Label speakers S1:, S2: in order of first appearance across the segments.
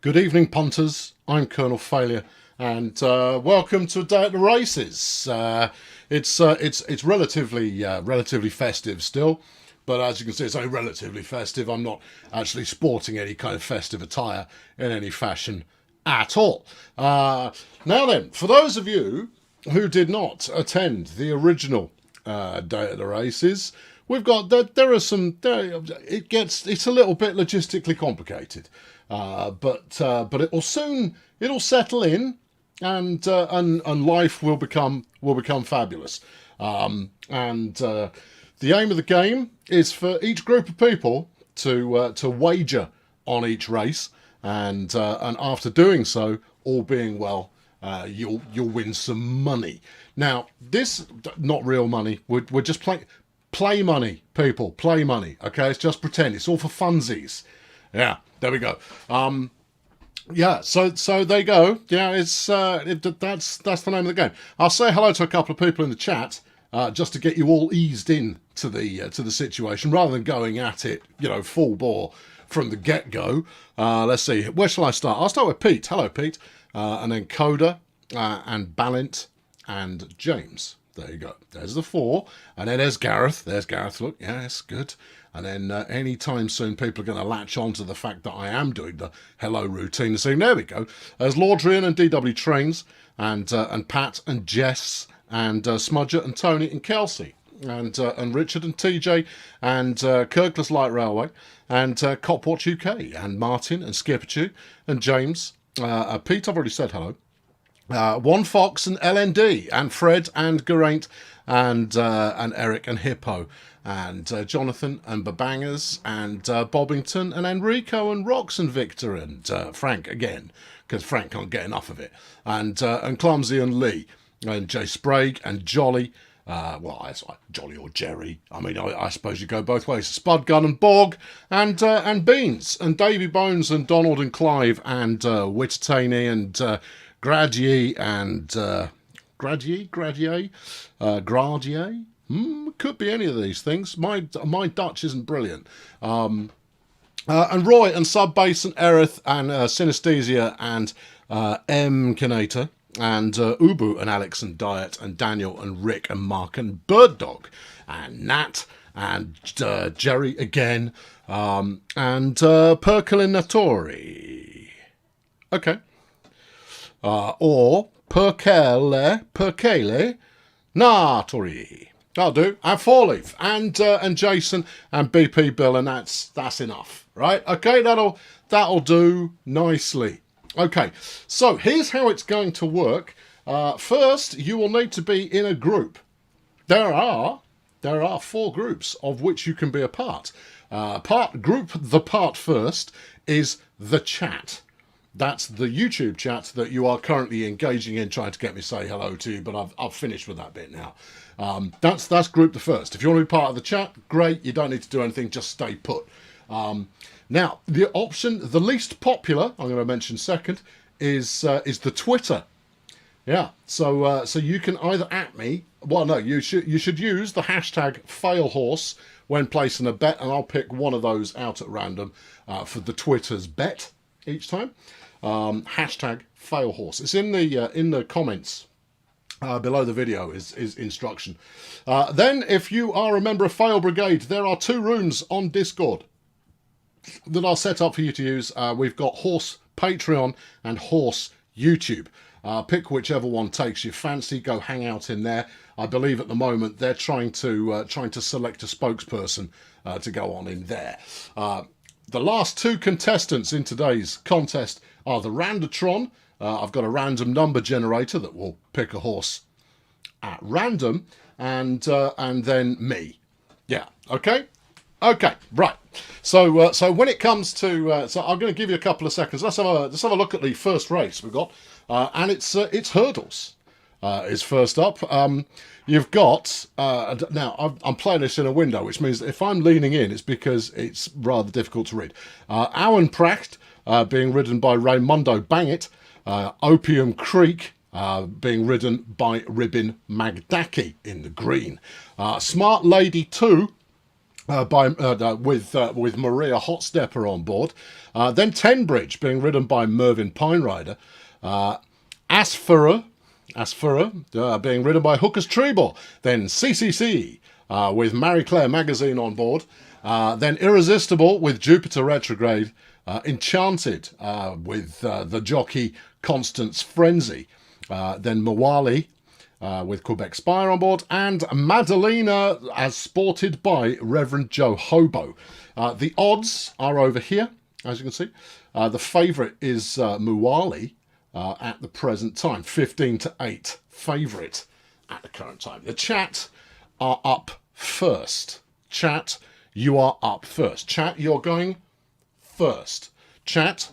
S1: Good evening, punters. I'm Colonel Failure, and welcome to a day at the races. It's relatively festive still, but as you can see, it's only relatively festive. I'm not actually sporting any kind of festive attire in any fashion at all. Now then, for those of you who did not attend the original day at the races, we've got there are some. It's a little bit logistically complicated, but it'll settle in, and life will become fabulous. The aim of the game is for each group of people to wager on each race, and after doing so, all being well, you'll win some money. Now, this not real money. We're just play money, people. Play money. Okay, it's just pretend. It's all for funsies. Yeah, there we go. Yeah, so there you go. Yeah, that's the name of the game. I'll say hello to a couple of people in the chat, just to get you all eased in to the situation, rather than going at it, full bore from the get-go. Let's see. Where shall I start? I'll start with Pete. Hello, Pete. And then Coda, and Balint, and James. There you go. There's the four. And then there's Gareth. There's Gareth. Look, yes, good. And then any time soon, people are going to latch on to the fact that I am doing the hello routine this evening. There we go. There's Laudrian and DW Trains, and Pat and Jess, and Smudger and Tony and Kelsey, and Richard and TJ, and Kirkle's Light Railway, and Copwatch UK, and Martin and Skipperchew, and James. Pete, I've already said hello. One Fox and LND, and Fred and Geraint, and Eric and Hippo, and Jonathan and Babangers, and Bobbington and Enrico and Rox and Victor and Frank again, because Frank can't get enough of it, and Clumsy and Lee, and Jay Sprague and Jolly. Well, it's like Jolly or Jerry. I mean, I suppose you go both ways. Spudgun and Bog, and Beans, and Davy Bones, and Donald and Clive, and Wittaney, and Gradier, and Gradier. Could be any of these things. My Dutch isn't brilliant. And Roy and Subbase and Erith and Synesthesia and M. Kanator, and Ubu and Alex and Diet and Daniel and Rick and Mark and Bird Dog and Nat and Jerry again, and Percolinatori. Okay. Or Perkele Natori. That'll do. And Four Leaf and Jason and BP Bill, and that's enough, right? Okay, that'll do nicely. Okay, so here's how it's going to work. First, you will need to be in a group. There are 4 groups of which you can be a part. The part first is the chat. That's the YouTube chat that you are currently engaging in, trying to get me to say hello to you, but I've finished with that bit now. That's group the first. If you want to be part of the chat, great. You don't need to do anything, just stay put. Now, the least popular, I'm going to mention second, is the Twitter. Yeah, so you can either at me. Well, no, you should use the hashtag #FailHorse when placing a bet, and I'll pick one of those out at random for the Twitter's bet each time. Hashtag #FailHorse. It's in the comments below the video is instruction. Then, if you are a member of Fail Brigade, there are 2 rooms on Discord that I'll set up for you to use. We've got Horse Patreon and Horse YouTube. Pick whichever one takes your fancy. Go hang out in there. I believe at the moment they're trying to select a spokesperson to go on in there. The last 2 contestants in today's contest are the Randatron. I've got a random number generator that will pick a horse at random, and then me. Yeah. Okay. Okay, right. So when it comes to, so I'm going to give you a couple of seconds. Let's have a look at the first race we've got, and it's hurdles. Is first up. You've got now. I'm playing this in a window, which means that if I'm leaning in, it's because it's rather difficult to read. Alan Pracht being ridden by Raimundo Bangit. Opium Creek being ridden by Ribbon Magdaki in the green. Smart Lady 2. with Maria Hotstepper on board. Then Tenbridge being ridden by Mervyn Pinerider. Asfura being ridden by Hooker's Treble. Then CCC with Marie Claire Magazine on board. Then Irresistible with Jupiter Retrograde. Enchanted with the jockey Constance Frenzy. Then Mawali with Quebec Spire on board, and Madalena as sported by Reverend Joe Hobo. The odds are over here, as you can see. The favourite is Muwali at the present time, 15-8 favourite at the current time. The chat are up first. Chat, you are up first. Chat, you're going first. Chat,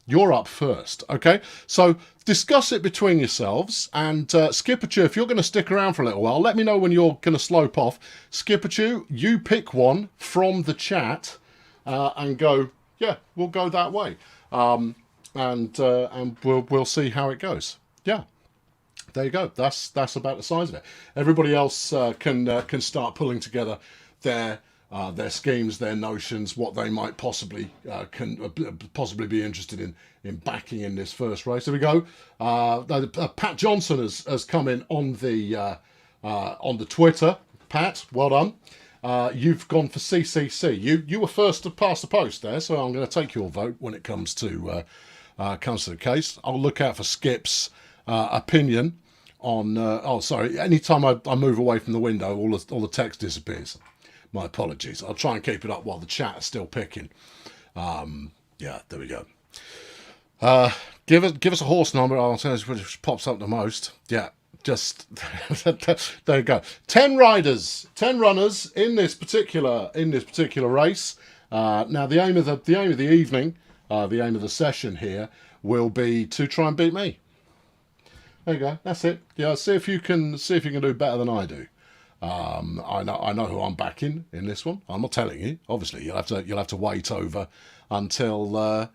S1: you're up first, okay? So discuss it between yourselves, and Skipperchew, if you're going to stick around for a little while, let me know when you're going to slope off. Skipperchew, you pick one from the chat and go, yeah, we'll go that way. And we'll see how it goes. Yeah, there you go. That's about the size of it. Everybody else can start pulling together their schemes, their notions, what they might possibly be interested in backing in this first race. There we go. Pat Johnson has come in on the Twitter. Pat, well done. You've gone for CCC. You were first to pass the post there, so I'm going to take your vote when it comes to the case. I'll look out for Skip's opinion on. Anytime I move away from the window, all the text disappears. My apologies. I'll try and keep it up while the chat is still picking. Yeah, there we go. Give us a horse number. I'll tell you which pops up the most. Yeah, just there you go. 10 riders, 10 runners in this particular race. Now the aim of the evening, the aim of the session here will be to try and beat me. There you go. That's it. Yeah, see if you can do better than I do. I know who I'm backing in this one. I'm not telling you. Obviously, you'll have to wait over until the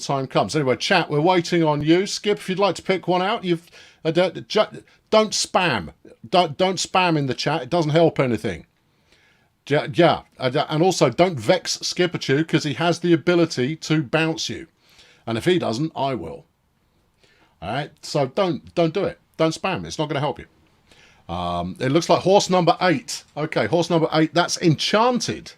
S1: time comes. Anyway, chat, we're waiting on you. Skip, if you'd like to pick one out, don't spam. Don't spam in the chat. It doesn't help anything. Yeah, and also don't vex Skipperchew because he has the ability to bounce you, and if he doesn't, I will. All right, so don't do it. Don't spam. It's not going to help you. It looks like horse number 8. Okay, horse number 8. That's Enchanted.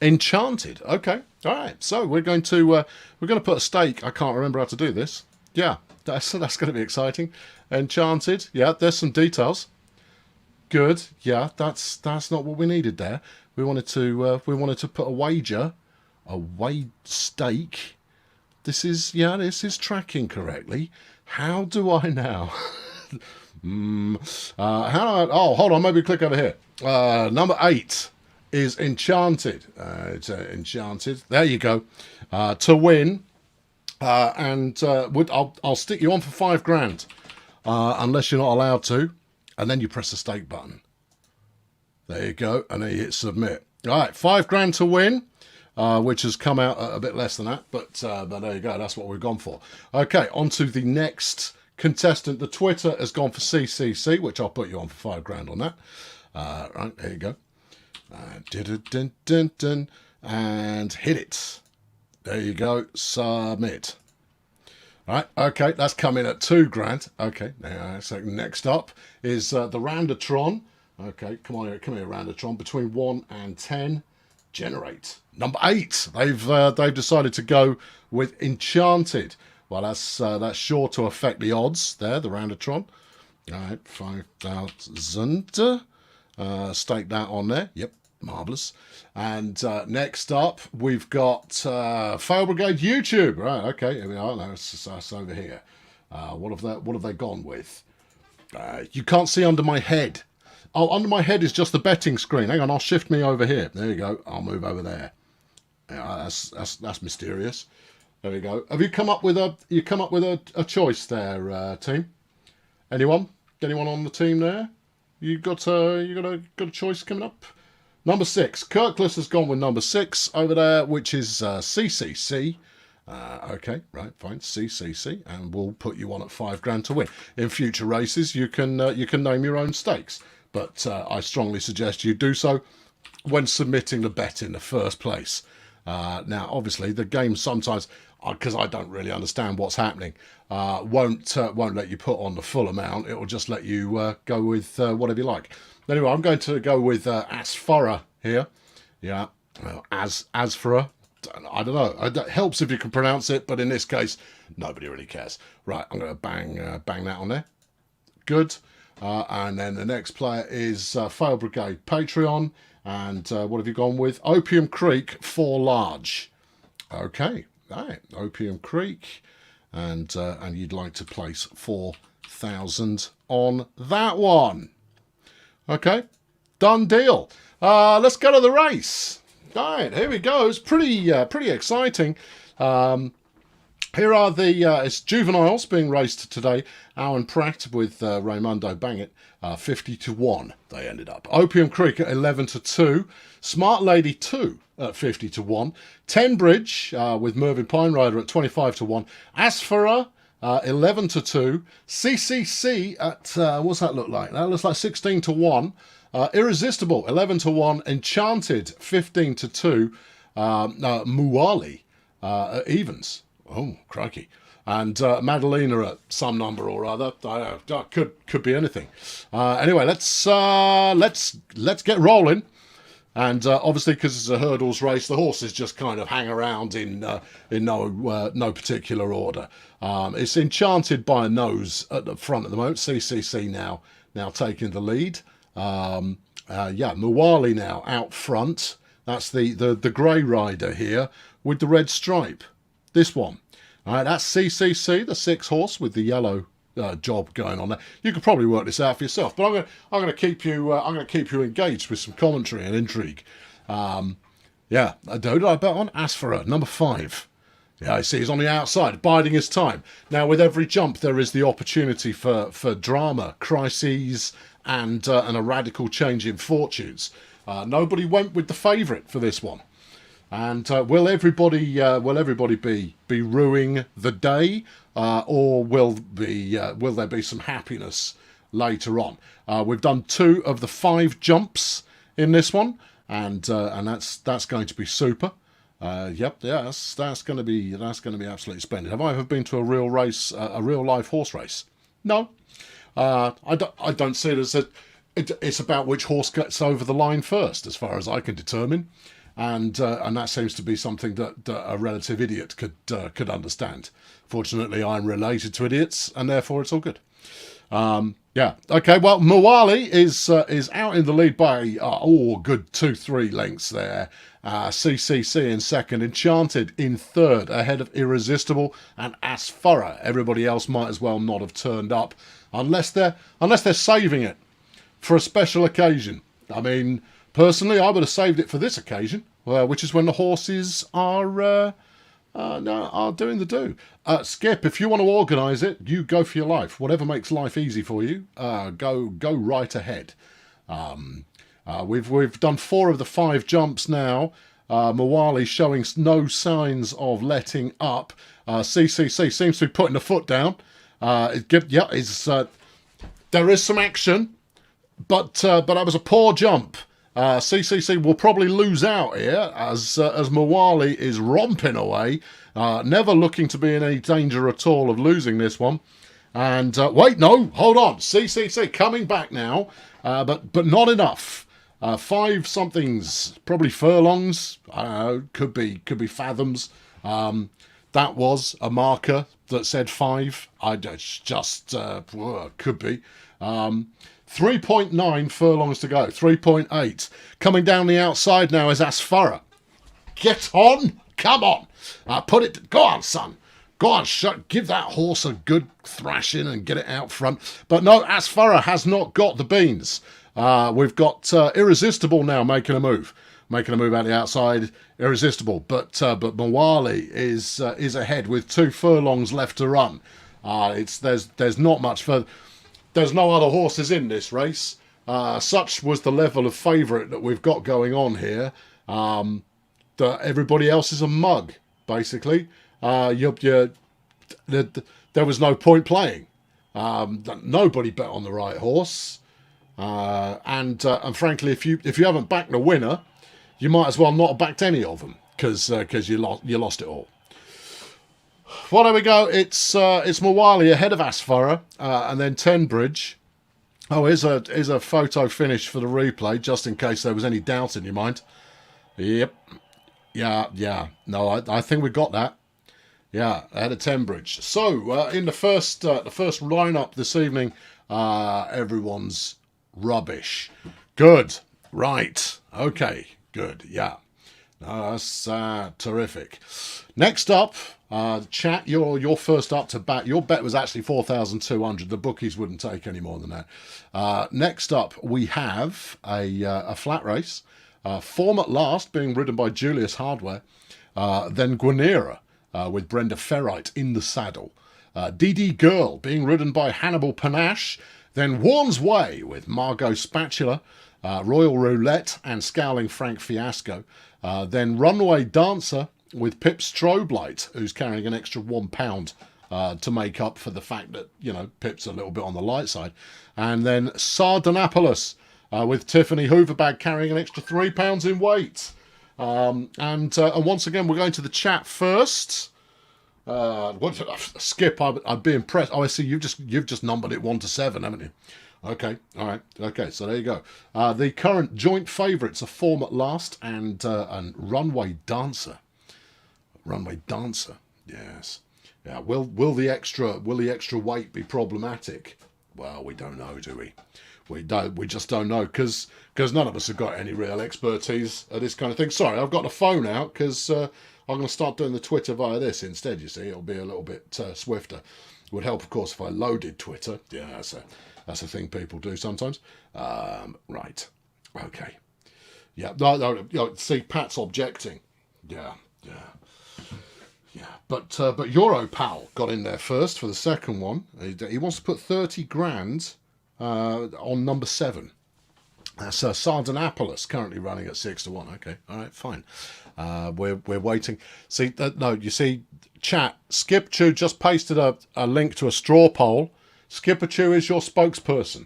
S1: Enchanted. Okay. All right. So we're going to put a stake. I can't remember how to do this. Yeah, that's going to be exciting. Enchanted. Yeah, there's some details. Good. Yeah, that's not what we needed there. We wanted to put a wager, stake. This is tracking correctly. How do I now? Hold on, maybe click over here. Number 8 is Enchanted. It's Enchanted. There you go. To win, I'll stick you on for £5,000, unless you're not allowed to, and then you press the stake button. There you go, and then you hit submit. All right, £5,000 to win. Which has come out a bit less than that, but there you go. That's what we've gone for. Okay, on to the next contestant. The Twitter has gone for CCC, which I'll put you on for £5,000 on that. Right, there you go. And hit it. There you go. Submit. Right, okay, that's coming at £2,000. Okay, so next up is the Randatron. Okay, come here, Randatron. Between 1 and 10, generate. Number 8. They've decided to go with Enchanted. Well, that's sure to affect the odds there, the Randatron. All right, 5,000. Stake that on there. Yep, marvellous. And next up, we've got Fail Brigade YouTube. Right, okay, here we are. No, it's over here. What have they gone with? You can't see under my head. Oh, under my head is just the betting screen. Hang on, I'll shift me over here. There you go. I'll move over there. That's mysterious. There we go. Have you come up with a choice there, team? Anyone? Anyone on the team there? You got a choice coming up? Number 6. Kirklis has gone with number 6 over there, which is CCC. Okay, right, fine. CCC, and we'll put you on at £5,000 to win. In future races, you can name your own stakes, but I strongly suggest you do so when submitting the bet in the first place. Now, obviously, the game sometimes, because I don't really understand what's happening, won't let you put on the full amount. It will just let you go with whatever you like. Anyway, I'm going to go with Asfara here. Yeah, well, Asfara. I don't know. It helps if you can pronounce it, but in this case, nobody really cares. Right, I'm going to bang that on there. Good. And then the next player is Fail Brigade Patreon. And what have you gone with? Opium Creek 4 large. Okay, right. Opium Creek. And you'd like to place 4,000 on that one. Okay, done deal. Let's go to the race. All right, here we go. It's pretty exciting. Here are the it's juveniles being raced today. Alan Pratt with Raymundo Bangett, 50-1. They ended up. Opium Creek at 11-2. Smart Lady 2 at 50-1. Tenbridge with Mervyn Pine Rider at 25-1. Asfara 11-2. CCC at what's that look like? That looks like 16-1. Irresistible 11-1. Enchanted 15-2. Muwali at evens. Oh, crikey. And Madalena at some number or other. I don't know, could be anything. Anyway, let's get rolling. And obviously, because it's a hurdles race, the horses just kind of hang around in no particular order. It's Enchanted by a nose at the front at the moment. CCC now taking the lead. Muwali now out front. That's the grey rider here with the red stripe. This one. All right, that's CCC, the 6 horse with the yellow job going on there. You could probably work this out for yourself, but I'm going to keep you engaged with some commentary and intrigue. Who did I bet on? Asfara, number 5. Yeah, I see he's on the outside, biding his time. Now, with every jump, there is the opportunity for drama, crises, and a radical change in fortunes. Nobody went with the favourite for this one. And will everybody be ruining the day, or will there be some happiness later on? We've done 2 of the 5 jumps in this one, and that's going to be super. That's going to be absolutely splendid. Have I ever been to a real race, a real live horse race? No, I don't see it as it's about which horse gets over the line first, as far as I can determine. And that seems to be something that a relative idiot could understand. Fortunately, I'm related to idiots, and therefore it's all good. Okay. Well, Muwali is out in the lead by good 2-3 lengths there. CCC in second, Enchanted in third, ahead of Irresistible and Asfara. Everybody else might as well not have turned up, unless they're saving it for a special occasion. I mean, personally, I would have saved it for this occasion, which is when the horses are doing the do. Skip, if you want to organise it, you go for your life. Whatever makes life easy for you, go right ahead. We've done 4 of the 5 jumps now. Muwali showing no signs of letting up. CCC seems to be putting the foot down. There is some action, but that was a poor jump. CCC will probably lose out here as Muwali is romping away, never looking to be in any danger at all of losing this one. And hold on, CCC coming back now, but not enough. 5 somethings, probably furlongs. I don't know, could be fathoms. That was a marker that said 5. Could be. 3.9 furlongs to go. 3.8. Coming down the outside now is Asfara. Get on! Come on! Go on, son. Go on, give that horse a good thrashing and get it out front. But no, Asfara has not got the beans. We've got Irresistible now making a move out the outside. Irresistible, but Muwali is ahead with 2 furlongs left to run. There's not much further. There's no other horses in this race. Such was the level of favourite that we've got going on here. That everybody else is a mug, basically. There was no point playing. Nobody bet on the right horse. And frankly, if you haven't backed a winner, you might as well not have backed any of them because you lost it all. Well, there we go. It's Mawali ahead of Asfara, and then Tenbridge. Oh, here's a photo finish for the replay, just in case there was any doubt in your mind. Yep. Yeah. No, I think we got that. Yeah, ahead of Tenbridge. So, in the first lineup this evening, everyone's rubbish. Good. Right. Okay. Good. Yeah. No, that's terrific. Next up, chat, you're first up to bat. Your bet was actually 4,200. The bookies wouldn't take any more than that. Next up, we have a flat race. Form at Last, being ridden by Julius Hardware. Then Guinera, with Brenda Ferrite in the saddle. DD Girl, being ridden by Hannibal Panache. Then Warn's Way, with Margot Spatula. Royal Roulette and Scowling Frank Fiasco. Then Runway Dancer with Pip Strobelight, who's carrying an extra £1 to make up for the fact that, Pip's a little bit on the light side. And then Sardanapalus with Tiffany Hooverbag carrying an extra £3 in weight. And once again, we're going to the chat first. Skip, I'd be impressed. Oh, I see, you've just numbered it 1 to 7, haven't you? Okay, all right. Okay, so there you go. The current joint favourites are Form at Last and Runway Dancer. Runway Dancer, yes. Yeah. Will the extra weight be problematic? Well, we don't know, do we? We just don't know because none of us have got any real expertise at this kind of thing. Sorry, I've got the phone out because I'm going to start doing the Twitter via this instead. You see, it'll be a little bit swifter. It would help, of course, if I loaded Twitter. Yeah, that's a thing people do sometimes. Right. Okay. Yeah. No, see, Pat's objecting. Yeah. But Europal got in there first for the second one. He wants to put 30 grand on number 7. That's Sardanapalus, currently running at 6 to 1. Okay. All right. Fine. We're waiting. See, no, you see, chat. Skip Chew just pasted a link to a straw poll. Skipper Chew is your spokesperson,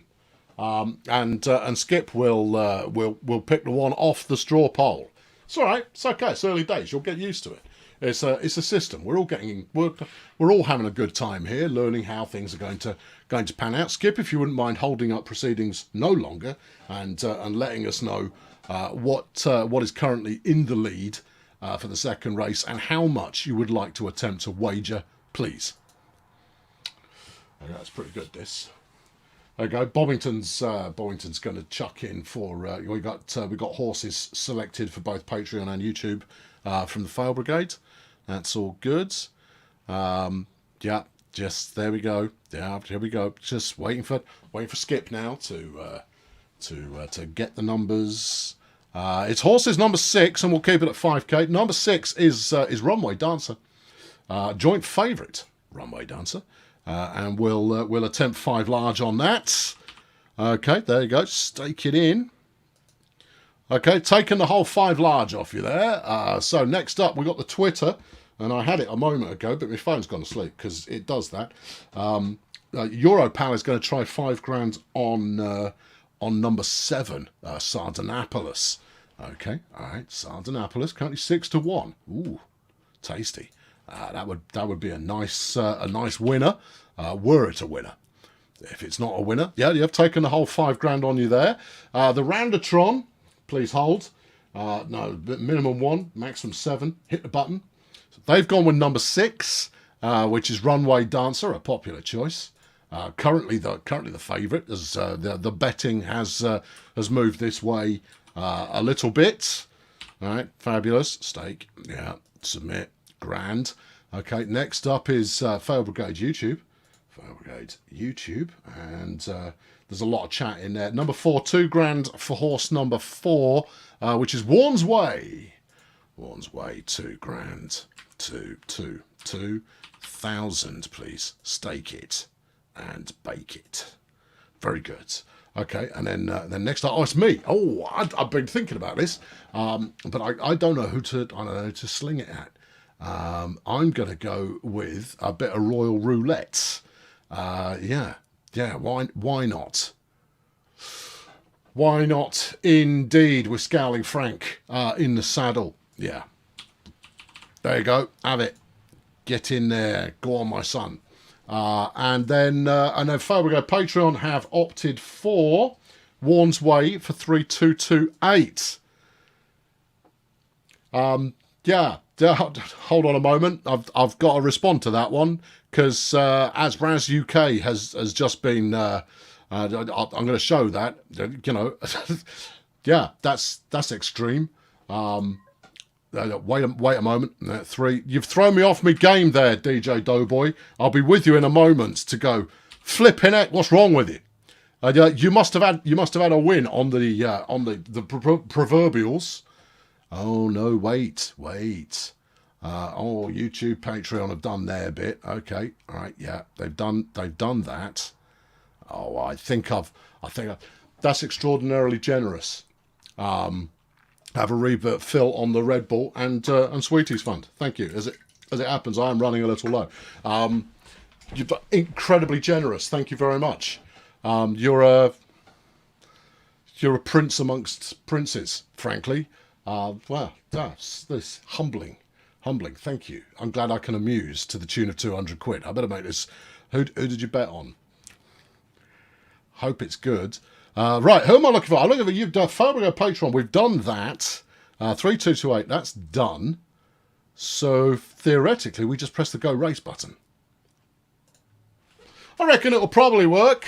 S1: and Skip will pick the one off the straw poll. It's all right. It's okay. It's early days. You'll get used to it. It's a system. We're all having a good time here, learning how things are going to pan out. Skip, if you wouldn't mind holding up proceedings no longer and letting us know what is currently in the lead for the second race and how much you would like to attempt to wager, please. Okay, that's pretty good. This. Okay, Bobbington's going to chuck in for. We got horses selected for both Patreon and YouTube from the Fail Brigade. That's all good. Yeah, just there we go. Yeah, here we go. Just waiting for Skip now to get the numbers. It's horses number 6, and we'll keep it at 5k. Number 6 is Runway Dancer, joint favourite Runway Dancer. And we'll attempt 5 large on that. Okay, there you go. Stake it in. Okay, taking the whole 5 large off you there. So next up, we got the Twitter, and I had it a moment ago, but my phone's gone to sleep because it does that. Europal is going to try 5 grand on number 7, Sardanapalus. Okay, all right, Sardanapalus currently 6 to 1. Ooh, tasty. That would be a nice winner, were it a winner. If it's not a winner, yeah, you've taken the whole 5 grand on you there. The Roundatron, please hold. No, minimum 1, maximum 7. Hit the button. So they've gone with number 6, which is Runway Dancer, a popular choice. Currently the favourite, as the betting has moved this way a little bit. All right, fabulous. Stake, yeah, submit. Grand. Okay, next up is Fail Brigade YouTube. Fail Brigade YouTube. And there's a lot of chat in there. Number 4, 2 grand for horse number 4, which is Warn's Way. Warn's Way, 2 grand. 2,000, please. Stake it and bake it. Very good. Okay, and then next up, oh, it's me. Oh, I've been thinking about this, but I don't know who to sling it at. I'm going to go with a bit of Royal Roulette. Yeah, why not? Why not? Indeed, with Scowling Frank in the saddle. Yeah. There you go. Have it. Get in there. Go on, my son. And then Fairway Patreon have opted for Warren's Way for 3228. Yeah. Hold on a moment. I've got to respond to that one because as Raz UK has just been. I'm going to show that. You know, yeah, that's extreme. Wait a moment. 3. You've thrown me off my game there, DJ Doughboy. I'll be with you in a moment to go. Flipping it. What's wrong with you? You must have had a win on the proverbials. Oh no! Wait. Oh, YouTube, Patreon have done their bit. Okay, all right, yeah, they've done that. Oh, I think that's extraordinarily generous. Have a revert Phil on the Red Bull and Sweeties Fund. Thank you. As it happens, I am running a little low. You're incredibly generous. Thank you very much. You're a prince amongst princes, frankly. Well, that's humbling. Thank you. I'm glad I can amuse to the tune of 200 quid. I better make this. Who did you bet on? Hope it's good. Right, who am I looking for? I'm looking for you've done Fairway Patreon. We've done that. 3228, that's done. So theoretically, we just press the go race button. I reckon it'll probably work.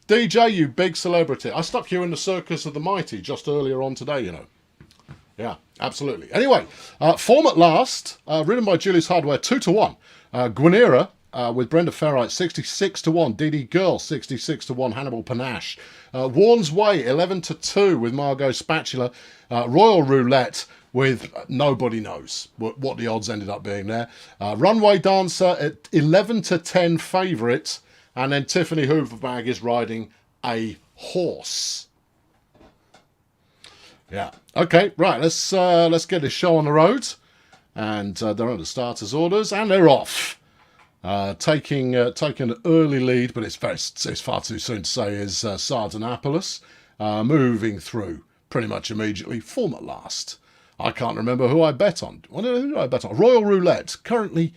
S1: DJ, you big celebrity. I stuck you in the Circus of the Mighty just earlier on today, you know. Yeah, absolutely. Anyway, form at last, written by Julius Hardware, 2-1. Guinera with Brenda Ferrite, 66-1. DD Girl, 66-1. Hannibal Panache. Warren's Way, 11-2 with Margot Spatula. Royal Roulette with nobody knows what the odds ended up being there. Runway Dancer at 11-10 favourite. And then Tiffany Hooverbag is riding a horse. Yeah. Okay. Right. Let's get this show on the road, and they're under starters orders, and they're off. Taking an early lead, but it's far too soon to say. Is Sardanapalus moving through pretty much immediately? Form at last. I can't remember who I bet on. Who did I bet on? Royal Roulette currently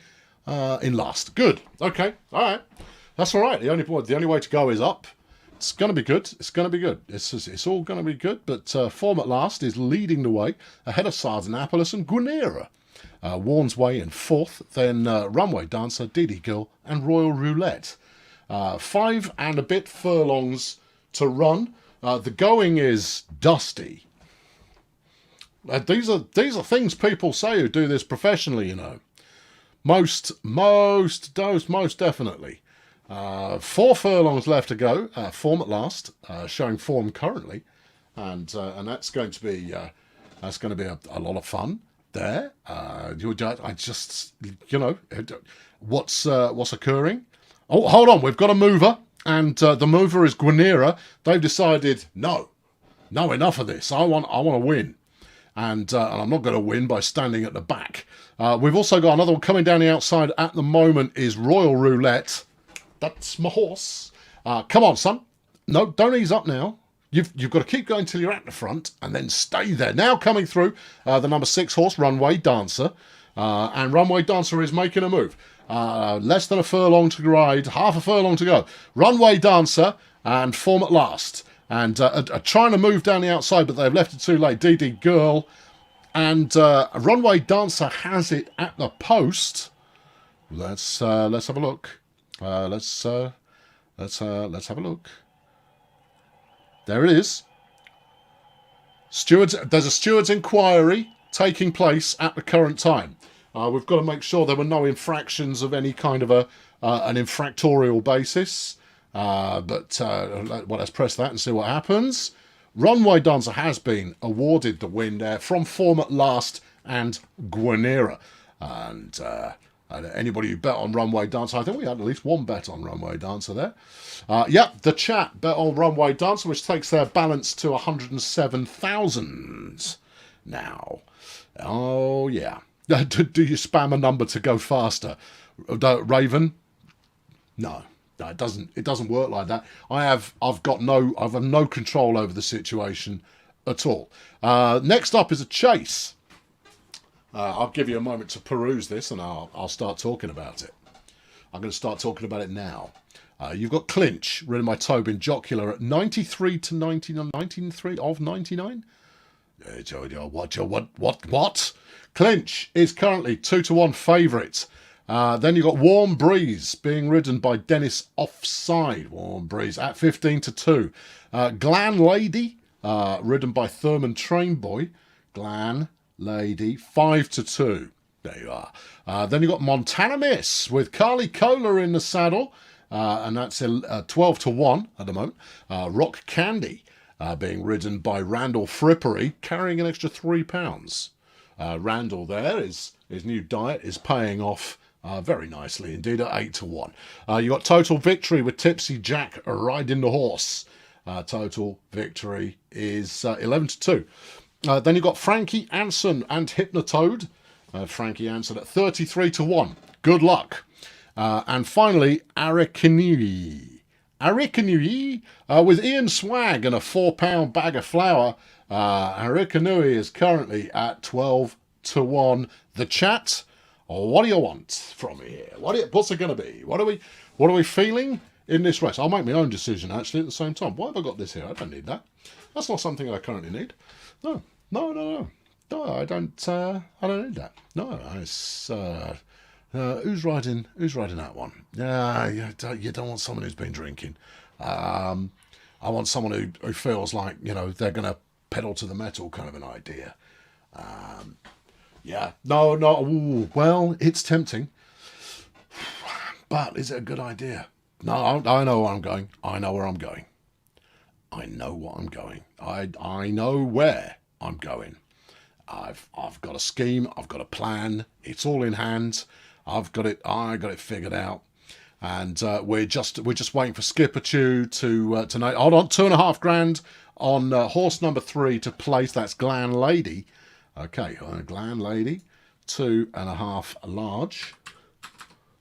S1: in last. Good. Okay. All right. That's all right. The only way to go is up. It's going to be good. It's going to be good. It's all going to be good. But Form at Last is leading the way ahead of Sardanapalus and Guinera. Warren's Way in fourth. Then Runway Dancer, DD Girl and Royal Roulette. 5 and a bit furlongs to run. The going is dusty. These are things people say who do this professionally, you know. Most definitely. 4 furlongs left to go. Form at last, showing form currently, and that's going to be a lot of fun there. I just what's occurring. Oh, hold on, we've got a mover, and the mover is Guinera. They've decided no, enough of this. I want to win, and I'm not going to win by standing at the back. We've also got another one coming down the outside at the moment. Is Royal Roulette. That's my horse. Come on, son. No, don't ease up now. You've got to keep going till you're at the front and then stay there. Now coming through the number 6 horse, Runway Dancer. And Runway Dancer is making a move. Less than a furlong to ride, half a furlong to go. Runway Dancer and Form at Last. And trying to move down the outside, but they've left it too late. DD Girl and Runway Dancer has it at the post. Let's have a look. Let's have a look. There it is. There's a steward's inquiry taking place at the current time. We've got to make sure there were no infractions of any kind of an infractorial basis. Let's press that and see what happens. Runway Dancer has been awarded the win there from Form at Last and Guinera. And anybody who bet on Runway Dancer, I think we had at least one bet on Runway Dancer there. The chat bet on Runway Dancer, which takes their balance to 107,000 now. Oh, yeah. Do you spam a number to go faster? Raven? No. No, it doesn't. It doesn't work like that. I've no control over the situation at all. Next up is a chase. I'll give you a moment to peruse this, and I'll start talking about it. I'm going to start talking about it now. You've got Clinch, ridden by Tobin Jocular at 93 to 99, 93 of 99. What? Clinch is currently 2-1 favourite. Then you've got Warm Breeze being ridden by Dennis Offside. Warm Breeze at 15 to 2. Glan Lady, ridden by Thurman Trainboy. Glan Lady, 5 to 2. There you are. Then you've got Montana Miss with Carly Kohler in the saddle. And that's 12 to 1 at the moment. Rock Candy being ridden by Randall Frippery, carrying an extra £3. Randall there, his new diet is paying off very nicely indeed at 8 to 1. You got Total Victory with Tipsy Jack riding the horse. Total Victory is 11 to 2. Then you've got Frankie Anson and Hypnotoad. Frankie Anson at 33 to 1. Good luck. And finally, Arikanui with Ian Swag and a £4 bag of flour. Arikanui is currently at 12 to 1. The chat, what do you want from me here? What's it going to be? What are we feeling in this race? I'll make my own decision actually at the same time. Why have I got this here? I don't need that. That's not something I currently need. No, I don't need that. No, it's who's riding that one? You don't want someone who's been drinking. I want someone who feels like, they're going to pedal to the metal kind of an idea. No. Well, it's tempting, but is it a good idea? No, I know where I'm going. I know where I'm going. I know what I'm going. I know where I'm going. I've got a scheme. I've got a plan. It's all in hand. I got it figured out, and we're just waiting for Skipper Chew to hold on. £2.5 on horse number 3 to place. That's Glan Lady. Okay, Glan Lady, 2.5 large.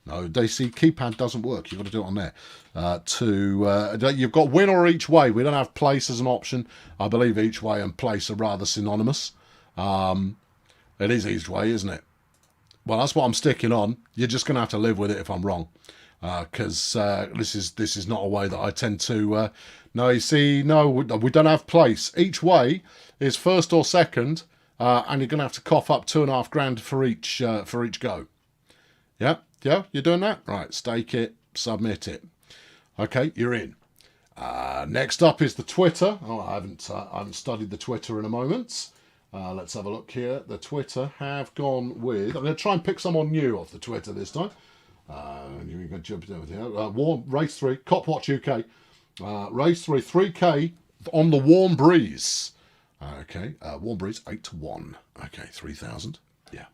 S1: No, they see keypad doesn't work. You've got to do it on there. You've got win or each way. We don't have place as an option. I believe each way and place are rather synonymous. It is each way, isn't it? Well, that's what I'm sticking on. You're just going to have to live with it if I'm wrong, because this is not a way that I tend to. No, you see, no, we don't have place. Each way is first or second, and you're going to have to cough up £2.5 for each go. Yeah, you're doing that right. Stake it, submit it. Okay, you're in. Next up is the Twitter. Oh, I haven't studied the Twitter in a moment. Let's have a look here. The Twitter have gone with... I'm going to try and pick someone new off the Twitter this time. You're going to jump in with here. Race 3, Copwatch UK. Race 3, 3K on the Warm Breeze. Okay, Warm Breeze, 8 to 1. Okay, 3,000. Yeah,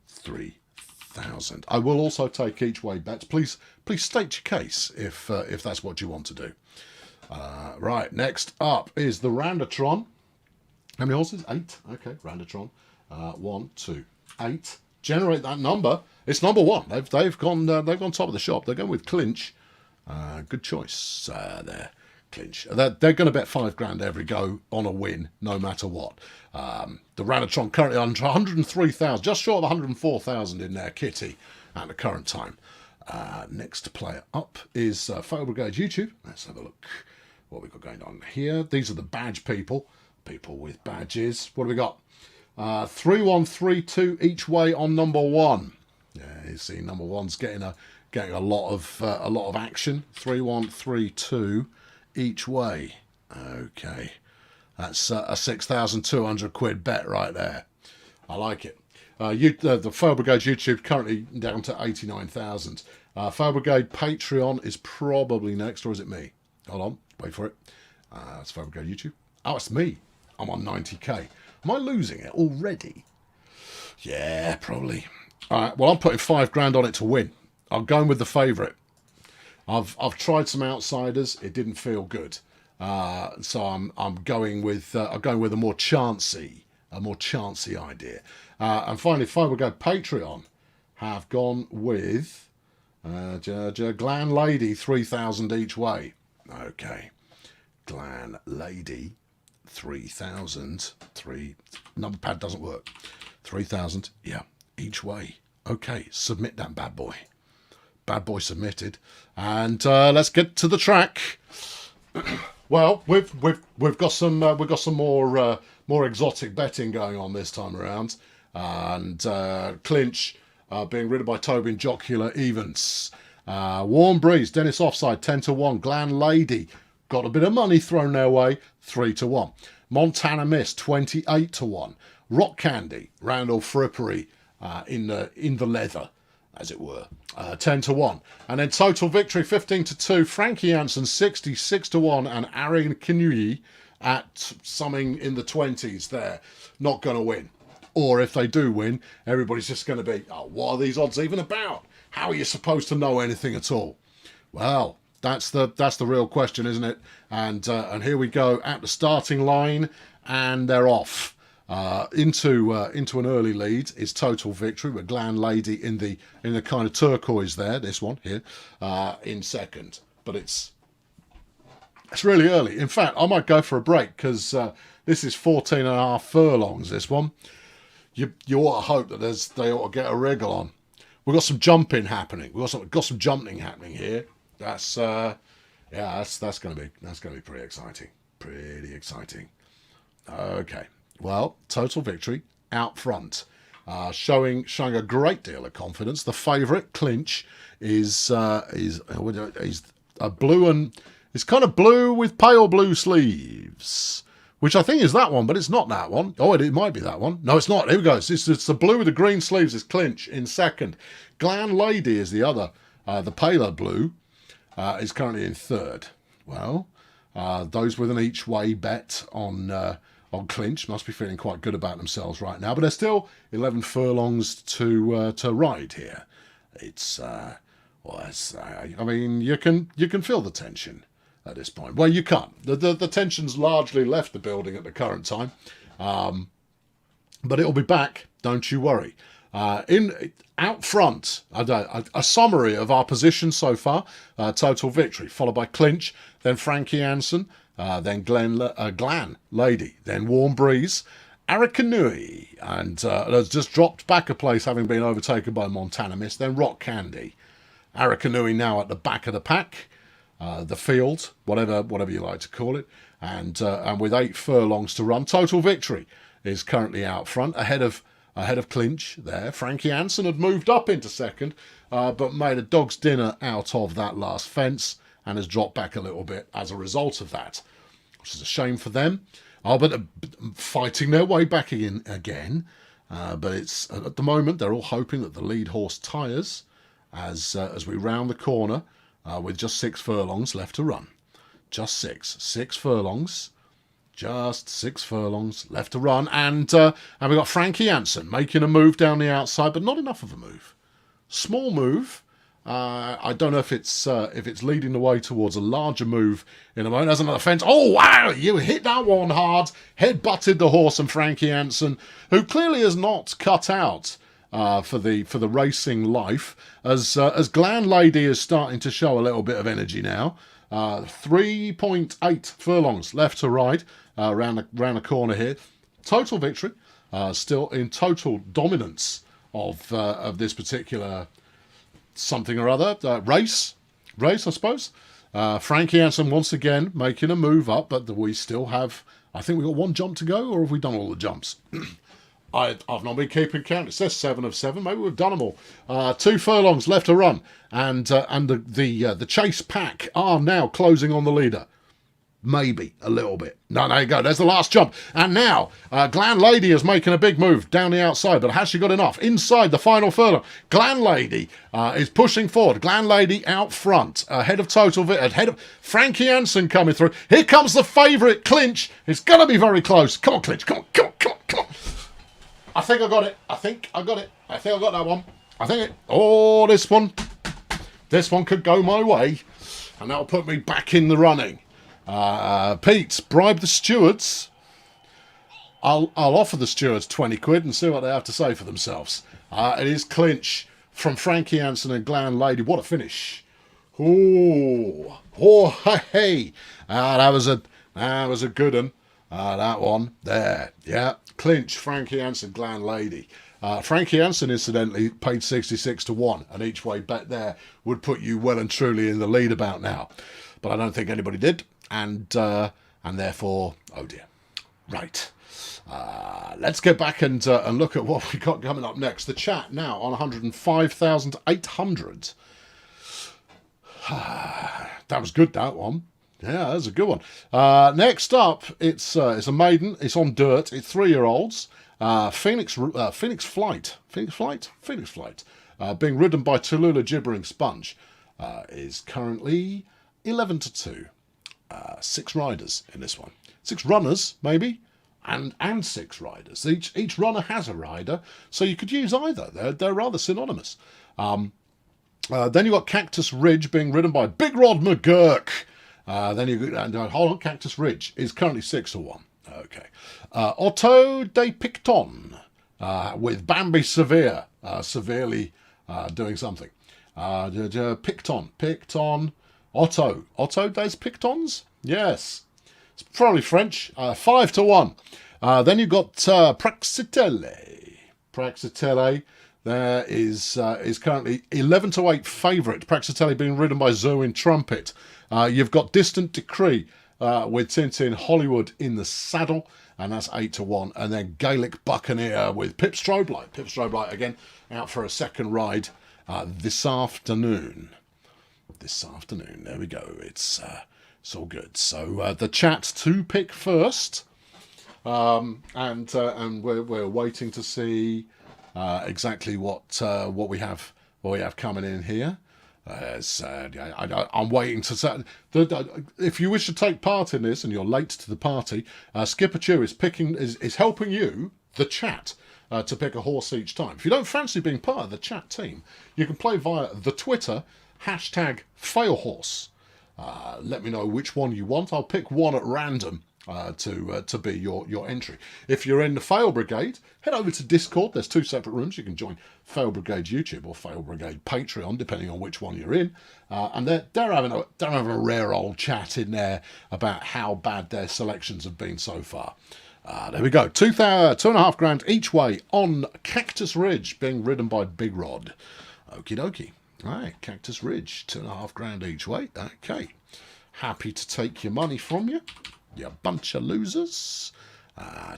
S1: 3,000. I will also take each way bets. Please state your case if that's what you want to do. Right, next up is the Randatron. How many horses? 8. Okay, Randatron. 1, 2, 8. Generate that number. It's number 1. They've gone top of the shop. They're going with Clinch. Good choice there, Clinch. They're going to bet £5 every go on a win, no matter what. The Randatron currently on 103,000, just short of 104,000 in their kitty at the current time. Next player up is Photo Brigade YouTube. Let's have a look what we've got going on here. These are the badge people. People with badges. What do we got? 3-1-3-2 each way on number 1. Yeah, you see, number 1's getting a lot of action. 3-1-3-2 each way. Okay, that's a 6,200 quid bet right there. I like it. The Fire Brigade YouTube currently down to 89,000. Fire Brigade Patreon is probably next, or is it me? Hold on, wait for it. It's Fire Brigade YouTube. Oh, it's me. I'm on 90k. Am I losing it already? Yeah, probably. All right. Well, I'm putting £5 on it to win. I'm going with the favourite. I've tried some outsiders. It didn't feel good. So I'm going with a more chancy idea. And finally, Fire Brigade Patreon have gone with Glan Lady, 3,000 each way. Okay. Glan Lady, 3,000. Number pad doesn't work. 3,000, yeah, each way. Okay, submit that bad boy. Bad boy submitted. And let's get to the track. Well, we've got some more exotic betting going on this time around, and clinch being ridden by Tobin Jocular evens. Warm Breeze, Dennis offside 10-1. Glan Lady got a bit of money thrown their way 3-1. Montana Miss 28-1. Rock Candy, Randall Frippery in the leather, as it were, 10-1. And then Total Victory 15-2. Frankie Janssen 66-1, and Aaron Kinui at something in the 20s there. Not going to win. Or if they do win, everybody's just going to be, oh, what are these odds even about? How are you supposed to know anything at all? Well, that's the real question, isn't it? And here we go at the starting line, and they're off. Into an early lead is Total Victory with Glan Lady in the kind of turquoise there, this one here, in second. But it's really early. In fact, I might go for a break, because this is 14.5 furlongs, this one. You ought to hope that they ought to get a wriggle on. We've got some jumping happening. We've got some jumping happening here. That's going to be pretty exciting. Pretty exciting. Okay. Well, Total Victory out front, showing a great deal of confidence. The favourite, Clinch, is a blue, and it's kind of blue with pale blue sleeves, which I think is that one, but it's not that one. Oh, it might be that one. No, it's not. Here we go. It's the blue with the green sleeves is Clinch in second. Glan Lady is the other. The paler blue is currently in third. Well, those with an each way bet on Clinch must be feeling quite good about themselves right now, but there's still 11 furlongs to ride here. I mean, you can feel the tension at this point. Well, you can't. The tension's largely left the building at the current time, but it'll be back. Don't you worry. Out front, a summary of our position so far: Total Victory, followed by Clinch, then Frankie Janssen. Then Glan Lady, then Warm Breeze, Arakanui, and has just dropped back a place, having been overtaken by Montana Miss, then Rock Candy. Arakanui now at the back of the pack, the field, whatever you like to call it, and with 8 furlongs to run, Total Victory is currently out front, ahead of Clinch there. Frankie Janssen had moved up into second, but made a dog's dinner out of that last fence, and has dropped back a little bit as a result of that, which is a shame for them. But fighting their way back in again. But it's at the moment they're all hoping that the lead horse tires as we round the corner with just 6 furlongs left to run. Just 6 furlongs. Just 6 furlongs left to run, and we've got Frankie Janssen making a move down the outside, but not enough of a move. Small move. I don't know if it's leading the way towards a larger move in a moment. There's another fence. Oh, wow! You hit that one hard. Head-butted the horse, and Frankie Janssen, who clearly is not cut out for the racing life, as Glan Lady is starting to show a little bit of energy now. 3.8 furlongs left to ride round the corner here. Total Victory, still in total dominance of this particular something or other, race, I suppose. Frankie Janssen once again making a move up, but we still have, I think we've got 1 jump to go, or have we done all the jumps? I've not been keeping count. It says 7 of 7. Maybe we've done them all. 2 furlongs left to run, and the chase pack are now closing on the leader. Maybe a little bit. No, there you go. There's the last jump. And now, Glan Lady is making a big move down the outside, but has she got enough? Inside the final furlong, Glan Lady is pushing forward. Glan Lady out front, ahead of ahead of Frankie Janssen coming through. Here comes the favourite, Clinch. It's going to be very close. Come on, Clinch. Come on. I think I got it. I think I got that one. Oh, this one could go my way, and that'll put me back in the running. Pete, bribe the stewards. I'll offer the stewards 20 quid and see what they have to say for themselves. It is Clinch from Frankie Hansen and Glam Lady. What a finish. Oh, hey. That was a good one. That one there. Yeah. Clinch, Frankie Hansen, Glam Lady. Frankie Hansen, incidentally, paid 66 to 1. An each way bet there would put you well and truly in the lead about now. But I don't think anybody did. And therefore, oh dear. Right. Let's go back and look at what we got coming up next. The chat now on 105,800. That was good, that one. Yeah, that was a good one. Next up, it's a maiden. It's on dirt. It's 3-year-olds. Phoenix Flight. Being ridden by Tallulah Gibbering Sponge. Is currently 11 to 2. 6 riders in this one. 6 runners, maybe. And 6 riders. Each runner has a rider, so you could use either. They're rather synonymous. Then you've got Cactus Ridge being ridden by Big Rod McGurk. Then hold on, Cactus Ridge is currently 6 to 1. Okay. Otto de Picton with Bambi Severe severely doing something. Picton. Otto des Pictons? Yes. It's probably French. 5 to 1. Then you've got Praxitele. There is currently 11 to 8 favourite. Praxitele being ridden by Zoe Trumpet. You've got Distant Decree with Tintin Hollywood in the saddle, and that's 8 to 1. And then Gaelic Buccaneer with Pip Strobelight. Pip Strobelight again out for a second ride this afternoon. There we go. It's all good. So the chat to pick first, and we're waiting to see exactly what we have coming in here. I'm waiting to say. If you wish to take part in this and you're late to the party, Skipper Chew is helping you, the chat, to pick a horse each time. If you don't fancy being part of the chat team, you can play via the Twitter #FailHorse. Let me know which one you want. I'll pick one at random to be your entry. If you're in the Fail Brigade, head over to Discord. There's 2 separate rooms. You can join Fail Brigade YouTube or Fail Brigade Patreon, depending on which one you're in. And they're having a rare old chat in there about how bad their selections have been so far. There we go. $2.5 grand each way on Cactus Ridge, being ridden by Big Rod. Okie dokie. All right, Cactus Ridge, $2.5 grand each way. Okay. Happy to take your money from you. You bunch of losers.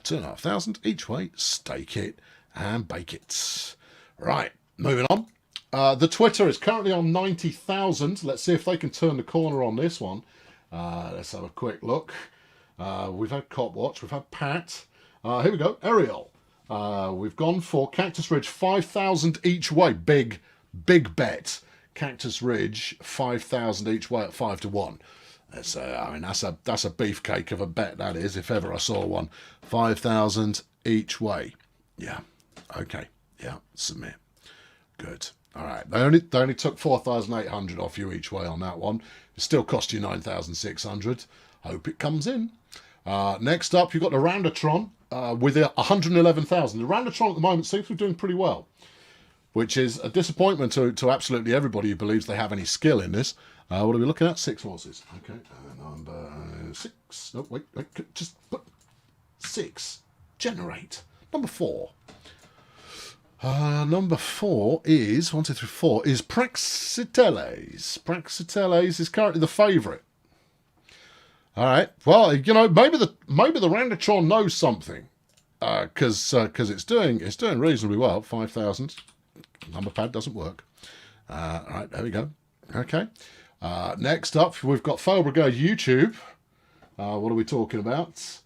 S1: 2,500 each way. Stake it and bake it. Right, moving on. The Twitter is currently on 90,000. Let's see if they can turn the corner on this one. Let's have a quick look. We've had Copwatch. We've had Pat. Here we go. Ariel. We've gone for Cactus Ridge, 5,000 each way. Big bet. Cactus Ridge, 5,000 each way at 5 to 1. That's a beefcake of a bet, that is, if ever I saw one. 5,000 each way. Yeah. Okay. Yeah. Submit. Good. All right. They only took 4,800 off you each way on that one. It still cost you 9,600. Hope it comes in. Next up, you've got the Roundatron with 111,000. The Roundatron at the moment seems to be doing pretty well, which is a disappointment to absolutely everybody who believes they have any skill in this. What are we looking at? 6 horses. Okay, number 6. No, wait, just put 6. Generate. Number 4. Number 4 is 1, 2, 3, 4 is Praxiteles. Praxiteles is currently the favourite. All right. Well, maybe the Roundatron knows something, because it's doing reasonably well. 5,000. Number pad doesn't work. All right, there we go. Okay. Next up, we've got Fail Brigade YouTube. What are we talking about?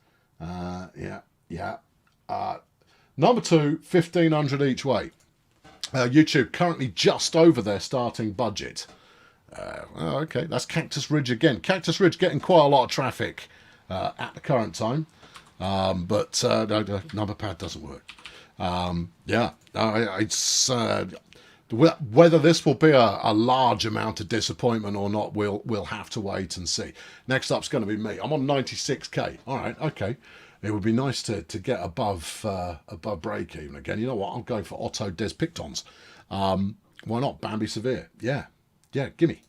S1: Number 2, 1,500 each way. YouTube currently just over their starting budget. Okay, that's Cactus Ridge again. Cactus Ridge getting quite a lot of traffic at the current time. But no, number pad doesn't work. It's whether this will be a large amount of disappointment or not, we'll have to wait and see. Next up's going to be me. I'm on 96k. All right, okay. It would be nice to get above break even again. You know what? I'm going for Otto des Pictons. Why not? Bambi Severe. Yeah. Yeah, gimme.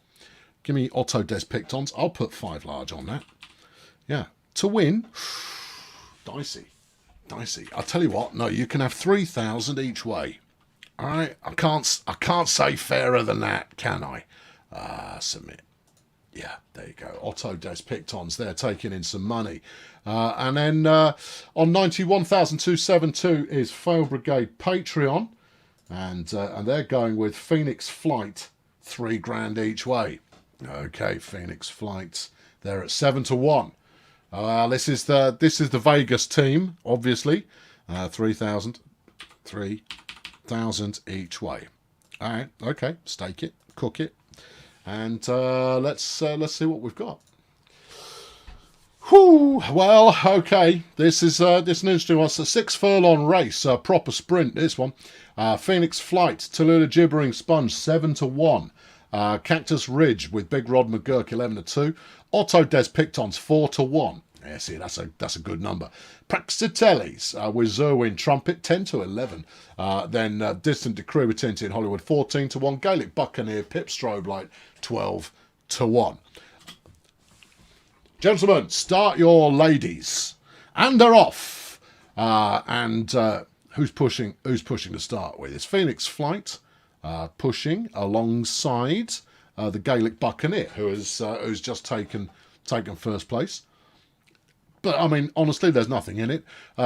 S1: Gimme Otto Des Pictons. I'll put 5 large on that. Yeah. To win, dicey. Dicey. I'll tell you what, no, you can have 3,000 each way. All right? I can't say fairer than that, can I? Submit. Yeah, there you go. Otto Des Pictons there, taking in some money. And then on 91,272 is Fail Brigade Patreon. And they're going with Phoenix Flight, 3 grand each way. Okay, Phoenix Flight. They're at 7 to 1. This is the Vegas team, obviously. 3,000 each way. All right, okay, stake it, cook it, and let's see what we've got. Whew, well, okay, this is an interesting one. It's a 6 furlong race, a proper sprint, this one. Phoenix Flight, Tallulah Gibbering Sponge, 7 to 1. Cactus Ridge with Big Rod McGurk, 11 to 2. Otto Des Pictons, 4 to 1. Yeah, see, that's a good number. Praxiteles with Zerwin Trumpet, 10 to 11. Then Distant Decree with Tintin Hollywood, 14 to 1. Gaelic Buccaneer, Pip Strobe Light, 12 to 1. Gentlemen, start your ladies. And they're off. Who's pushing to start with? It's Phoenix Flight pushing alongside the Gaelic Buccaneer, who's just taken first place. But, I mean, honestly, there's nothing in it.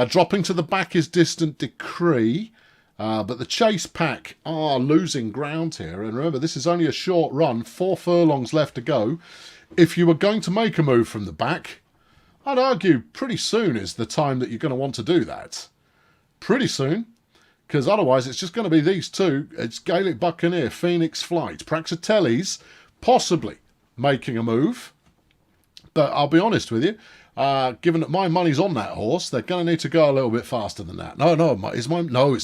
S1: Dropping to the back is Distant Decree. But the chase pack are losing ground here. And remember, this is only a short run. 4 furlongs left to go. If you were going to make a move from the back, I'd argue pretty soon is the time that you're going to want to do that. Pretty soon. Because otherwise it's just going to be these two. It's Gaelic Buccaneer, Phoenix Flight. Praxiteles possibly making a move. But I'll be honest with you. Given that my money's on that horse, they're going to need to go a little bit faster than that. No, it's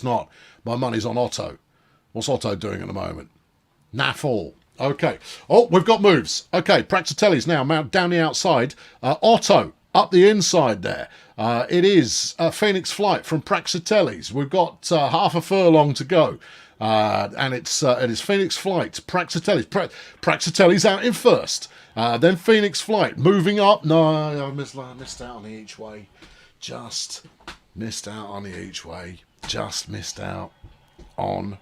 S1: not. My money's on Otto. What's Otto doing at the moment? Naff all. Okay. Oh, we've got moves. Okay, Praxiteles now down the outside. Otto up the inside there. It is Phoenix Flight from Praxiteles. We've got half a furlong to go. And it is Phoenix Flight, Praxiteles. Praxiteles out in first. Then Phoenix Flight moving up. No, I missed out on the each way. Just missed out on the each way. Just missed out on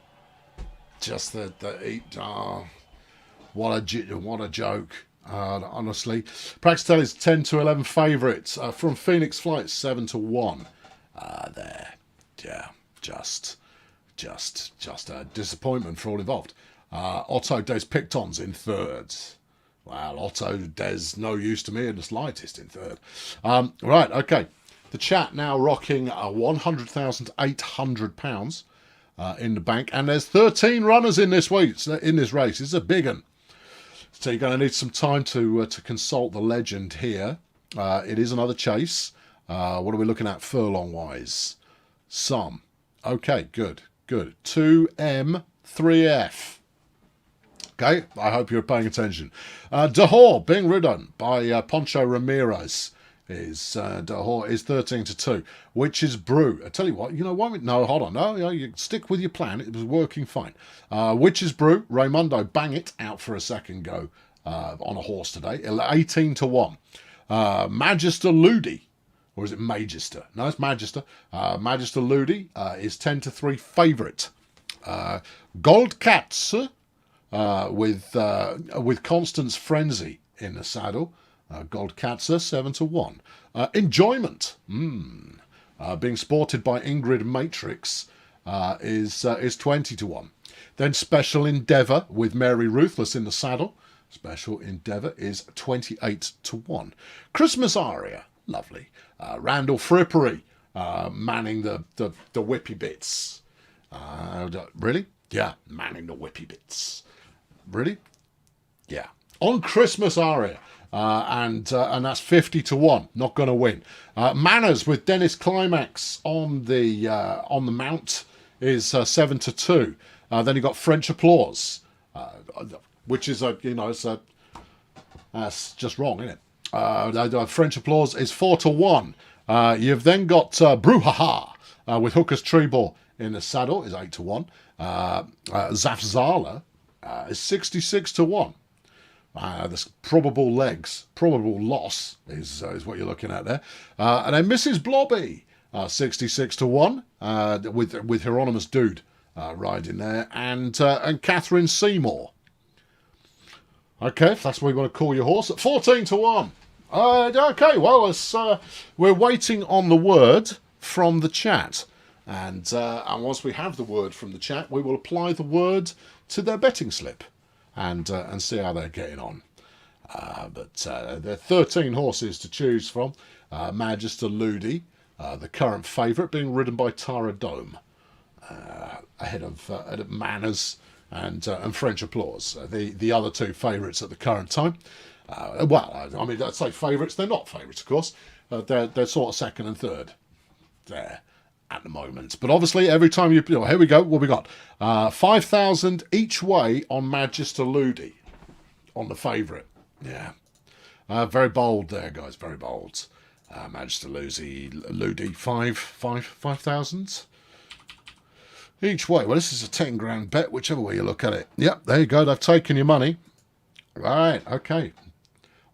S1: just the what a joke. Honestly, Praxiteles 10 to 11 favourites from Phoenix Flight 7 to 1. There, yeah, just a disappointment for all involved. Otto Des Pictons in third. Well, Otto Des no use to me in the slightest in third. Right, okay. The chat now rocking £100,800 in the bank, and there's 13 runners in this race. It's a big one. So you're going to need some time to consult the legend here. It is another chase. What are we looking at furlong-wise? Some. Okay, good. 2M, 3F. Okay, I hope you're paying attention. Dahor being ridden by Poncho Ramirez. Dahor is 13 to 2. Witch's Brew. I tell you what, hold on. No, you stick with your plan. It was working fine. Witch's Brew, Raymundo Bang It out for a second go on a horse today. 18 to 1. Magister Ludi. Or is it Magister? No, it's Magister. Magister Ludi is 10 to 3 favourite. Gold Cats with Constance Frenzy in the saddle. Gold Katzer 7 to 1. Enjoyment being sported by Ingrid Matrix is 20 to 1. Then Special Endeavour with Mary Ruthless in the saddle. Special Endeavour is 28 to 1. Christmas Aria, lovely. Randall Frippery manning the whippy bits. Really? Yeah, manning the whippy bits. Really? Yeah. On Christmas Aria. And that's 50 to 1. Not going to win. Manners with Dennis Climax on the mount is 7 to 2. Then you got French Applause, which is that's just wrong, isn't it? French Applause is 4 to 1. You've then got Brouhaha with Hooker's Treeball in the saddle is 8 to 1. Zafzala is 66 to 1. The probable loss is what you're looking at there. And then Mrs. Blobby, 66 to 1, with Hieronymus Dude riding there, and Catherine Seymour. Okay, if that's what you want to call your horse, at 14 to 1. Okay, well, we're waiting on the word from the chat. And once we have the word from the chat, we will apply the word to their betting slip and see how they're getting on. But there are 13 horses to choose from. Magister Ludi, the current favourite, being ridden by Tara Dome, ahead of Manners and French Applause. The other two favourites at the current time. Well, I mean, I'd say favourites. They're not favourites, of course. They're sort of second and third there at the moment. But obviously, every time here we go. What we got? 5,000 each way on Magister Ludi, on the favourite. Yeah. Very bold there, guys. Very bold. Magister Ludi, 5,000 each way. Well, this is a 10 grand bet, whichever way you look at it. Yep, there you go. They've taken your money. Right, okay.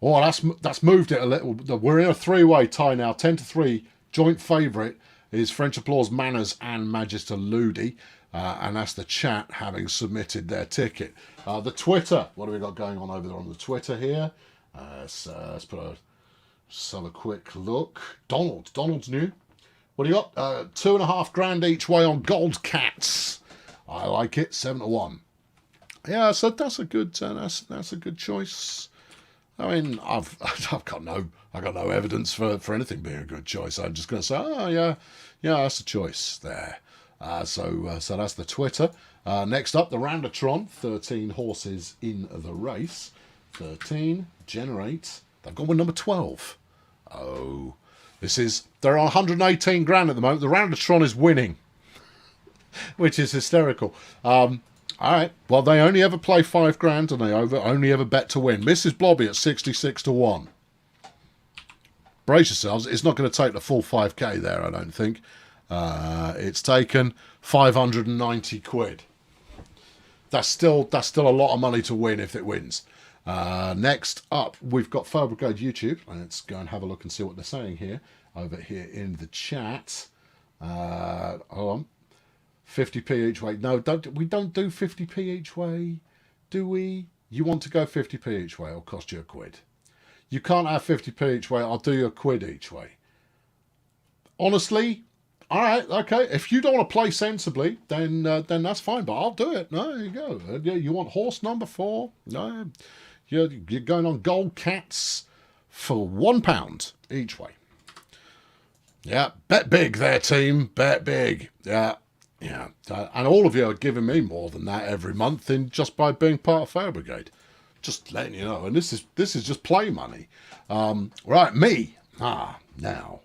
S1: Oh, that's moved it a little. We're in a three-way tie now. 10 to 3. Joint favourite is French Applause, Manners and Magister Ludi. And that's the chat having submitted their ticket. The Twitter. What have we got going on over there on the Twitter here? Let's have a quick look. Donald's new. What do you got? 2.5 grand each way on Gold Cats. I like it. 7 to 1. Yeah, so that's a good. That's a good choice. I mean, I've got no evidence for anything being a good choice. I'm just going to say, oh yeah, that's a choice there. So that's the Twitter. Next up, the Randatron. 13 horses in the race. 13 generate. They've gone with number 12. Oh, they're on 118 grand at the moment. The Randatron is winning, which is hysterical. All right. Well, they only ever play 5 grand, and they only ever bet to win. Mrs. Blobby at 66 to 1. Brace yourselves. It's not going to take the full 5k there, I don't think. It's taken 590 quid. That's still a lot of money to win if it wins. Next up, we've got Fire Brigade YouTube. Let's go and have a look and see what they're saying here. Over here in the chat. Hold on. 50p each way. No, we don't do 50p each way, do we? You want to go 50p each way, it'll cost you a quid. You can't have 50p each way, I'll do you a quid each way. Honestly, all right, okay. If you don't want to play sensibly, then that's fine, but I'll do it. No, there you go. You want horse number 4? No, you're going on Gold Cats for £1 each way. Yeah, bet big there, team. Bet big. Yeah. Yeah, and all of you are giving me more than that every month just by being part of Fire Brigade. Just letting you know. And this is just play money. Right, me. Now,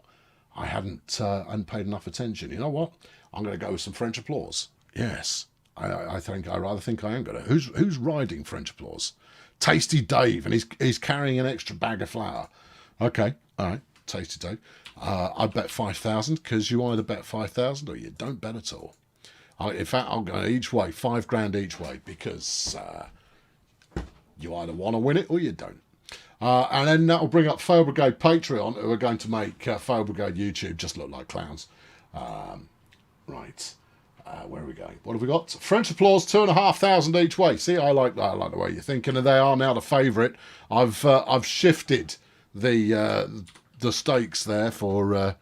S1: I hadn't paid enough attention. You know what? I'm going to go with some French Applause. Yes, I rather think I am going to. Who's riding French Applause? Tasty Dave, and he's carrying an extra bag of flour. Okay, all right, Tasty Dave. I bet 5,000 because you either bet 5,000 or you don't bet at all. In fact, I'll go each way, 5 grand each way, because you either want to win it or you don't. And then that'll bring up Fire Brigade Patreon, who are going to make Fire Brigade YouTube just look like clowns. Right, where are we going? What have we got? French Applause, 2,500 each way. See, I like the way you're thinking, and they are now the favourite. I've shifted the stakes there for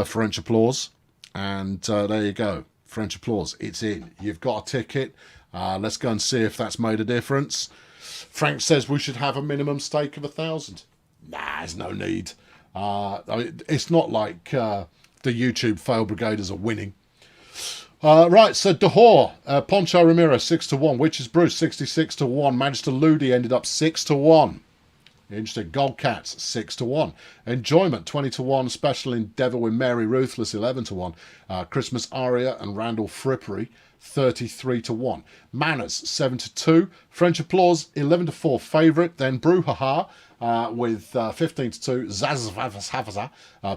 S1: French Applause, and there you go. French Applause, it's in. You've got a ticket. Let's go and see if that's made a difference. Frank says we should have a minimum stake of 1,000. Nah, there's no need. It's not like the YouTube fail brigaders are winning. Right, so Dahor, Poncho Ramirez 6 to 1, Witches Bruce 66 to 1, Magister Ludi ended up 6 to 1. Interesting. Gold Cats 6-1. Enjoyment 20-1. Special Endeavour with Mary Ruthless 11-1. Christmas Aria and Randall Frippery 33-1. Manners 7-2. French Applause 11-4 favourite. Then Brouhaha with 15-2. Zazavaza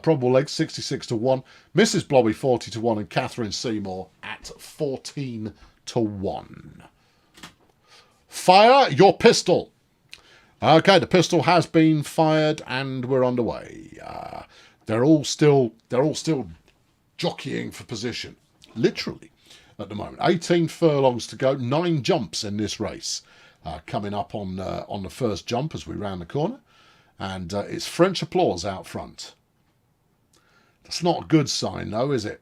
S1: Probable Legs 66-1. Mrs. Blobby 40-1 and Catherine Seymour at 14-1. Fire your pistol. Okay, the pistol has been fired and we're underway. They're all still jockeying for position, literally, at the moment. 18 furlongs to go, 9 jumps in this race. Coming up on the first jump as we round the corner, and it's French Applause out front. That's not a good sign, though, is it?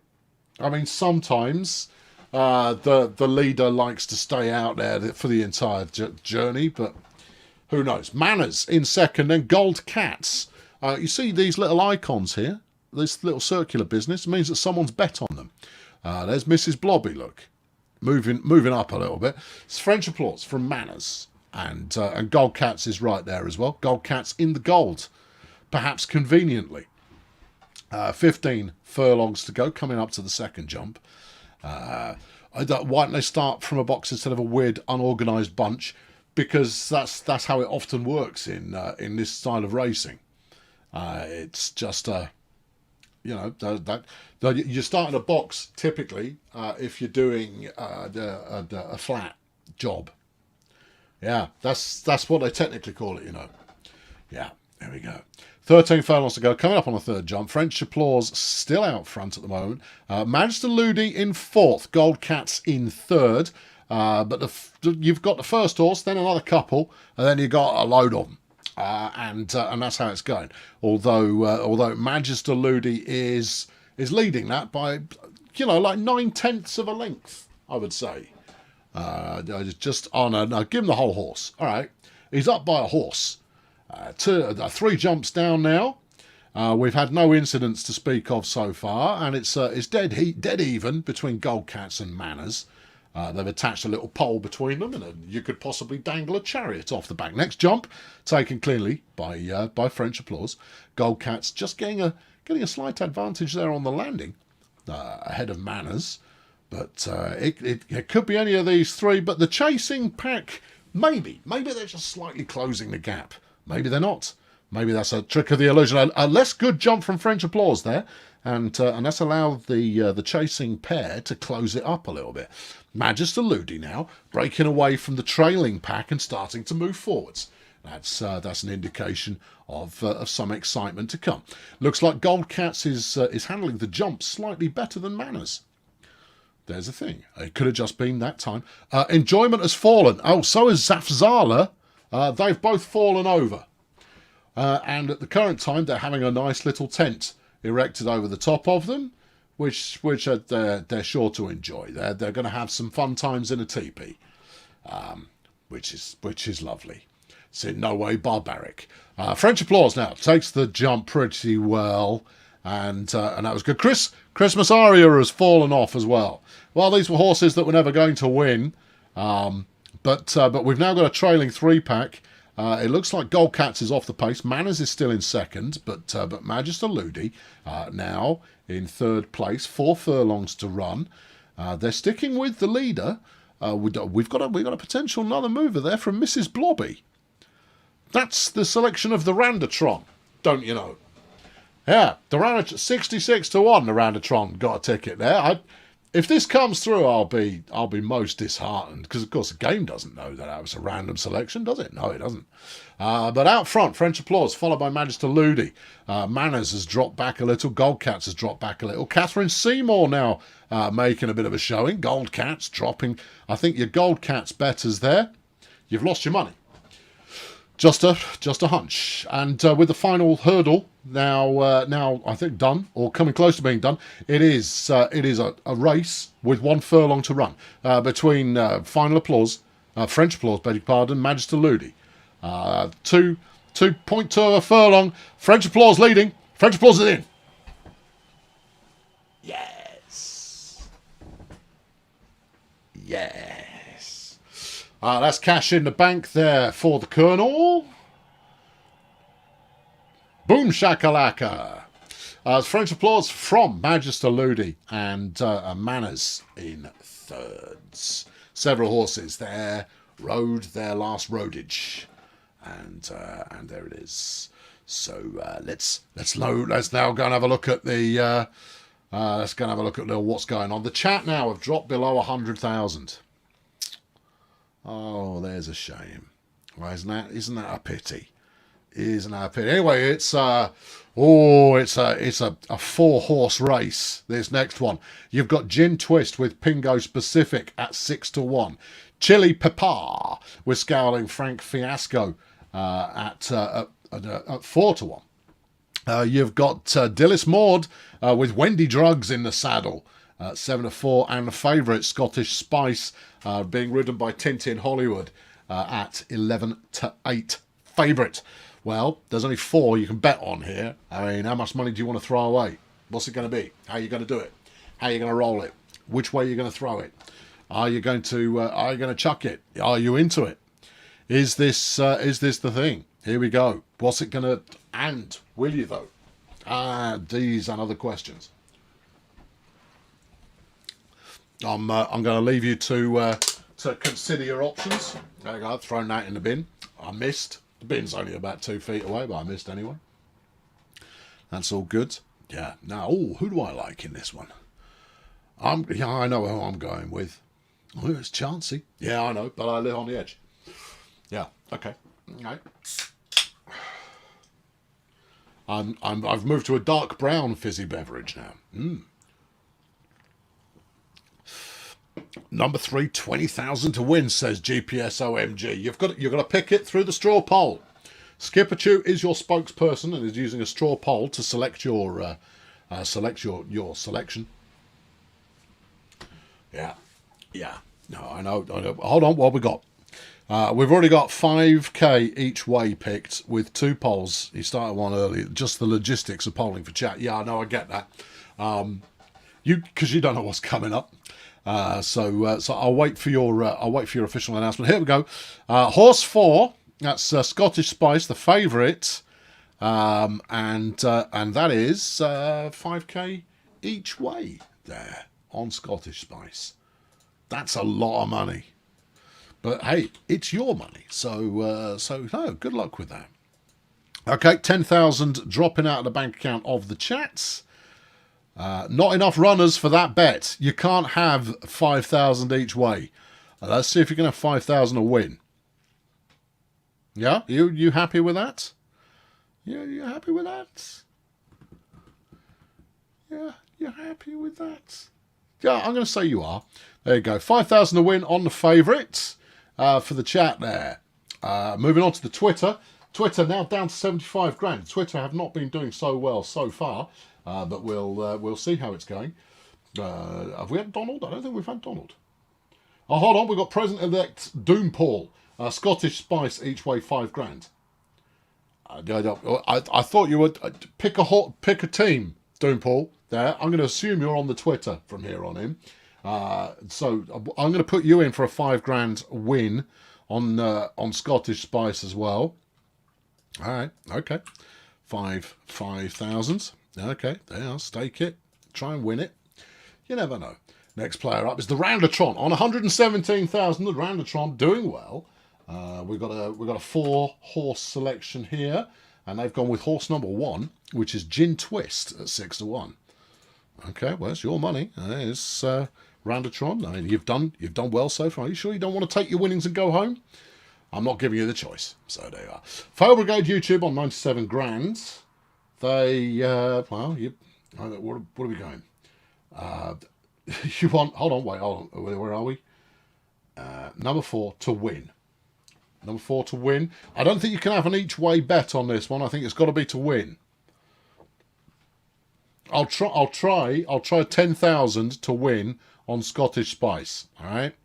S1: I mean, sometimes the leader likes to stay out there for the entire journey, but who knows? Manners in second, then Gold Cats. You see these little icons here? This little circular business means that someone's bet on them. There's Mrs. Blobby, look. Moving up a little bit. It's French Applause from Manners. And Gold Cats is right there as well. Gold Cats in the gold. Perhaps conveniently. 15 furlongs to go, coming up to the second jump. Why don't they start from a box instead of a weird, unorganised bunch? Because that's how it often works in this style of racing. It's just you start in a box typically if you're doing a flat job. Yeah, that's what they technically call it, Yeah, there we go. 13 furlongs to go, coming up on the third jump. French Applause still out front at the moment. Manchester Ludi in fourth. Gold Cats in third. But you've got the first horse, then another couple, and then you've got a load of them. And that's how it's going. Although Manchester Ludi is leading that by, like 9/10 of a length, I would say. Just on no, give him the whole horse. All right, he's up by a horse. 3 jumps down now. We've had no incidents to speak of so far, and it's dead even between Gold Cats and Manners. They've attached a little pole between them, and you could possibly dangle a chariot off the back. Next jump, taken cleanly by French Applause. Gold Cats just getting a slight advantage there on the landing, ahead of Manners. But it could be any of these three. But the chasing pack, maybe they're just slightly closing the gap. Maybe they're not. Maybe that's a trick of the illusion. A less good jump from French Applause there, and that's allowed the chasing pair to close it up a little bit. Manchester Ludi now breaking away from the trailing pack and starting to move forwards. That's an indication of some excitement to come. Looks like Gold Cats is handling the jump slightly better than Manners. There's a thing. It could have just been that time. Enjoyment has fallen. Oh, so has Zafzala. They've both fallen over. And at the current time, they're having a nice little tent erected over the top of them, which they're sure to enjoy. They're going to have some fun times in a teepee, which is lovely. It's in no way barbaric. French Applause now takes the jump pretty well, and that was good. Christmas Aria has fallen off as well. Well, these were horses that were never going to win, but we've now got a trailing 3-pack. It looks like Gold Cats is off the pace. Manners is still in second, but Magister Ludi now in third place. 4 furlongs to run. They're sticking with the leader. We've got a potential another mover there from Mrs. Blobby. That's the selection of the Randatron, don't you know? Yeah, the Randatron 66 to 1. The Randatron got a ticket there. If this comes through, I'll be most disheartened, because of course the game doesn't know that was a random selection, does it? No, it doesn't. But out front, French Applause, followed by Magister Ludi. Manners has dropped back a little. Gold Cats has dropped back a little. Catherine Seymour now making a bit of a showing. Gold Cats dropping. I think your Gold Cats betters there. You've lost your money. Just a hunch. And with the final hurdle now I think done, or coming close to being done, it is a race with 1 furlong to run between Final Applause, French Applause, beg your pardon, Magister Ludi. 2.2 of a furlong. French Applause leading. French Applause is in. Yes. Yes. That's cash in the bank there for the Colonel. shakalaka. French applause from Magister Ludi and Manners in thirds. Several horses there rode their last roadage, and there it is. So let's now go and have a look at the what's going on. The chat now have dropped below 100,000. Oh, there's a shame. Well, isn't that a pity? Isn't that a pity? Anyway, it's a 4-horse race. This next one, you've got Gin Twist with Pingo Specific at 6-1. Chili Pepper with Scowling Frank Fiasco at 4-1. You've got Dillis Maud with Wendy Drugs in the saddle at 7-4, and the favourite Scottish Spice being ridden by Tintin Hollywood at 11-8. Favourite. Well, there's only 4 you can bet on here. I mean, how much money do you want to throw away? What's it going to be? How are you going to do it? How are you going to roll it? Which way are you going to throw it? Are you going to chuck it? Are you into it? Is this the thing? Here we go. What's it going to... And will you, though? These and other questions. I'm going to leave you to consider your options. There you go. I've thrown that in the bin. I missed. The bin's only about 2 feet away, but I missed anyway. That's all good. Yeah. Now, who do I like in this one? I know who I'm going with. Oh, it's Chansey. Yeah, I know, but I live on the edge. Yeah. Okay. Okay. I've moved to a dark brown fizzy beverage now. Number 3, 20,000 to win, says GPS OMG. You've got to pick it through the straw poll. Skipper Chew is your spokesperson and is using a straw poll to select your selection. Yeah. No, I know. Hold on, what we got? We've already got 5k each way picked with 2 polls. You started one early. Just the logistics of polling for chat. Yeah, I know. I get that. Because you don't know what's coming up. So I'll wait for your official announcement. Here we go. Horse 4. That's Scottish Spice, the favourite, and that is 5k each way there on Scottish Spice. That's a lot of money. But hey, it's your money, so no, good luck with that. Okay, 10,000 dropping out of the bank account of the chats. Not enough runners for that bet. You can't have 5,000 each way. Let's see if you can have 5,000 a win. Yeah, you happy with that? Yeah, you happy with that? Yeah, you're happy with that? Yeah, I'm going to say you are. There you go. 5,000 to win on the favourite for the chat there. Moving on to the Twitter. Twitter now down to 75 grand. Twitter have not been doing so well so far, but we'll see how it's going. Have we had Donald? I don't think we've had Donald. Oh, hold on. We've got President-elect Doom Paul. Scottish Spice each way 5 grand. I thought you would pick a team, Doom Paul. There, I'm going to assume you're on the Twitter from here on in. So I'm going to put you in for a 5 grand win on Scottish Spice as well. All right, okay, 5,000. Okay, there, I'll stake it. Try and win it. You never know. Next player up is the Roundatron on 117,000. The Roundatron doing well. We've got a 4-horse selection here, and they've gone with horse number 1, which is Gin Twist at 6-1. Okay, well, it's your money. It's Roundatron. I mean, you've done well so far. Are you sure you don't want to take your winnings and go home? I'm not giving you the choice. So there you are. Fail Brigade YouTube on 97 grand. They well, what are we going? You want? Hold on, where are we? Number 4 to win. Number 4 to win. I don't think you can have an each way bet on this one. I think it's got to be to win. I'll try 10,000 to win on Scottish Spice. All right.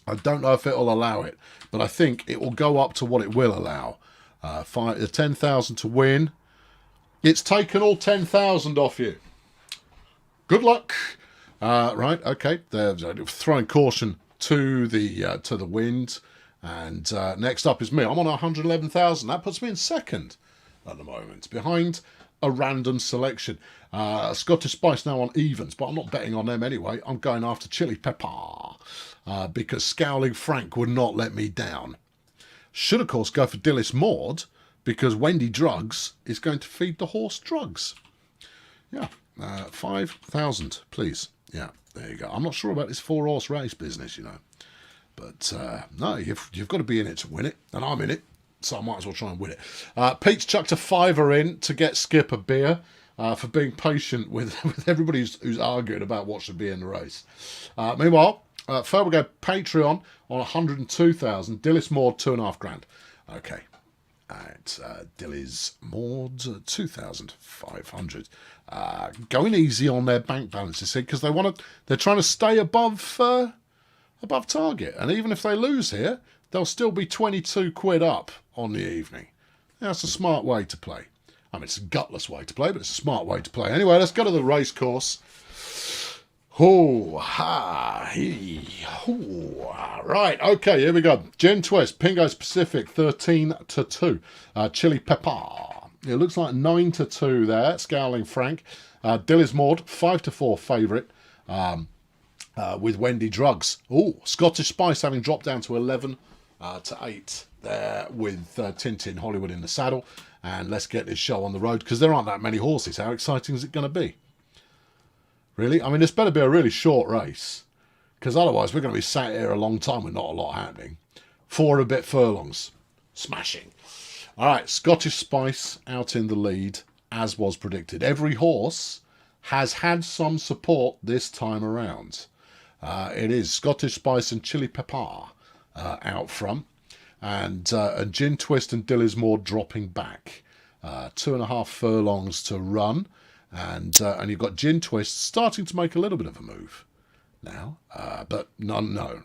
S1: I don't know if it'll allow it, but I think it will go up to what it will allow. 10,000 to win. It's taken all 10,000 off you. Good luck. Right. Okay. They're throwing caution to the wind. And next up is me. I'm on 111,000. That puts me in second. at the moment, behind a random selection. Scottish Spice now on evens, but I'm not betting on them anyway. I'm going after Chili Pepper because Scowling Frank would not let me down. Should, of course, go for Dillis Maud because Wendy Drugs is going to feed the horse drugs. Yeah, 5,000, please. Yeah, there you go. I'm not sure about this 4-horse race business, you know. But, no, you've got to be in it to win it, and I'm in it, so I might as well try and win it. Pete's chucked a $5 in to get Skip a beer for being patient with everybody who's arguing about what should be in the race. Meanwhile, Phil will go Patreon on 102,000. Dillis Maud, 2.5 grand. Okay. Alright, Dillis Maud, 2,500. Going easy on their bank balances because they're trying to stay above target. And even if they lose here, they'll still be 22 quid up on the evening. That's a smart way to play. I mean, it's a gutless way to play, but it's a smart way to play. Anyway, let's go to the race course. Right, okay, here we go. Gin Twist, Pingo's Pacific, 13-2. Chili Pepper. It looks like 9-2 there. Scowling Frank. Dillis Maud, 5-4 favourite. With Wendy Drugs. Oh, Scottish Spice having dropped down to 11-8 there with Tintin Hollywood in the saddle. And let's get this show on the road because there aren't that many horses. How exciting is it going to be? Really? I mean, this better be a really short race because otherwise we're going to be sat here a long time with not a lot happening. 4 and a bit furlongs. Smashing. All right, Scottish Spice out in the lead as was predicted. Every horse has had some support this time around. It is Scottish Spice and Chili Pepper out front. And Gin Twist and Dillis Maud dropping back. 2.5 furlongs to run. And you've got Gin Twist starting to make a little bit of a move now. But no,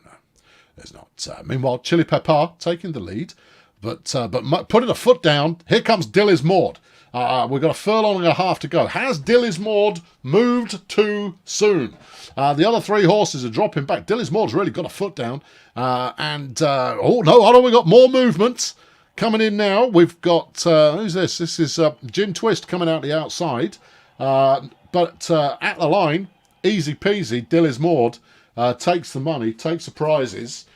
S1: there's not. Meanwhile, Chili Pepper taking the lead. But putting a foot down. Here comes Dillis Maud. We've got a furlong and a half to go. Has Dillis Maud moved too soon? The other 3 horses are dropping back. Dillis Maud's really got a foot down. Oh, no, hold on, we've got more movement coming in now. We've got, who's this? This is Gin Twist coming out the outside. But at the line, easy peasy, Dillis Maud takes the money, takes the prizes,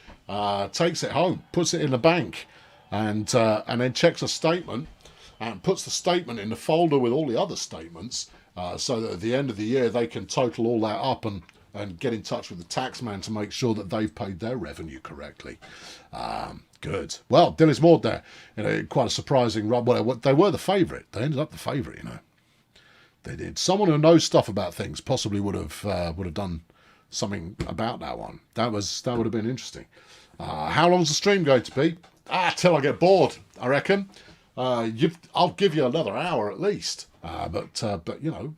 S1: takes it home, puts it in the bank, and then checks a statement and puts the statement in the folder with all the other statements so that at the end of the year they can total all that up and get in touch with the taxman to make sure that they've paid their revenue correctly. Good. Well, Dillis Maud there, quite a surprising run. Well, they were the favourite. They ended up the favourite, They did. Someone who knows stuff about things possibly would have done something about that one. That would have been interesting. How long's the stream going to be? Till I get bored, I reckon. I'll give you another hour at least. But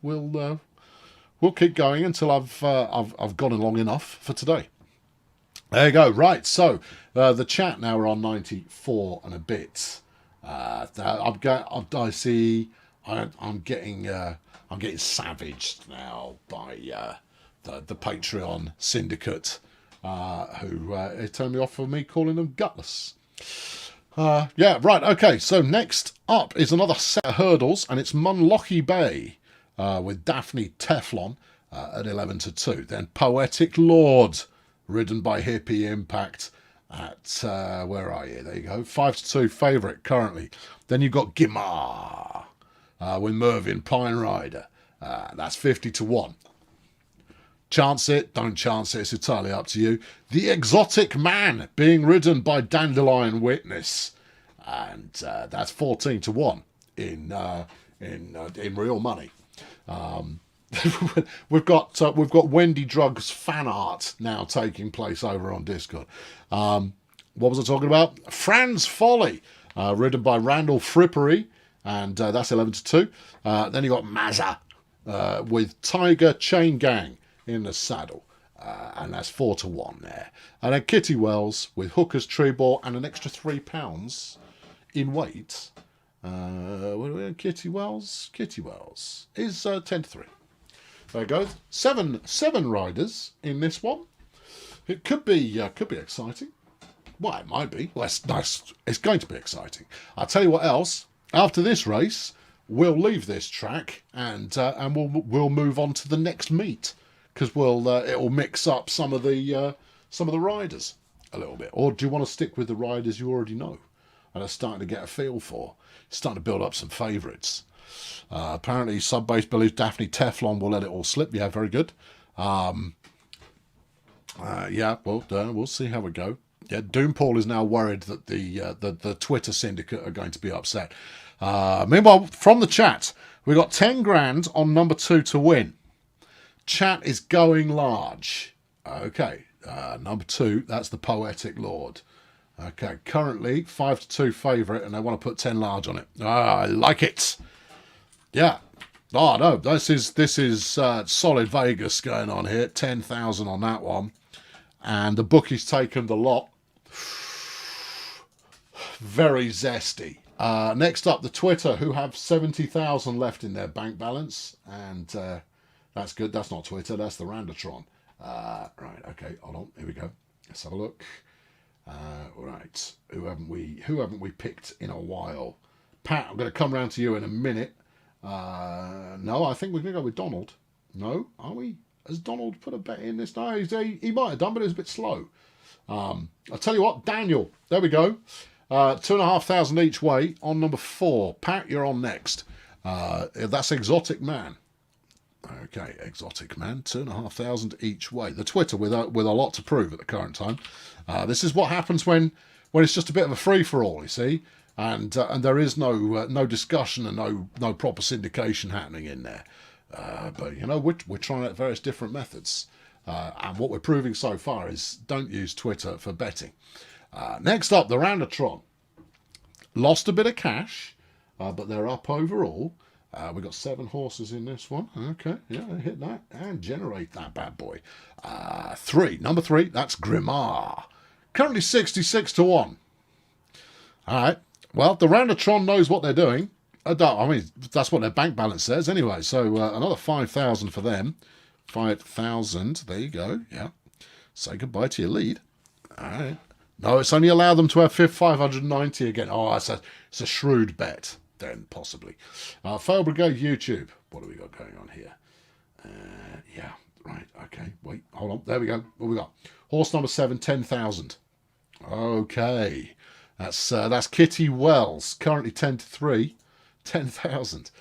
S1: we'll keep going until I've gone long enough for today. There you go. Right. So the chat now are on 94 and a bit. I'm getting savaged now by the Patreon syndicate who turned me off for me calling them gutless. Yeah, right, okay, so next up is another set of hurdles, and it's Munlochy Bay with Daphne Teflon at 11-2. Then Poetic Lord, ridden by Hippie Impact at, where are you? There you go, 5-2 favourite currently. Then you've got Gimar with Mervyn Pine Rider. That's 50-1. Chance it, don't chance it, it's entirely up to you. The Exotic Man being ridden by Dandelion Witness. And that's 14-1 in real money. We've got Wendy Drugs fan art now taking place over on Discord. What was I talking about? Franz Folly, ridden by Randall Frippery, and that's 11-2. Then you got Mazza with Tiger Chain Gang in the saddle, and that's 4-1 there. And then Kitty Wells with Hooker's Tree Ball and an extra £3 in weight. Kitty Wells is 10-3. There you go. Seven riders in this one. It could be exciting. Well, it might be. Well, it's nice. It's going to be exciting. I'll tell you what else. after this race, we'll leave this track and we'll move on to the next meet, because it'll mix up some of the riders a little bit. Or do you want to stick with the riders you already know and are starting to get a feel for? Starting to build up some favourites. Apparently, Subbase believes Daphne Teflon will let it all slip. Yeah, very good. Yeah, well, we'll see how we go. Yeah, Doompaul is now worried that the Twitter syndicate are going to be upset. Meanwhile, from the chat, we got 10 grand on number 2 to win. Chat is going large. Okay, number 2, that's the Poetic Lord. Okay, currently 5-2 favourite, and they want to put 10 large on it. I like it. Yeah. Oh no, this is solid Vegas going on here. 10,000 on that one, and the bookie's taken the lot. Very zesty. Next up, the Twitter, who have 70,000 left in their bank balance, and that's good. That's not Twitter. That's the Randatron. Right. Okay. Hold on. Here we go. Let's have a look. Right. Who haven't we picked in a while? Pat, I'm going to come round to you in a minute. No, I think we're going to go with Donald. No, are we? Has Donald put a bet in this? No, he might have done, but it was a bit slow. I'll tell you what, Daniel. There we go. 2,500 each way on number 4. Pat, you're on next. That's Exotic Man. Okay, Exotic Man, 2,500 each way. The Twitter with a lot to prove at the current time. This is what happens when it's just a bit of a free for all, you see, and there is no discussion and no proper syndication happening in there. But you know, we're trying out various different methods, and what we're proving so far is don't use Twitter for betting. Next up, the Randatron. Lost a bit of cash, but they're up overall. We've got 7 horses in this one. Okay, yeah, hit that and generate that bad boy. 3, number 3, that's Grimar. Currently 66 to 1. All right, well, the Randatron knows what they're doing. I mean, that's what their bank balance says anyway. So another 5,000 for them. 5,000, there you go, yeah. Say goodbye to your lead. All right. No, it's only allowed them to have 590 again. Oh, it's a shrewd bet. Then possibly. Fail Brigade YouTube. What have we got going on here? Yeah, right. Okay, wait, hold on. There we go. What we got? Horse number 7, 10,000. Okay, that's Kitty Wells. Currently 10 to 3, 10,000.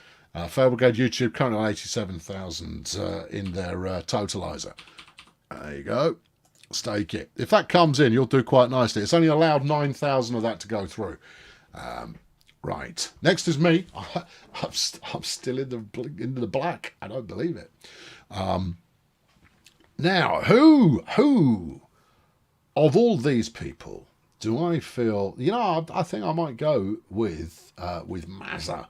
S1: Fail Brigade YouTube currently on 87,000 in their totalizer. There you go. Stake it. If that comes in, you'll do quite nicely. It's only allowed 9,000 of that to go through. Right. Next is me. I'm still into the black. I don't believe it. Now, who of all these people do I feel? You know, I think I might go with Mazza.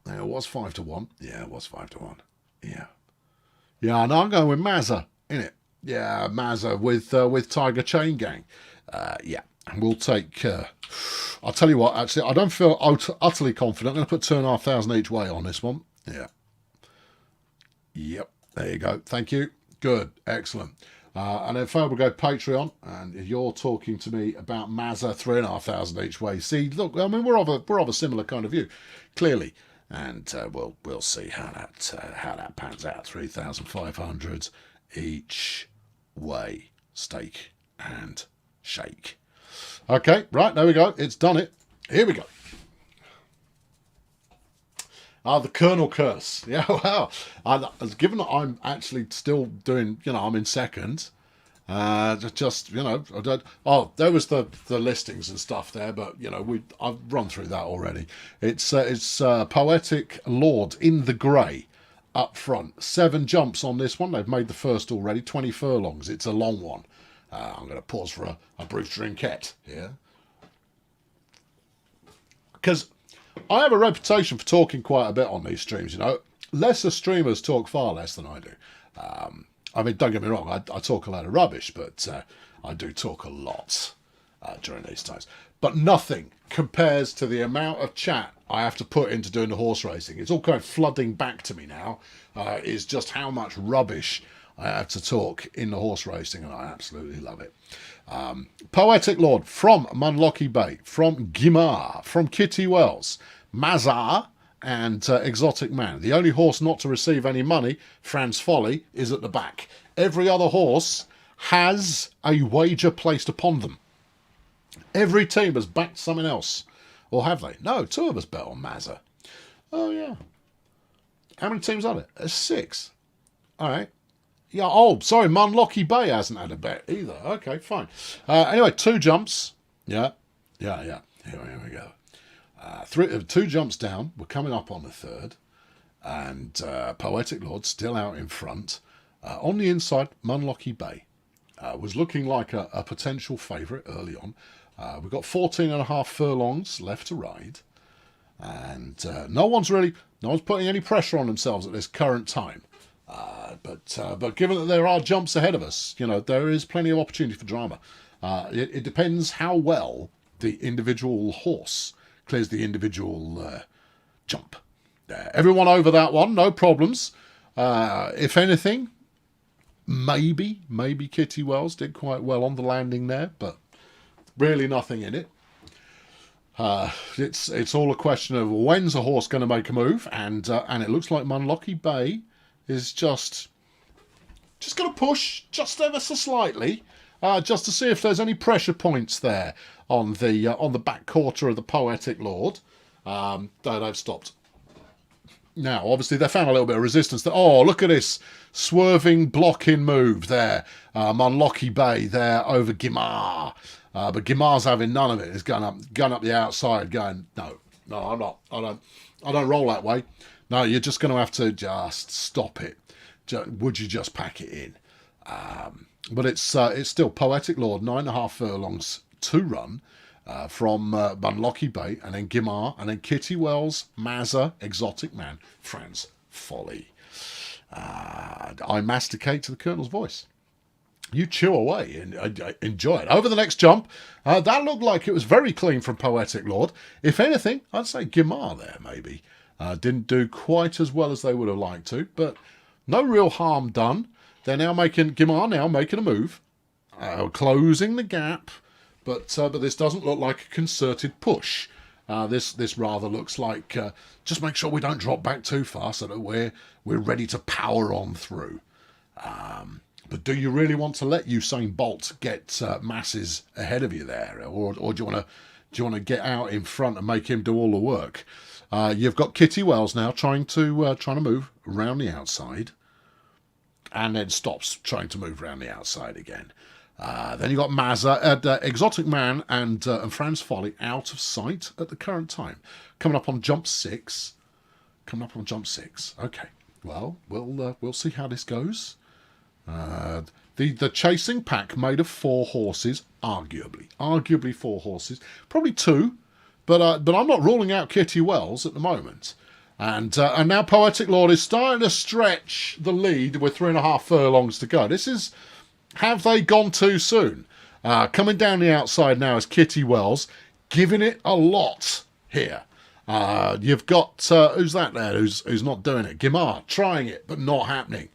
S1: Now, it was 5 to 1. Yeah, it was 5 to 1. Yeah. Yeah, no, I'm going with Mazza, innit? Yeah, Mazza with Tiger Chain Gang. Yeah. We'll take, I'll tell you what, actually, I don't feel utterly confident. I'm going to put 2,500 each way on this one. Yeah. Yep. There you go. Thank you. Good. Excellent. And then Fail Brigade Patreon, and you're talking to me about Mazza 3,500 each way. See, look, I mean, we're of a similar kind of view, clearly, and we'll see how that pans out. 3,500 each way. Stake and shake. Okay, right, there we go. It's done it. Here we go. The Colonel Curse. Yeah, wow. Given that I'm actually still doing, you know, I'm in second. Just, you know, there was the listings and stuff there, but, you know, I've run through that already. It's Poetic Lord in the grey up front. 7 jumps on this one. They've made the first already. 20 furlongs. It's a long one. I'm going to pause for a brief drinkette here. Because I have a reputation for talking quite a bit on these streams, you know. Lesser streamers talk far less than I do. I mean, don't get me wrong, I talk a lot of rubbish, but I do talk a lot during these times. But nothing compares to the amount of chat I have to put into doing the horse racing. It's all kind of flooding back to me now, is just how much rubbish I have to talk in the horse racing, and I absolutely love it. Poetic Lord from Munlochy Bay, from Guimard, from Kitty Wells, Mazar, and Exotic Man. The only horse not to receive any money, Franz Folly, is at the back. Every other horse has a wager placed upon them. Every team has backed something else. Or have they? No, 2 of us bet on Mazza. Oh, yeah. How many teams are there? There's 6. All right. Yeah, oh, sorry, Munlochy Bay hasn't had a bet either. Okay, fine. Anyway, 2 jumps. Yeah. Here we go. 2 jumps down. We're coming up on the 3rd. And Poetic Lord still out in front. On the inside, Munlochy Bay was looking like a potential favourite early on. We've got 14.5 furlongs left to ride. And no one's putting any pressure on themselves at this current time. But given that there are jumps ahead of us, there is plenty of opportunity for drama. It depends how well the individual horse clears the individual jump. Everyone over that one, no problems. If anything, maybe Kitty Wells did quite well on the landing there, but really nothing in it. It's all a question of when's a horse going to make a move, and it looks like Munlochy Bay is just going to push just ever so slightly, just to see if there's any pressure points there on the back quarter of the Poetic Lord. They've stopped. Now, obviously, they found a little bit of resistance. Oh, look at this swerving, blocking move there. Munlochy Bay there over Guimard. But Guimard's having none of it. He's going up the outside, going, no, I'm not. I don't roll that way. No, you're just going to have to just stop it. Would you just pack it in? But it's still Poetic Lord, 9.5 furlongs to run from Munlochy Bay, and then Guimard, and then Kitty Wells, Mazza, Exotic Man, Franz Folly. I masticate to the Colonel's voice. You chew away and enjoy it. Over the next jump, that looked like it was very clean from Poetic Lord. If anything, I'd say Guimard there, maybe. Didn't do quite as well as they would have liked to, but no real harm done. Guimard now making a move, closing the gap, but this doesn't look like a concerted push. This rather looks like just make sure we don't drop back too far so that we're ready to power on through. But do you really want to let Usain Bolt get masses ahead of you there, or do you want to get out in front and make him do all the work? You've got Kitty Wells now trying to move around the outside, and then stops trying to move around the outside again. Then you've got Mazza, Exotic Man, and Franz Folly out of sight at the current time. Coming up on jump 6. Okay. Well, we'll see how this goes. The chasing pack made of 4 horses, arguably 4 horses, probably 2, but I'm not ruling out Kitty Wells at the moment. And now Poetic Lord is starting to stretch the lead with 3.5 furlongs to go. Have they gone too soon? Coming down the outside now is Kitty Wells, giving it a lot here. You've got, who's that there who's not doing it? Guimard, trying it, but not happening.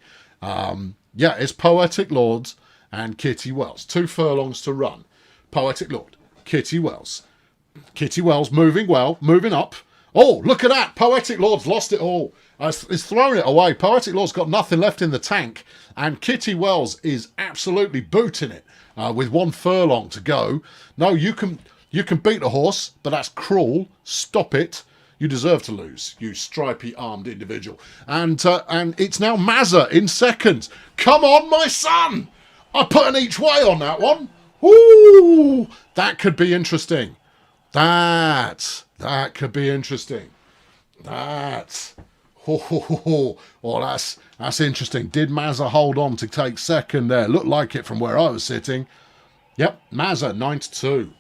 S1: It's Poetic Lord and Kitty Wells. 2 furlongs to run. Poetic Lord, Kitty Wells. Kitty Wells moving well, moving up. Oh, look at that. Poetic Lord's lost it all. He's thrown it away. Poetic Lord's got nothing left in the tank. And Kitty Wells is absolutely booting it with 1 furlong to go. No, you can beat the horse, but that's cruel. Stop it. You deserve to lose, you stripy-armed individual. And it's now Mazza in second. Come on, my son! I put an each way on that one. Ooh, that could be interesting. That could be interesting. That's interesting. Did Mazza hold on to take second there? Looked like it from where I was sitting. Yep, Mazza 9-2.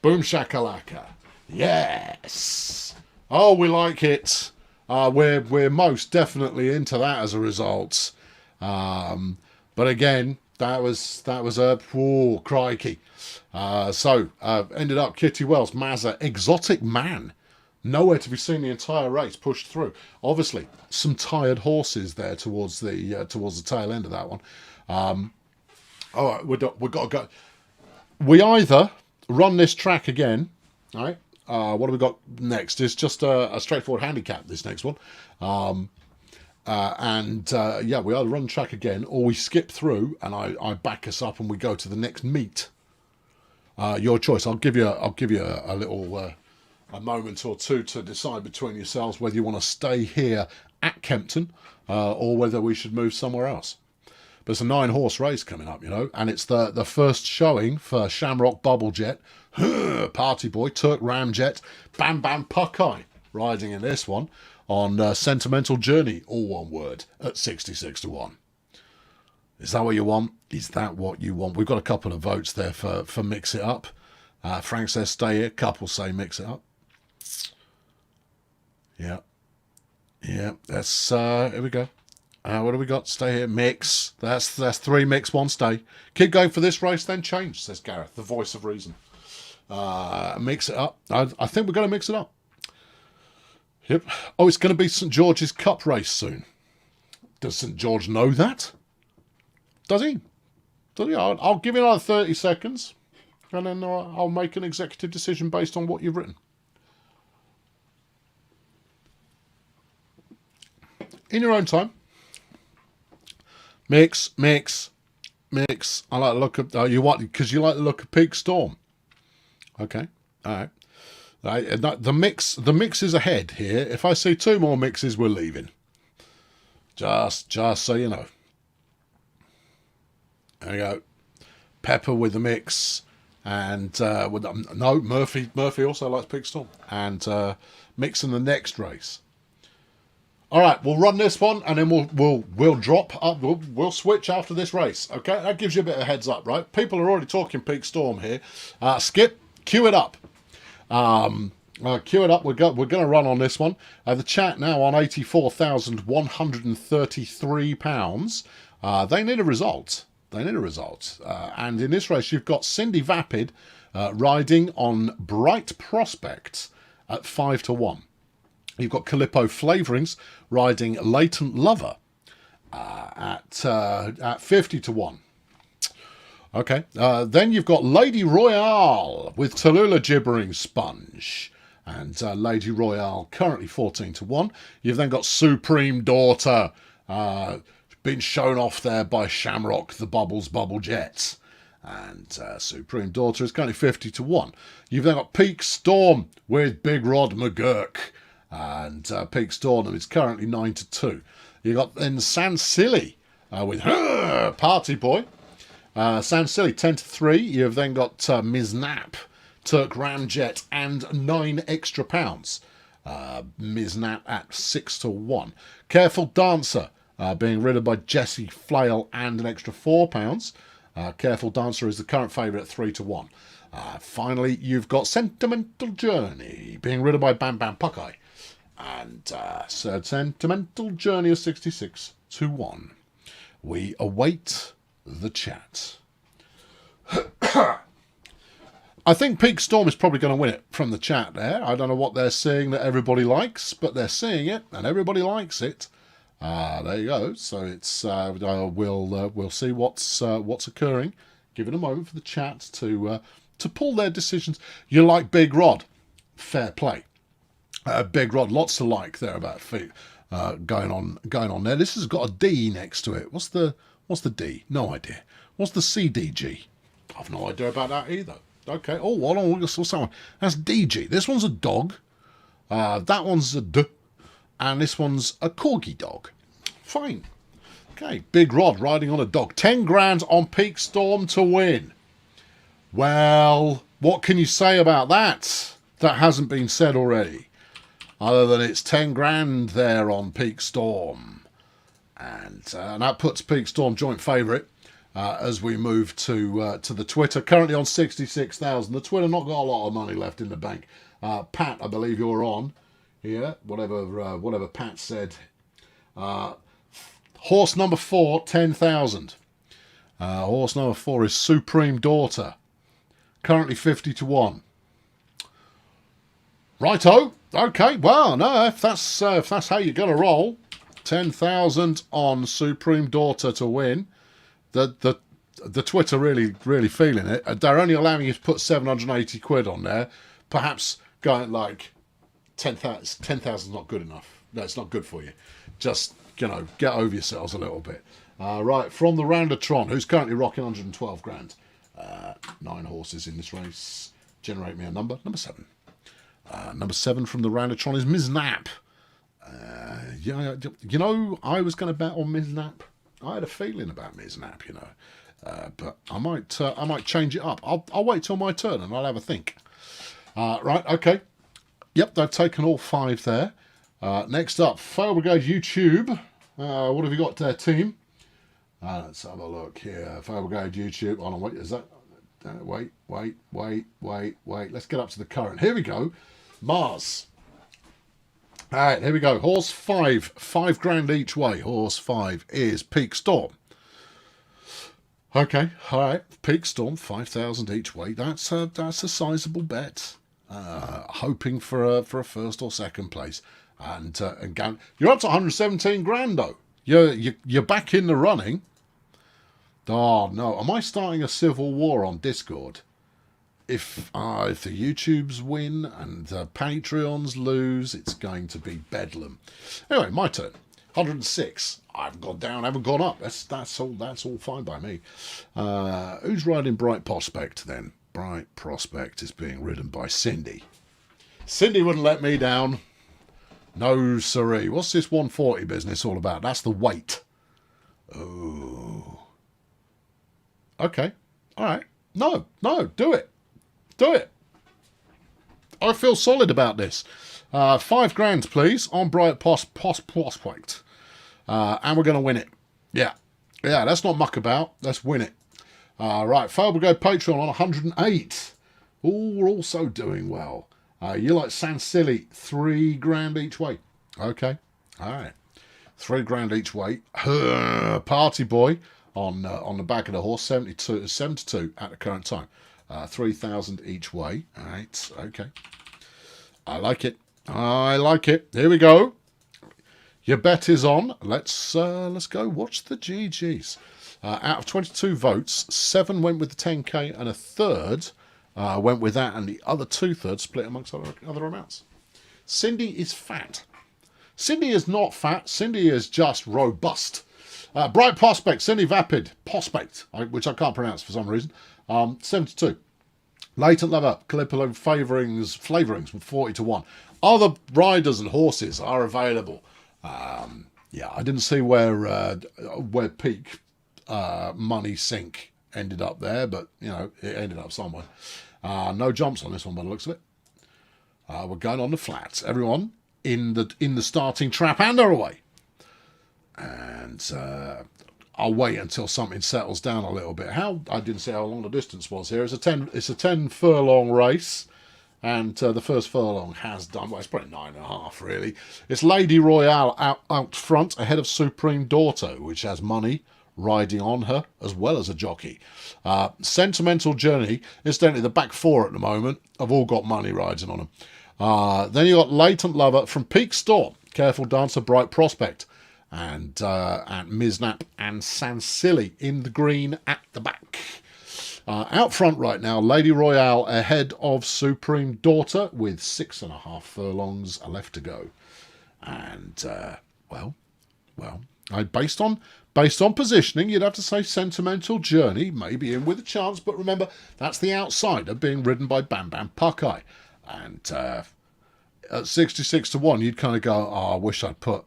S1: Boom shakalaka. Yes. Oh, we like it. We're most definitely into that as a result. But again, that was a crikey. So ended up Kitty Wells, Mazza, Exotic Man. Nowhere to be seen the entire race pushed through. Obviously, some tired horses there towards the tail end of that one. All right, we've got to go. We either run this track again, all right? What have we got next? It's just a straightforward handicap, this next one. Yeah, we either run the track again or we skip through and I back us up and we go to the next meet. Your choice. I'll give you a little a moment or two to decide between yourselves whether you want to stay here at Kempton or whether we should move somewhere else. But it's a 9-horse race coming up, you know, and it's the first showing for Shamrock Bubblejet, Party Boy, Turk Ramjet, Bam Bam Puckeye riding in this one on Sentimental Journey, all one word, at 66 to 1. Is that what you want? Is that what you want? We've got a couple of votes there for Mix It Up. Frank says stay here. Couple say Mix It Up. Yeah. Yeah, that's, here we go. What do we got? Stay here. Mix. That's 3 mix, 1 stay. Keep going for this race, then change, says Gareth, the voice of reason. Mix it up. I think we're going to mix it up. Yep. Oh, it's going to be St George's Cup race soon. Does St George know that? Does he? Does he? I'll give you another 30 seconds, and then I'll make an executive decision based on what you've written. In your own time. Mix. I like the look of because you like the look of Peak Storm. Okay, all right. The mix is ahead here. If I see 2 more mixes, we're leaving. Just so you know. There you go. Pepper with the mix, and Murphy also likes Peak Storm, and mix in the next race. All right, we'll run this one, and then we'll drop up. We'll switch after this race. Okay, that gives you a bit of a heads up, right? People are already talking Peak Storm here. Skip, cue it up. Cue it up. We're going to run on this one. The chat now on £84,133. They need a result. And in this race, you've got Cindy Vapid riding on Bright Prospects at 5 to 1. You've got Calippo Flavourings riding Latent Lover at 50 to 1. Okay, then you've got Lady Royale with Tallulah Gibbering Sponge. And Lady Royale currently 14 to 1. You've then got Supreme Daughter, been shown off there by Shamrock, the Bubbles Bubble Jets. And Supreme Daughter is currently 50 to 1. You've then got Peak Storm with Big Rod McGurk. And Peak Storm is currently 9 to 2. You've got then San Silly with Party Boy. San Silly 10 to 3. You've then got Ms. Knapp, Turk Ramjet, and 9 extra pounds. Ms. Knapp at 6 to 1. Careful Dancer being ridden by Jessie Flail and an extra £4. Careful Dancer is the current favourite at 3 to 1. Finally, you've got Sentimental Journey being ridden by Bam Bam Puckeye. And Sentimental Journey of 66 to 1. We await the chat. I think Peak Storm is probably going to win it from the chat there. I don't know what they're seeing that everybody likes, but they're seeing it and everybody likes it. There you go. So it's we'll see what's occurring. Give it a moment for the chat to pull their decisions. You like Big Rod? Fair play. Big Rod, lots to like there about feet going on there. This has got a D next to it. What's the D? No idea. What's the CDG? I've no idea about that either. Okay. Oh, hold on. We saw someone. That's DG. This one's a dog. That one's a D, and this one's a corgi dog. Fine. Okay. Big Rod riding on a dog. 10 grand on Peak Storm to win. Well, what can you say about that? That hasn't been said already. Other than it's 10 grand there on Peak Storm. And that puts Peak Storm joint favourite as we move to the Twitter. Currently on 66,000. The Twitter not got a lot of money left in the bank. Pat, I believe you're on here. Whatever Pat said. Horse number 4, 10,000. Horse number 4 is Supreme Daughter. Currently 50 to 1. Righto. Okay. Well, no, if that's how you're gonna roll, 10,000 on Supreme Daughter to win. The Twitter really feeling it. They're only allowing you to put 780 quid on there. Perhaps going like 10,000 is not good enough. No, it's not good for you. Just, get over yourselves a little bit. Right, from the Roundatron, who's currently rocking 112 grand. 9 horses in this race. Generate me a number. Number 7. Number 7 from the Roundatron is Ms. Knapp. I was going to bet on Ms. Knapp. I had a feeling about Ms. Knapp, but I might change it up. I'll wait till my turn and I'll have a think. Right, okay. Yep, they've taken all 5 there. Next up, Fire Brigade YouTube. What have you got there, team? Let's have a look here. Fire Brigade YouTube. Hold on, wait, is that... wait. Let's get up to the current. Here we go. Mars. All right, here we go. Horse 5. 5 grand each way. Horse 5 is Peak Storm. Okay, all right. Peak Storm, 5,000 each way. That's a sizable bet. Hoping for a first or second place. And you're up to 117 grand though. You're back in the running. Oh no! Am I starting a civil war on Discord? If the YouTubes win and the Patreons lose, it's going to be bedlam. Anyway, my turn. 106. I haven't gone down, haven't gone up. That's all fine by me. Who's riding Bright Prospect then? Bright Prospect is being ridden by Cindy. Cindy wouldn't let me down. No siree. What's this 140 business all about? That's the weight. Oh. Okay. All right. No. Do it. I feel solid about this. 5 grand, please, on Bright Prospect. And we're going to win it. Yeah, let's not muck about. Let's win it. Right, Fire Brigade Patreon on 108. Ooh, we're also doing well. You like Silly, 3 grand each way. Okay, all right. 3 grand each way. Party Boy on the back of the horse, 72 at the current time. 3,000 each way. All right, okay. I like it. Here we go. Your bet is on. Let's go watch the GGs. Out of 22 votes, 7 went with the 10k and a third went with that, and the other 2/3 split amongst other amounts. Cindy is fat. Cindy is not fat. Cindy is just robust. Bright Prospect, Cindy Vapid, Prospect, which I can't pronounce for some reason. 72. Latent Lover, Calippo flavourings with 40 to 1. Other riders and horses are available. I didn't see where Peak Money Sink ended up there, but it ended up somewhere. No jumps on this one by the looks of it. We're going on the flats. Everyone in the starting trap and they're away. And I'll wait until something settles down a little bit. I didn't see how long the distance was here. It's a 10 furlong race. And the first furlong has done, well, it's probably 9.5 really. It's Lady Royale out front ahead of Supreme Daughter, which has money riding on her as well as a jockey. Sentimental Journey, incidentally the back 4 at the moment, have all got money riding on them. Then you got Latent Lover from Peak Storm, Careful Dancer, Bright Prospect, and Ms. Knapp and Silly in the green at the back. Out front right now, Lady Royale ahead of Supreme Daughter with 6.5 furlongs left to go. And, based on positioning, you'd have to say Sentimental Journey, maybe in with a chance, but remember, that's the outsider being ridden by Bam Bam Puckeye. And at 66 to 1, you'd kind of go, I wish I'd put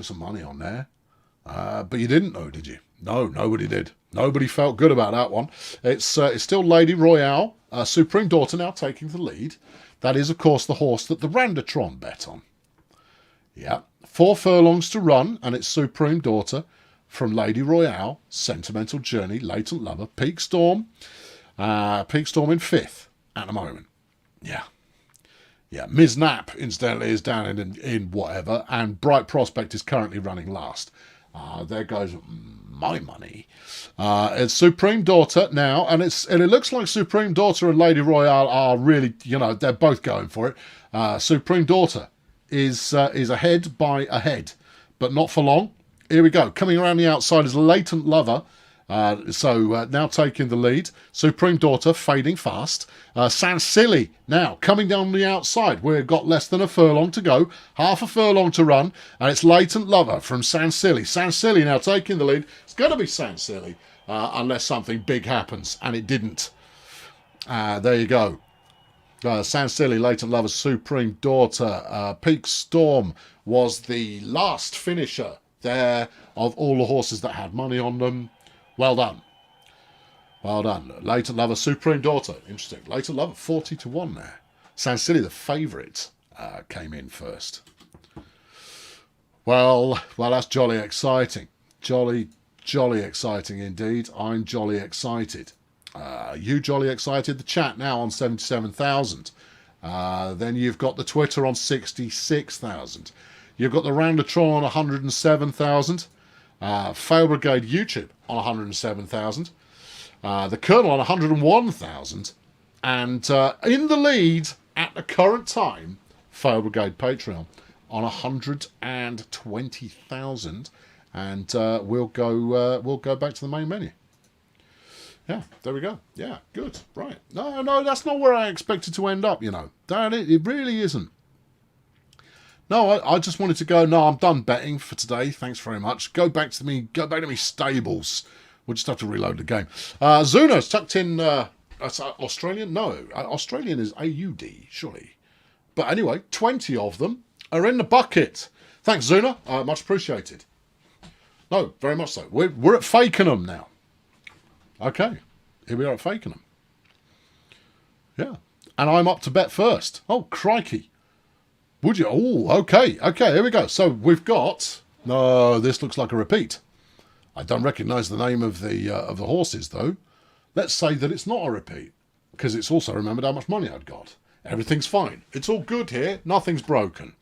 S1: some money on there. But you didn't know, did you? No, nobody did. Nobody felt good about that one. It's still Lady Royale, Supreme Daughter now taking the lead. That is, of course, the horse that the Roundatron bet on. Yeah, 4 furlongs to run, and it's Supreme Daughter from Lady Royale, Sentimental Journey, Latent Lover, Peak Storm in 5th at the moment. Yeah. Ms. Knapp, incidentally, is down in whatever, and Bright Prospect is currently running last. There goes my money. It's Supreme Daughter now, and it looks like Supreme Daughter and Lady Royale are really, they're both going for it. Supreme Daughter is ahead by a head, but not for long. Here we go. Coming around the outside is Latent Lover. Now taking the lead. Supreme Daughter fading fast. Sans Silly now coming down the outside. We've got less than a furlong to go. Half a furlong to run. And it's Latent Lover from Sans Silly. Sans Silly now taking the lead. It's going to be Sans Silly unless something big happens. And it didn't. There you go. Sans Silly, Latent Lover, Supreme Daughter. Peak Storm was the last finisher there of all the horses that had money on them. Well done. Well done. Latent Lover, Supreme Daughter. Interesting. Latent Lover, 40 to 1 there. Sans Silly, the favourite, came in first. Well, that's jolly exciting. Jolly exciting indeed. I'm jolly excited. You jolly excited. The chat now on 77,000. Then you've got the Twitter on 66,000. You've got the Roundatron on 107,000. Fail Brigade YouTube on 107,000. The Colonel on 101,000. And in the lead at the current time, Fail Brigade Patreon on 120,000. And we'll go back to the main menu. Yeah, there we go. Yeah, good. Right. No, that's not where I expected to end up, It really isn't. No, I just wanted to go, no, I'm done betting for today. Thanks very much. Go back to me stables. We'll just have to reload the game. Zuna's tucked in, Australian? No, Australian is AUD, surely. But anyway, 20 of them are in the bucket. Thanks, Zuna. Much appreciated. No, very much so. We're at Fakenham now. Okay, here we are at Fakenham. Yeah, and I'm up to bet first. Oh, crikey. Would you? Oh, okay, here we go. So we've got... No, this looks like a repeat. I don't recognise the name of the horses, though. Let's say that it's not a repeat, because it's also remembered how much money I'd got. Everything's fine. It's all good here. Nothing's broken.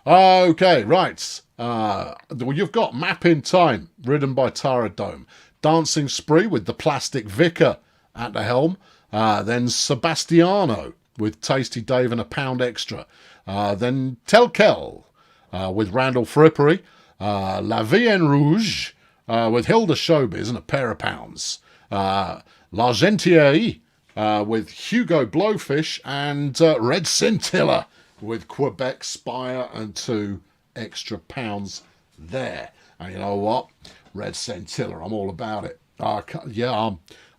S1: Okay, right. Well, you've got Map in Time, ridden by Tara Dome. Dancing Spree with the Plastic Vicar at the helm. Then Sebastiano with Tasty Dave and a pound extra. Then Telkel with Randall Frippery. La Vie en Rouge with Hilda Showbiz and a pair of pounds. L'Argentier with Hugo Blowfish and Red Scintilla with Quebec Spire and 2 extra pounds there. And you know what? Red Scintilla, I'm all about it. Yeah,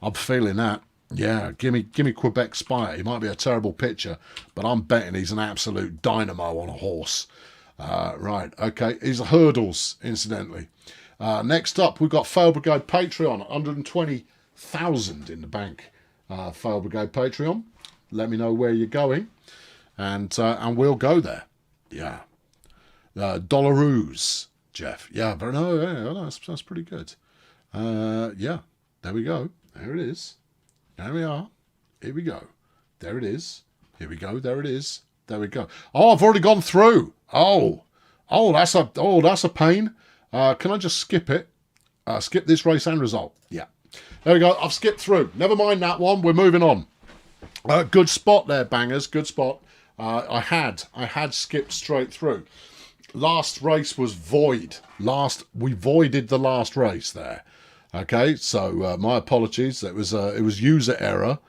S1: I'm feeling that. Yeah, give me Quebec Spire. He might be a terrible pitcher, but I'm betting he's an absolute dynamo on a horse. Right, okay. He's hurdles, incidentally. Next up, we've got Fail Brigade Patreon, 120,000 in the bank. Fail Brigade Patreon. Let me know where you're going, and we'll go there. Yeah. Dollaroos, Jeff. Yeah, but no, that's pretty good. Yeah, there we go. There it is. There we are. Here we go. There it is. Here we go. There it is. There we go. Oh, I've already gone through. Oh, that's a pain. Can I just skip it? Skip this race and result. Yeah. There we go. I've skipped through. Never mind that one. We're moving on. Good spot there, bangers. Good spot. I had skipped straight through. Last race was void. We voided the last race there. Okay, so my apologies. It was user error,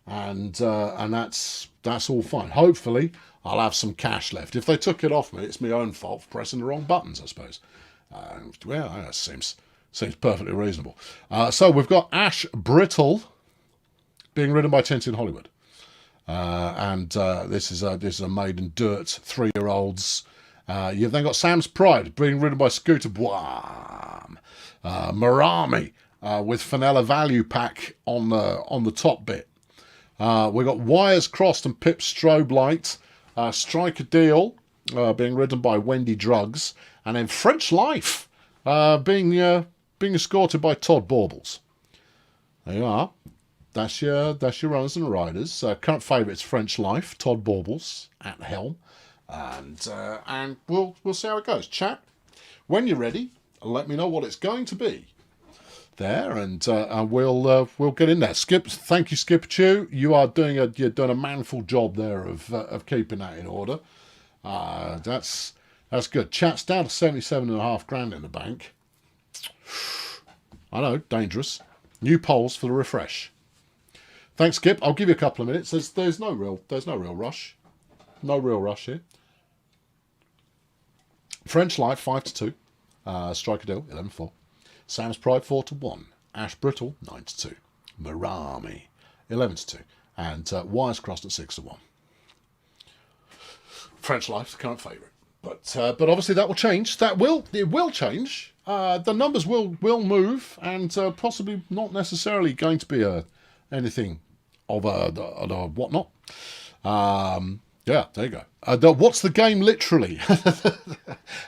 S1: and that's all fine. Hopefully, I'll have some cash left. If they took it off me, it's my own fault for pressing the wrong buttons, I suppose. Well, that seems perfectly reasonable. So we've got Ash Brittle being ridden by Tintin Hollywood, and this is a maiden dirt 3-year-olds. You've then got Sam's Pride being ridden by Scooter Boam. Marami with Fenella Value Pack on the top bit. We've got Wires Crossed and Pip Strobe Light. Strike a Deal being ridden by Wendy Drugs. And then French Life being escorted by Todd Baubles. There you are. That's your runners and riders. Current favourites French Life, Todd Baubles at the helm. And we'll see how it goes. Chat, when you're ready, let me know what it's going to be there, and we'll get in there. Skip, thank you, Skip Chew. You're doing a manful job there of keeping that in order. That's good. Chat's down to 77.5 grand in the bank. I know, dangerous. New polls for the refresh. Thanks, Skip. I'll give you a couple of minutes. There's no real rush. No real rush here. French Light 5-2. Striker Deal 11-4. Sam's Pride 4-1. Ash Brittle 9-2. Marami 11-2. And Wires Crossed at 6-1. French Life's the current favourite. But obviously that will change. It will change. The numbers will move, and possibly not necessarily going to be anything of a whatnot. Yeah, there you go. What's the game literally?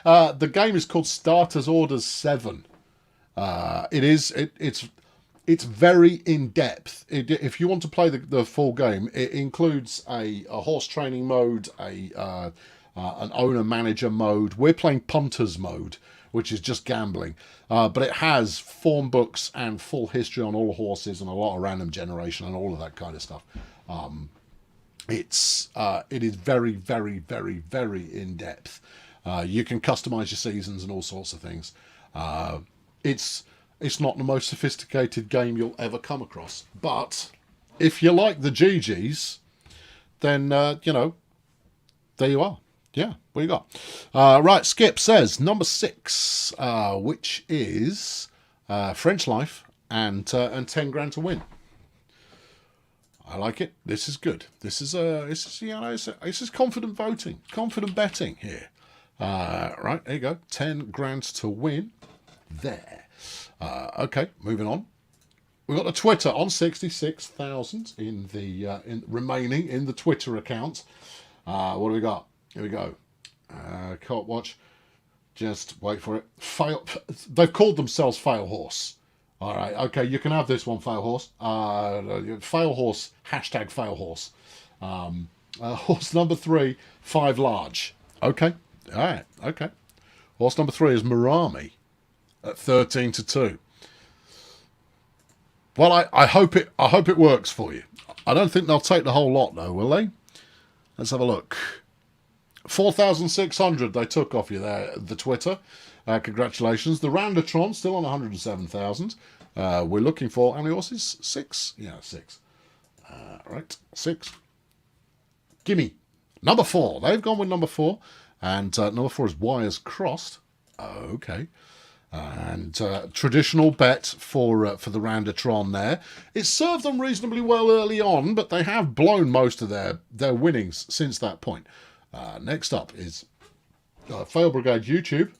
S1: The game is called Starters Orders 7. It's very in depth. If you want to play the full game, it includes a horse training mode, an owner manager mode. We're playing punters mode, which is just gambling, but it has form books and full history on all the horses and a lot of random generation and all of that kind of stuff. It is very, very, very, very in depth. You can customize your seasons and all sorts of things. It's not the most sophisticated game you'll ever come across, but if you like the GGs, then there you are. Yeah, what you got? Right, Skip says number 6, which is French Life and 10 grand to win. I like it. This is good. This is confident voting, confident betting here. Right, there you go. 10 grand to win. There. Okay, moving on. We've got the Twitter on 66,000 in remaining in the Twitter account. What do we got? Here we go. Can't watch. Just wait for it. Fail. They've called themselves Fail Horse. All right. Okay, you can have this one, Fail Horse. Fail Horse. Hashtag Fail Horse. Horse number 3, 5 large. Okay. All right. Okay. Horse number 3 is Marami at 13-2. Well, I hope it works for you. I don't think they'll take the whole lot though, will they? Let's have a look. 4,600 they took off you there, the Twitter. Congratulations. The Roundatron still on 107,000. We're looking for, how many horses? 6? Yeah, 6. Right, 6. Gimme. Number 4. They've gone with number 4. And number 4 is Wires Crossed. Okay. And traditional bet for the Roundatron there. It served them reasonably well early on, but they have blown most of their winnings since that point. Next up is Fail Brigade YouTube.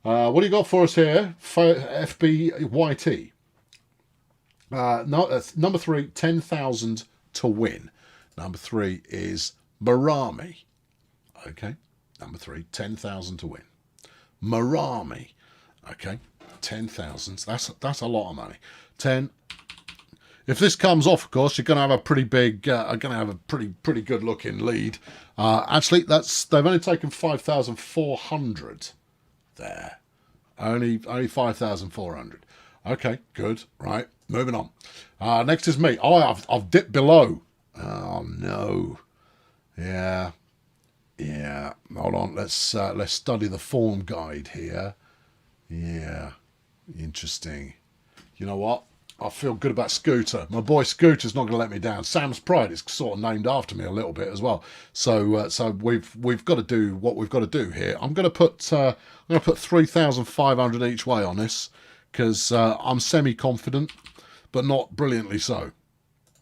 S1: What do you got for us here? FBYT. Number 3, 10,000 to win. Number 3 is Marami. Okay. Number 3, 10,000 to win. Marami. Okay. 10,000. That's a lot of money. 10. If this comes off, of course, you're going to have a pretty big, pretty good looking lead. Actually, they've only taken 5,400 there. Only 5,400. Okay, good. Right, moving on. Next is me. Oh, I've dipped below. Oh no. Yeah. Hold on. Let's study the form guide here. Yeah. Interesting. You know what? I feel good about Scooter. My boy Scooter's not going to let me down. Sam's Pride is sort of named after me a little bit as well. So we've got to do what we've got to do here. I'm going to put 3,500 each way on this because I'm semi-confident, but not brilliantly so.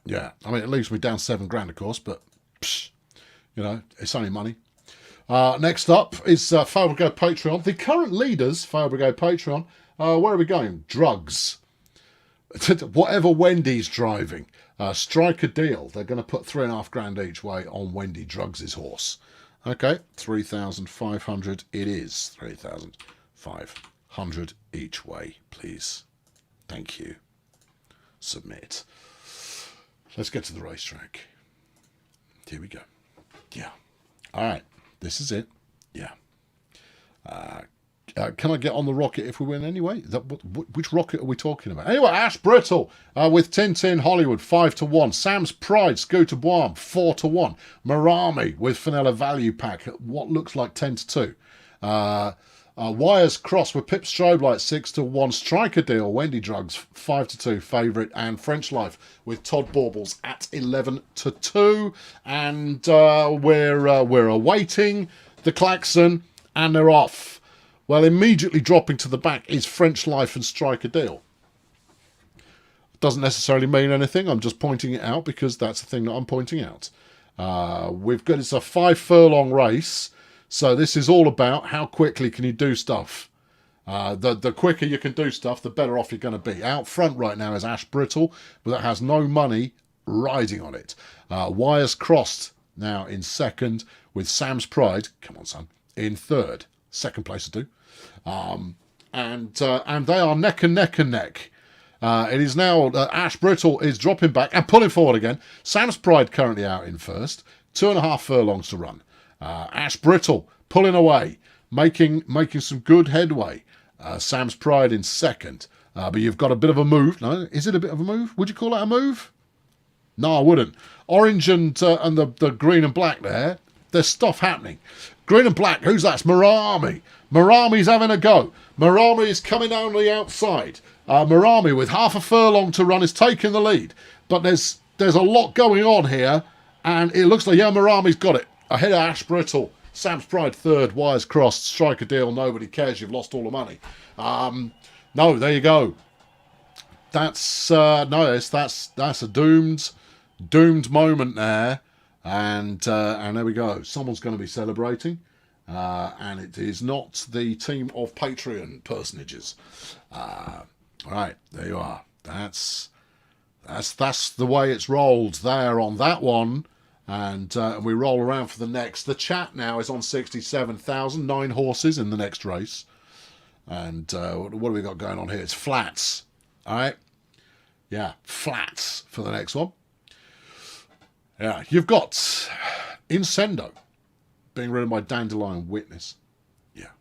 S1: Yeah, I mean it leaves me down 7 grand, of course, but it's only money. Next up is Fail Brigade Patreon. The current leaders, Fail Brigade Patreon. Where are we going? Drugs. Whatever Wendy's driving, strike a deal. They're going to put 3.5 grand each way on Wendy Drugs' horse. Okay, 3,500 it is. 3,500 each way, please. Thank you. Submit. Let's get to the racetrack. Here we go. Yeah. All right. This is it. Yeah. Can I get on the rocket if we win anyway? Which rocket are we talking about? Anyway, Ash Brittle with Tintin Hollywood 5-1. Sam's Pride Scooter Boim 4-1. Marami with Fenella Value Pack at what looks like 10-2. Wires Cross with Pip Strobe Light 6-1. Striker Deal Wendy Drugs 5-2 favourite, and French Life with Todd Baubles at 11-2. And we're awaiting the klaxon, and they're off. Well, immediately dropping to the back is French Life and Striker Deal. Doesn't necessarily mean anything. I'm just pointing it out because that's the thing that I'm pointing out. It's a 5 furlong race, so this is all about how quickly can you do stuff. The quicker you can do stuff, the better off you're going to be. Out front right now is Ash Brittle, but that has no money riding on it. Wires Crossed now in second, with Sam's Pride, come on son, in third. Second place to do. And they are neck and neck and neck. It is now Ash Brittle is dropping back and pulling forward again. Sam's Pride currently out in first. 2.5 furlongs to run. Ash Brittle pulling away, making some good headway. Sam's Pride in second. But you've got a bit of a move. No, is it a bit of a move? Would you call that a move? No, I wouldn't. Orange and the green and black there. There's stuff happening. Green and black, who's that? It's Marami. Marami's having a go. Marami is coming down the outside. Marami, with 1/2 furlong to run, is taking the lead. But there's a lot going on here, and it looks like, Marami's got it. Ahead of Ash Brittle. Sam's Pride third, Wires Crossed, Striker Deal, nobody cares, you've lost all the money. No, there you go. That's a doomed moment there. And there we go. Someone's going to be celebrating, and it is not the team of Patreon personages. Right, there you are. That's the way it's rolled there on that one, and we roll around for the next. The chat now is on 67,000, 9 horses in the next race, and what have we got going on here? It's flats. All right, yeah, flats for the next one. Yeah, you've got Incendo being ridden by Dandelion Witness. Yeah.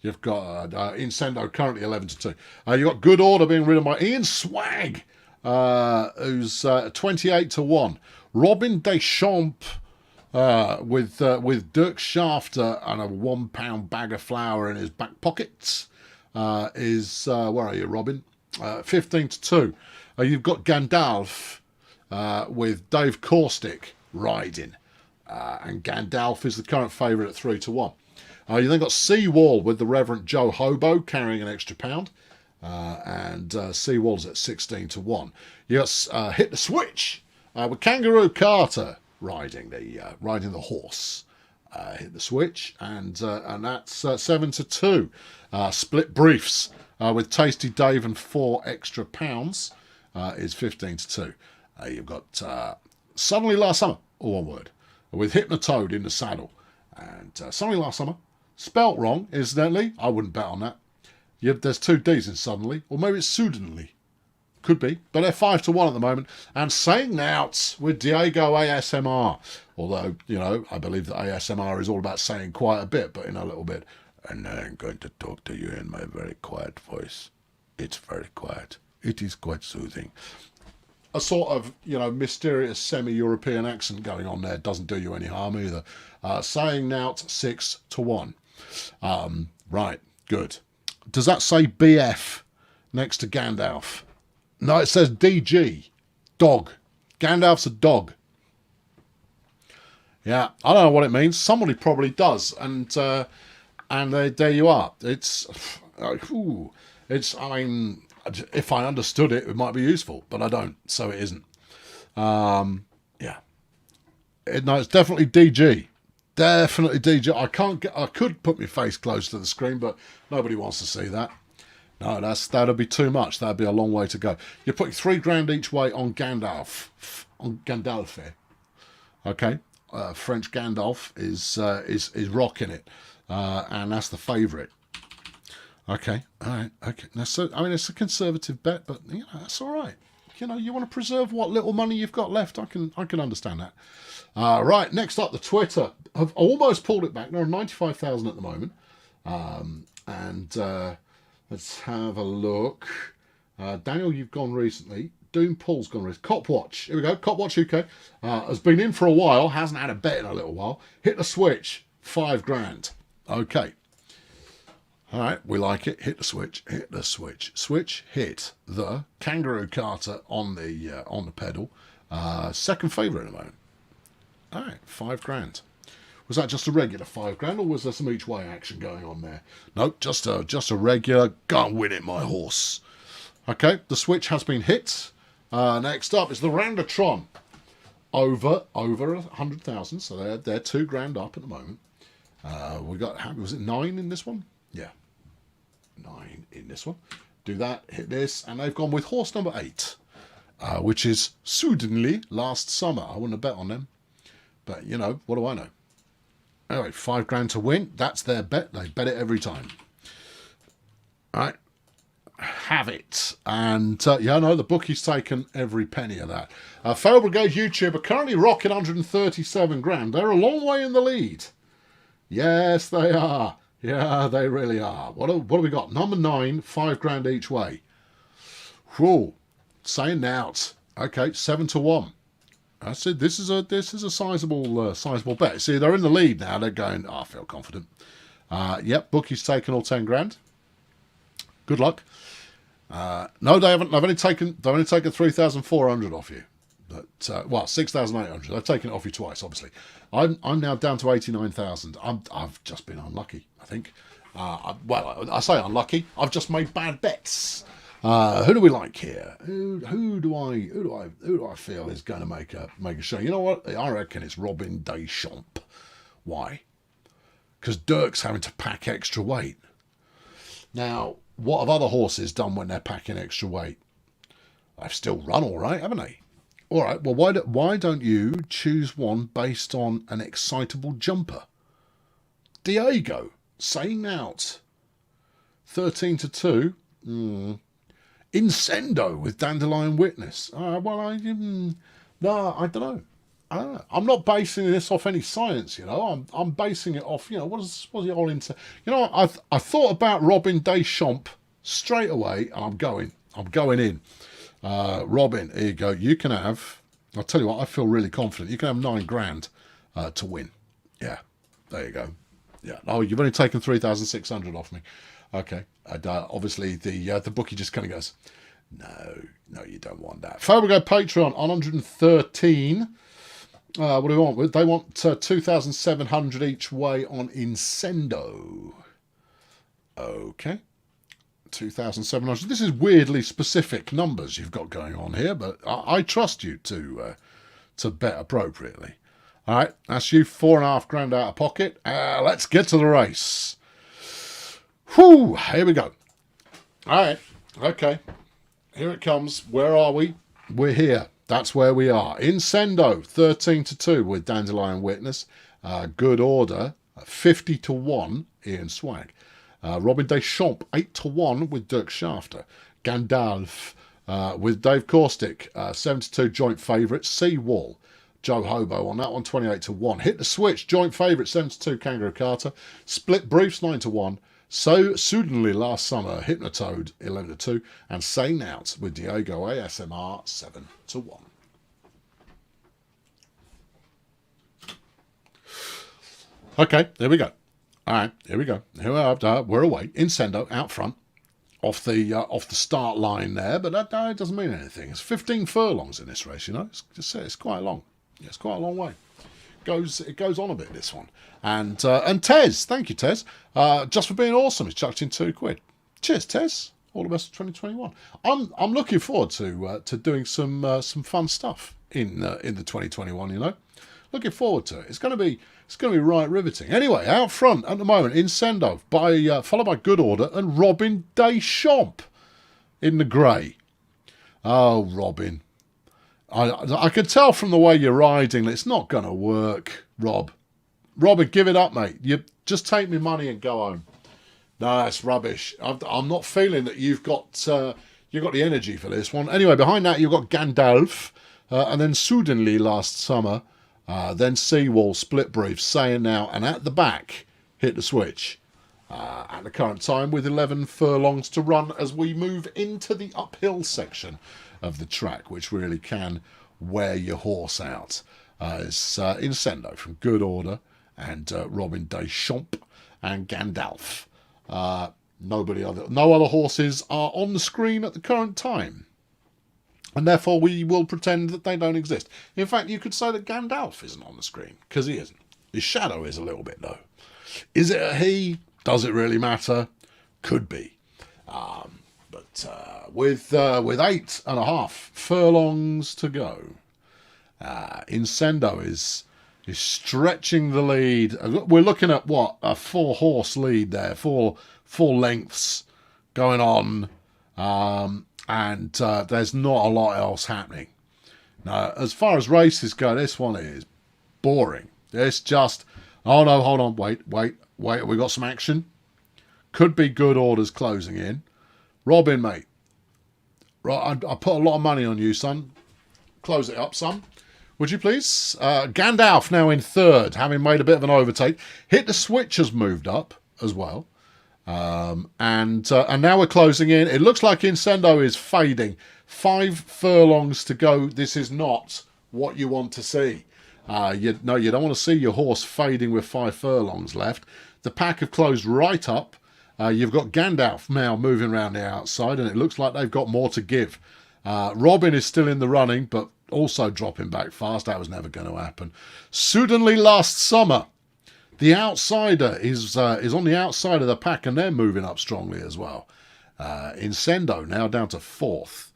S1: You've got Incendo currently 11-2. You've got Good Order being ridden by Ian Swag, who's 28-1. Robin Deschamps with Dirk Shafter and a £1 bag of flour in his back pockets is, where are you, Robin? 15-2. You've got Gandalf with Dave Caustic riding, and Gandalf is the current favourite at 3-1. You then got Seawall with the Reverend Joe Hobo carrying an extra £1, and Seawall's at 16-1. You got Hit the Switch with Kangaroo Carter riding the horse. Hit the Switch, and that's 7-2. Split Briefs with Tasty Dave and 4 extra £, is 15-2. You've got Suddenly Last Summer, all one word, with Hypnotoad in the saddle. And Suddenly Last Summer, spelt wrong, incidentally. I wouldn't bet on that. There's 2 D's in Suddenly, or maybe it's Suddenly. Could be, but they're 5-1 at the moment. And Saying Out with Diego ASMR. Although, I believe that ASMR is all about saying quite a bit, but in a little bit. And I'm going to talk to you in my very quiet voice. It's very quiet. It is quite soothing. A sort of, mysterious semi-European accent going on there doesn't do you any harm either. Saying Out 6-1. Right, good. Does that say BF next to Gandalf? No, it says DG. Dog. Gandalf's a dog. Yeah, I don't know what it means. Somebody probably does. And there you are. It's, if I understood it, it might be useful, but I don't, so it isn't. No, it's definitely DG. Definitely DG. I could put my face close to the screen, but nobody wants to see that. No, that'd be too much. That'd be a long way to go. You're putting £3 each way on Gandalf. On Gandalf. Okay. French Gandalf is rocking it. And that's the favourite. Okay, all right, okay. Now, so it's a conservative bet, but that's all right. You want to preserve what little money you've got left. I can understand that. Right, next up, the Twitter have almost pulled it back. There are 95,000 at the moment. Let's have a look. Daniel, you've gone recently. Doom Paul's gone recently. Copwatch. Here we go. Copwatch UK has been in for a while. Hasn't had a bet in a little while. Hit the switch. $5,000. Okay. All right, we like it. Hit the switch. Hit the switch. Switch. Hit the kangaroo carter on the pedal. Second favourite at the moment. All right, $5,000. Was that just a regular $5,000, or was there some each way action going on there? Nope, just a regular. Go and win it, my horse. Okay, the switch has been hit. Next up is the Randatron. Over 100,000, so they're $2,000 up at the moment. We got, was it 9 in this one? Yeah, 9 in this one. Do that, hit this, and they've gone with horse number 8, which is Sudanly last summer. I wouldn't have bet on them, but you know, what do I know? Anyway, $5,000 to win. That's their bet. They bet it every time. All right. Have it. And yeah, no, the bookie's taken every penny of that. Fail Brigade YouTuber currently rocking 137 grand. They're a long way in the lead. Yes, they are. Yeah, they really are. What have we got? Number 9, $5,000 each way. Whoa. Saying out. Okay, 7 to 1. I said this is a sizable bet. See, they're in the lead now. They're going. Oh, I feel confident. Yep, bookie's taken all $10,000. Good luck. No, they haven't. They've only taken 3,400 off you. But well, 6,800. They've taken it off you twice, obviously. I'm now down to 89,000. I've just been unlucky, I think. Well, I say unlucky. I've just made bad bets. Who do we like here? Who do I feel is going to make a show? You know what? I reckon it's Robin Deschamps. Why? Because Dirk's having to pack extra weight. Now, what have other horses done when they're packing extra weight? They've still run all right, haven't they? All right. Well, why don't you choose one based on an excitable jumper? Diego saying out 13 to 2. Incendo with Dandelion Witness. Well, I don't know. I'm not basing this off any science, you know. I'm basing it off, you know, what's it all into? You know, I thought about Robin Deschamps straight away, and I'm going in. Robin, here you go. You can have. I'll tell you what. I feel really confident. You can have $9,000 to win. Yeah, there you go. Yeah. Oh, you've only taken 3,600 off me. Okay. And, obviously, the bookie just kind of goes, no, you don't want that. Fabricate Patreon on 113. What do they want? They want 2,700 each way on Incendo. Okay. 2,700. This is weirdly specific numbers you've got going on here, but I trust you to bet appropriately. All right, that's you $4,500 out of pocket. Let's get to the race. Whew, here we go. All right, okay. Here it comes. Where are we? We're here. That's where we are. Incendo, 13 to 2 with Dandelion Witness. Good order, 50 to 1, Ian Swag. Robin Deschamps, 8 to 1 with Dirk Schafter. Gandalf with Dave Caustic, 7 to 2 joint favourite. Seawall, Joe Hobo on that one, 28 to 1. Hit the Switch, joint favourite, 7 to 2 Kangaroo Carter. Split Briefs, 9 to 1. So Sudanly last summer, Hypnotoad 11 to 2, and Saying Out with Diego ASMR 7 to 1. Okay, there we go. All right, here we go. Here we are. We're away. Incendo out front, off the start line there, but that doesn't mean anything. It's 15 furlongs in this race, you know. It's quite long. It's quite a long way. It goes on a bit, this one. And Tez, thank you, Tez, just for being awesome. He's chucked in £2. Cheers, Tez. All the best for 2021. I'm looking forward to doing some fun stuff in the 2021. You know, looking forward to it. It's going to be right riveting. Anyway, out front at the moment, Incendo followed by Good Order and Robin Deschamps in the grey. Oh, Robin. I can tell from the way you're riding that it's not going to work, Rob. Robin, give it up, mate. You just take me money and go home. No, that's rubbish. I'm not feeling that you've got the energy for this one. Anyway, behind that you've got Gandalf, and then Sudanly last summer, then Seawall, Split Brief, Saying Now, and at the back, Hit the Switch. at the current time, with 11 furlongs to run as we move into the uphill section of the track, which really can wear your horse out. It's Incendo from Good Order and Robin Deschamps and Gandalf. No other horses are on the screen at the current time, and therefore we will pretend that they don't exist. In fact, you could say that Gandalf isn't on the screen, because he isn't. His shadow is a little bit, though. Is it a he? Does it really matter? Could be. But with 8.5 furlongs to go, Incendo is stretching the lead. We're looking at what, a 4-horse lead there, four lengths going on, and there's not a lot else happening. Now, as far as races go, this one is boring. It's just, oh no, hold on, wait, we got some action. Could be Good Orders closing in. Robin, mate, right, I put a lot of money on you, son. Close it up, son. Would you please? Gandalf now in third, having made a bit of an overtake. Hit the Switch has moved up as well. And now we're closing in. It looks like Incendo is fading. 5 furlongs to go. This is not what you want to see. You don't want to see your horse fading with 5 furlongs left. The pack have closed right up. You've got Gandalf now moving around the outside, and it looks like they've got more to give. Robin is still in the running, but also dropping back fast. That was never going to happen. Suddenly last summer, the outsider is on the outside of the pack, and they're moving up strongly as well. Incendo now down to 4th.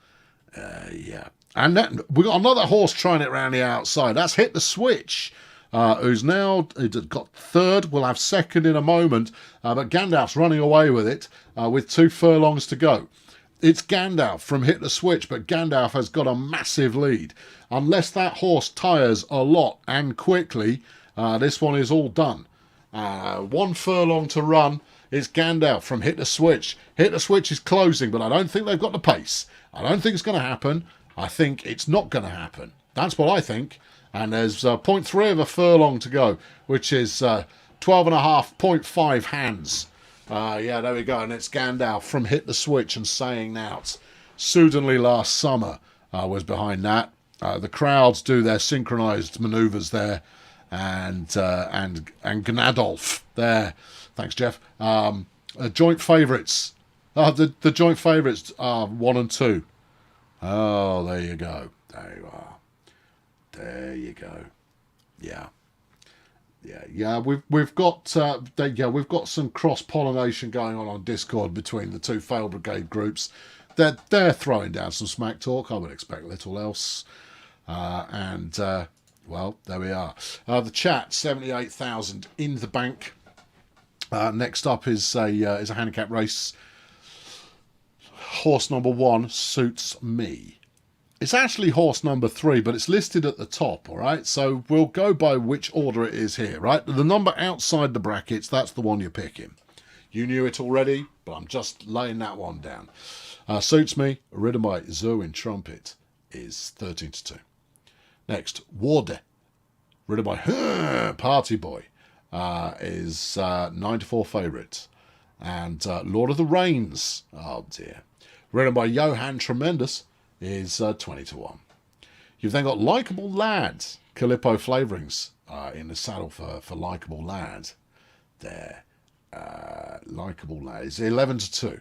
S1: Yeah. And then we've got another horse trying it around the outside. That's Hit the Switch, who's now got 3rd. We'll have 2nd in a moment. But Gandalf's running away with it with 2 furlongs to go. It's Gandalf from Hit the Switch, but Gandalf has got a massive lead. Unless that horse tires a lot and quickly, this one is all done. 1 furlong to run. It's Gandalf from Hit the Switch. Hit the Switch is closing, but I don't think they've got the pace. I don't think it's going to happen. I think it's not going to happen. That's what I think. And there's 0.3 of a furlong to go, which is 12.5, 0.5 hands. Yeah, there we go. And it's Gandalf from Hit the Switch and Saying Out. Suddenly last summer was behind that. The crowds do their synchronised manoeuvres there. And Gnadolf there. Thanks, Jeff. Joint favourites. The joint favourites are 1 and 2. Oh, there you go. There you are. There you go. Yeah. We've got some cross pollination going on Discord between the 2 Fail Brigade groups. They're throwing down some smack talk. I would expect little else. Well, there we are. The chat, 78,000 in the bank. Next up is a handicap race. Horse number 1 suits me. It's actually horse number 3, but it's listed at the top, all right? So we'll go by which order it is here, right? The number outside the brackets, that's the one you're picking. You knew it already, but I'm just laying that one down. Suits me, ridden by Zerwin Trumpet, is 13-2. Next, Warde, ridden by Party Boy, is 9-4 favourite. And Lord of the Rains, oh dear, ridden by Johan Tremendous, is 20-1. You've then got Likeable Lad, Calippo Flavourings in the saddle for Likeable Lad. There, Likeable Lad is 11-2.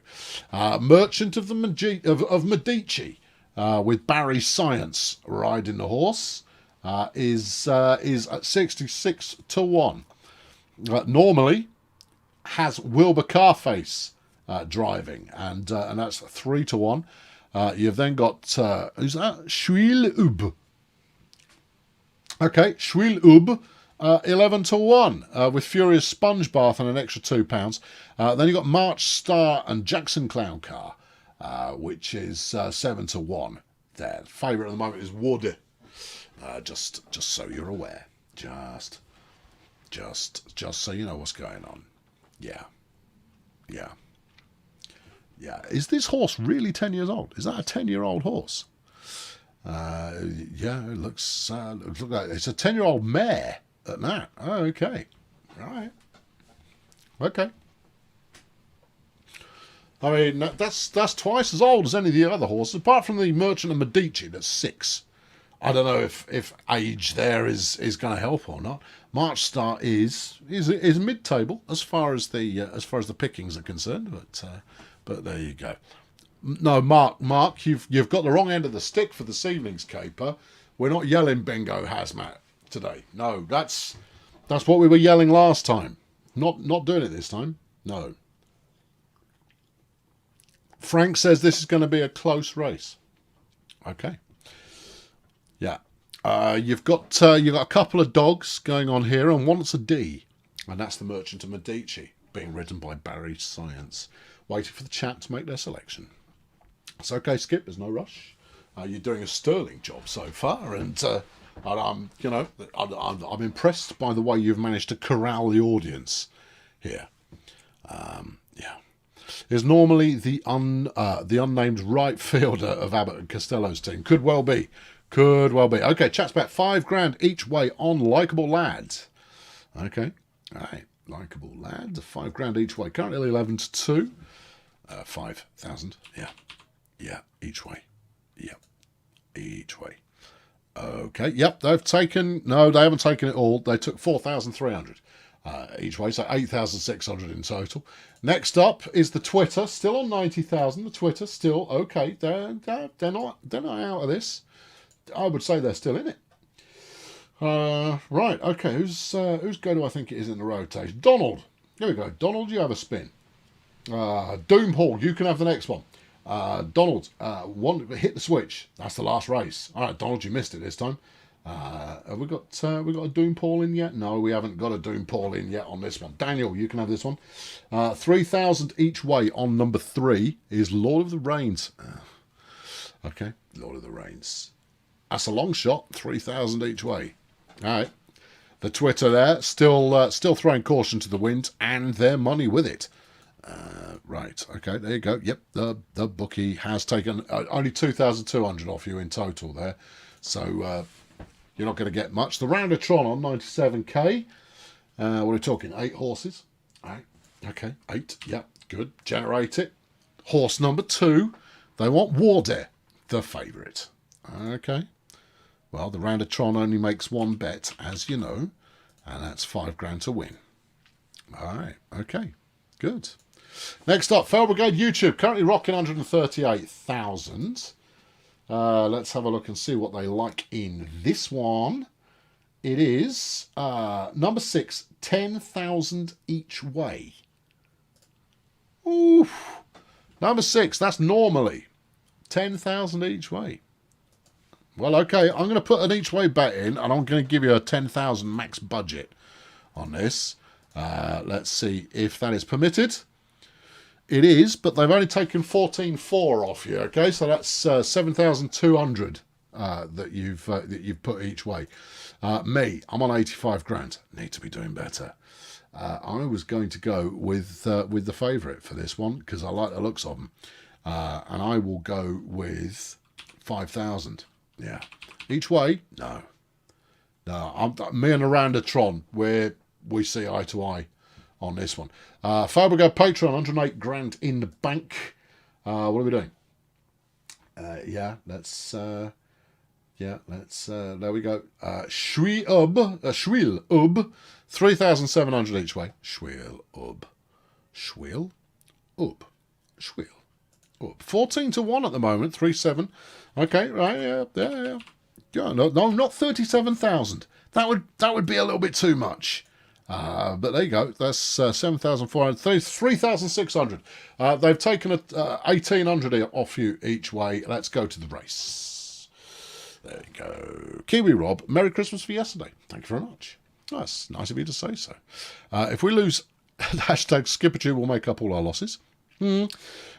S1: Merchant of Medici, with Barry Science riding the horse, is at 66-1. Normally has Wilbur Carface driving, and that's 3-1. You've then got who's that? Schwil Ub. Okay, Schwil Ub, 11-1 with Furious Sponge Bath and an extra £2. Then you've got March Star and Jackson Clown Car, which is 7-1. There, favourite at the moment is Wood. Just so you're aware, just so you know what's going on. Yeah. Is this horse really 10 years old? Is that a 10-year-old horse? Yeah, it looks like it's a 10-year-old mare at that. Oh, okay. Right. Okay. I mean, that's twice as old as any of the other horses, apart from the Merchant of Medici, that's 6. I don't know if age there is going to help or not. March Star is mid-table as far as the pickings are concerned, but there you go. No, Mark, you've got the wrong end of the stick for this evening's caper. We're not yelling bingo hazmat today. No, that's what we were yelling last time. Not doing it this time. No. Frank says this is going to be a close race. Okay. Yeah. You've got a couple of dogs going on here, and one's a D, and that's the Merchant of Medici, being ridden by Barry Science, waiting for the chat to make their selection. It's okay, Skip. There's no rush. You're doing a sterling job so far, and I'm impressed by the way you've managed to corral the audience here. Yeah. Is normally the unnamed right fielder of Abbott and Costello's team. Could well be. Okay, chat's about $5,000 each way on Likeable Lad. Okay, all right, Likeable Lad, $5,000 each way. Currently 11 to 2. 5,000. Yeah, each way. Yep, each way. Okay, yep, they haven't taken it all. They took 4,300 each way, so 8,600 in total. Next up is the Twitter, still on 90,000. The Twitter still okay. They're not out of this. I would say they're still in it. Right, okay. Whose go do I think it is in the rotation? Donald. Here we go. Donald, you have a spin. Doom Hall, you can have the next one. Donald, hit the switch. That's the last race. All right, Donald, you missed it this time. Have we got a Doom Paul in yet? No, we haven't got a Doom Paul in yet on this one. Daniel, you can have this one. 3,000 each way on number 3 is Lord of the Rains. Okay, Lord of the Rains. That's a long shot. 3,000 each way. All right. The Twitter there still throwing caution to the wind, and their money with it. Right. Okay. There you go. Yep. The bookie has taken only 2,200 off you in total there, so you're not going to get much. The Roundatron on 97k. What are we talking? 8 horses. All right. Okay. 8. Yep. Good. Generate it. Horse number 2. They want Warder, the favourite. Okay. Well, the Roundatron only makes one bet, as you know, and that's $5,000 to win. All right. Okay. Good. Next up, Fell Brigade YouTube, currently rocking 138,000. Let's have a look and see what they like in this one. It is number 6, 10,000 each way. Ooh, number 6, that's normally 10,000 each way. Well, okay, I'm going to put an each way bet in, and I'm going to give you a 10,000 max budget on this. Let's see if that is permitted. It is, but they've only taken 14,400 off you. Okay, so that's 7,200 that you've put each way. Me, I'm on 85,000. Need to be doing better. I was going to go with the favourite for this one because I like the looks of them, and I will go with 5,000. Yeah, each way. No. Me and Arandatron, we see eye to eye on this one. Fabrigo Patreon, 108,000 in the bank. What are we doing? There we go. Schwiel Ub, 3,700 each way. Schwiel Ub. 14 to 1 at the moment, 3-7. Okay, right, yeah. No, not 37,000. That would be a little bit too much. But there you go. That's 7,400, 3,600. They've taken 1,800 off you each way. Let's go to the race. There you go. Kiwi Rob, Merry Christmas for yesterday. Thank you very much. That's nice of you to say so. If we lose, hashtag Skippertube will make up all our losses.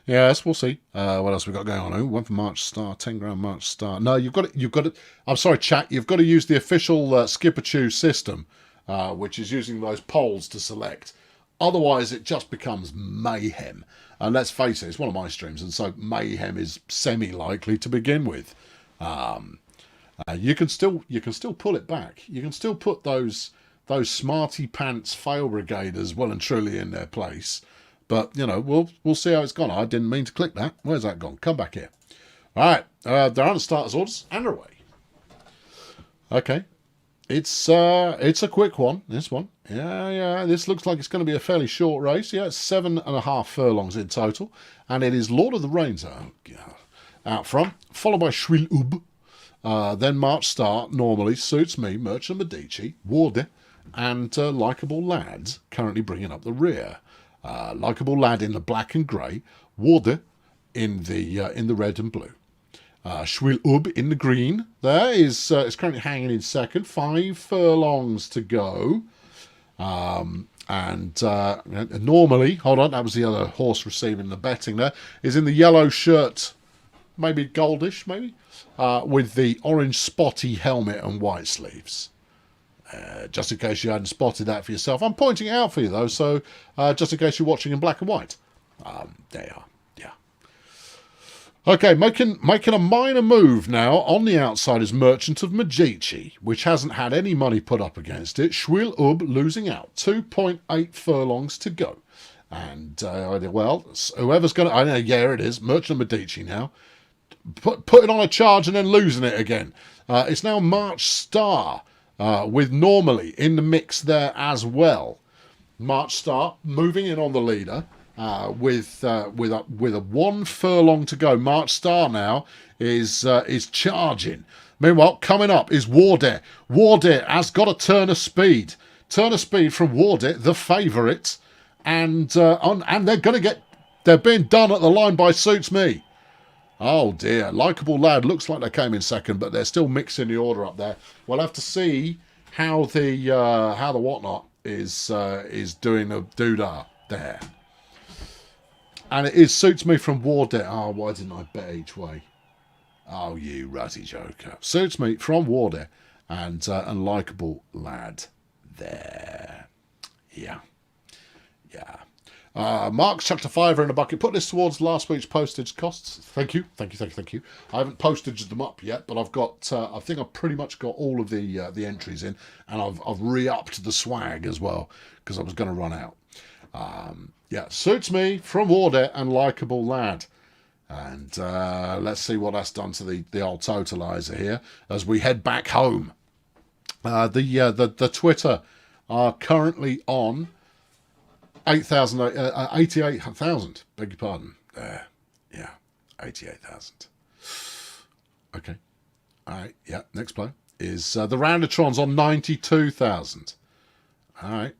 S1: Yes, we'll see. What else we got going on? One for March Star, 10,000 March Star. No, you've got to. I'm sorry, chat. You've got to use the official Skippertube system, which is using those polls to select. Otherwise, it just becomes mayhem. And let's face it, it's one of my streams, and so mayhem is semi-likely to begin with. You can still pull it back. You can still put those smarty pants fail brigaders well and truly in their place. But, you know, we'll see how it's gone. I didn't mean to click that. Where's that gone? Come back here. All right. There are the starters orders and away. Okay. It's a quick one, this one. Yeah. This looks like it's going to be a fairly short race. Yeah, it's 7.5 furlongs in total. And it is Lord of the Rains out front, followed by Schwil Ub. Then March Start, normally, Suits Me, Merchant Medici, Warde, and Likeable Lad currently bringing up the rear. Likeable Lad in the black and grey, Warde in the red and blue. Schwil Ub in the green there is currently hanging in second. 5 furlongs to go. And normally, hold on, that was the other horse receiving the betting there, is in the yellow shirt, maybe goldish, maybe, with the orange spotty helmet and white sleeves. Just in case you hadn't spotted that for yourself. I'm pointing it out for you, though, so just in case you're watching in black and white. There you are. Yeah. Okay, making a minor move now on the outside is Merchant of Medici, which hasn't had any money put up against it. Schwil Ub losing out. 2.8 furlongs to go. And, well, whoever's going to... I know, yeah, it is. Merchant of Medici now. Putting on a charge and then losing it again. It's now March Star with Normally in the mix there as well. March Star moving in on the leader with a 1 furlong to go. March Star now is charging. Meanwhile, coming up is Warde. Warde has got a turn of speed. Turn of speed from Warde, the favourite, and they're going to get. They're being done at the line by Suits Me. Oh dear, Likeable Lad looks like they came in second, but they're still mixing the order up there. We'll have to see how the whatnot is doing a doodah there. And it is Suits Me from Warde. Oh, why didn't I bet each way? Oh, you rutty joker. Suits Me from Warde and Likeable Lad there. Yeah. Mark's chucked a £5 in a bucket. Put this towards last week's postage costs. Thank you. I haven't postaged them up yet, but I've got. I think I've pretty much got all of the entries in, and I've re-upped the swag as well because I was going to run out. Suits Me from Warde and Likeable Lad, and let's see what that's done to the old totalizer here as we head back home. The Twitter are currently on 88,000. Beg your pardon. 88,000. Okay. All right. Yeah. Next play is the Roundatron's on 92,000. All right.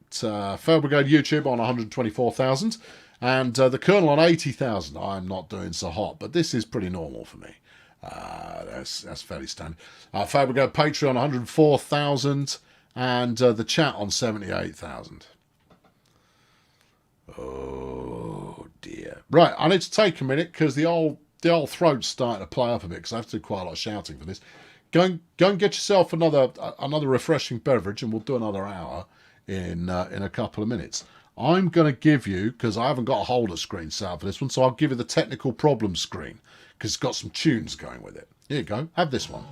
S1: Fair Brigade YouTube on 124,000, and the Colonel on 80,000. I'm not doing so hot, but this is pretty normal for me. That's fairly standard. Fair Brigade Patreon 104,000, and the chat on 78,000. Oh dear. Right, I need to take a minute because the old throat's starting to play up a bit because I have to do quite a lot of shouting for this. Go and get yourself another refreshing beverage, and we'll do another hour in a couple of minutes. I'm going to give you, because I haven't got a holder screen set up for this one, so I'll give you the technical problem screen because it's got some tunes going with it. Here you go. Have this one.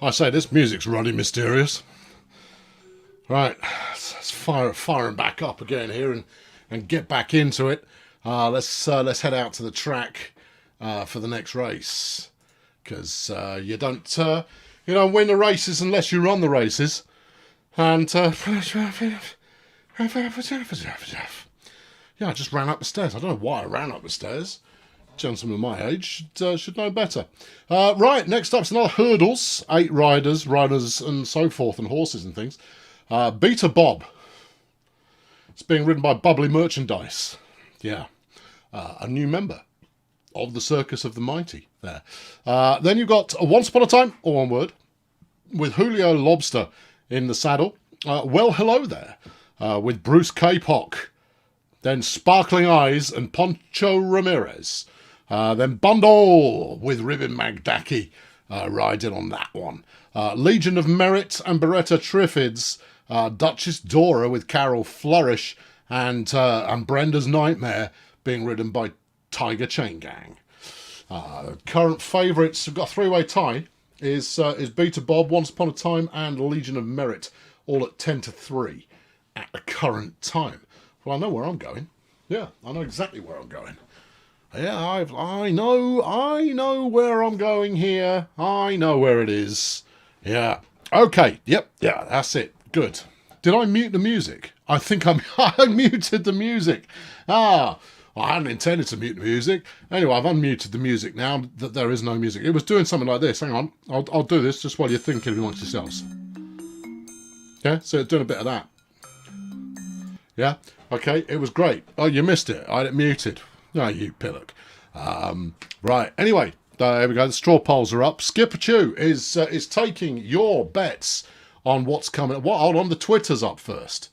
S1: I say, this music's running mysterious. Right, let's fire 'em back up again here and get back into it. Let's head out to the track for the next race, because you don't win the races unless you run the races. And yeah, I just ran up the stairs. I don't know why I ran up the stairs. Gentlemen of my age should know better. Right, next up's another hurdles. 8 riders, and so forth, and horses and things. Beta Bob. It's being ridden by Bubbly Merchandise. Yeah. A new member of the Circus of the Mighty there. Then you've got Once Upon a Time, all one word, with Julio Lobster in the saddle. Well, hello there, with Bruce K-Pock. Then Sparkling Eyes and Poncho Ramirez. Then Bundle with Ribbon Magdaki riding on that one. Legion of Merit and Beretta Triffids. Duchess Dora with Carol Flourish. And Brenda's Nightmare being ridden by Tiger Chain Gang. Current favourites, we've got a 3-way tie, is Beta Bob, Once Upon a Time, and Legion of Merit, all at 10-3 at the current time. Well, I know where I'm going. Yeah, I know exactly where I'm going. Yeah, I know where I'm going here. I know where it is. Yeah. Okay. Yep. Yeah, that's it. Good. Did I mute the music? I think I muted the music. Well, I hadn't intended to mute the music. Anyway, I've unmuted the music now that there is no music. It was doing something like this. Hang on. I'll do this just while you're thinking amongst yourselves. Yeah, so it's doing a bit of that. Yeah, okay, it was great. Oh, you missed it. I had it muted. Oh, you pillock. Right, anyway, there we go. The straw polls are up. Skipper Chew is taking your bets on what's coming. Hold on, the Twitter's up first.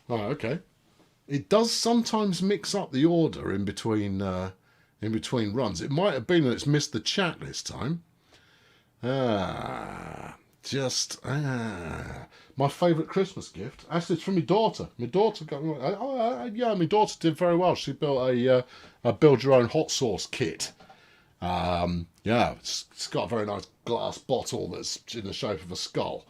S1: Oh, okay. It does sometimes mix up the order in between runs. It might have been that it's missed the chat this time. My favourite Christmas gift. Actually, it's from my daughter. My daughter got. My daughter did very well. She built a build your own hot sauce kit. It's got a very nice glass bottle that's in the shape of a skull,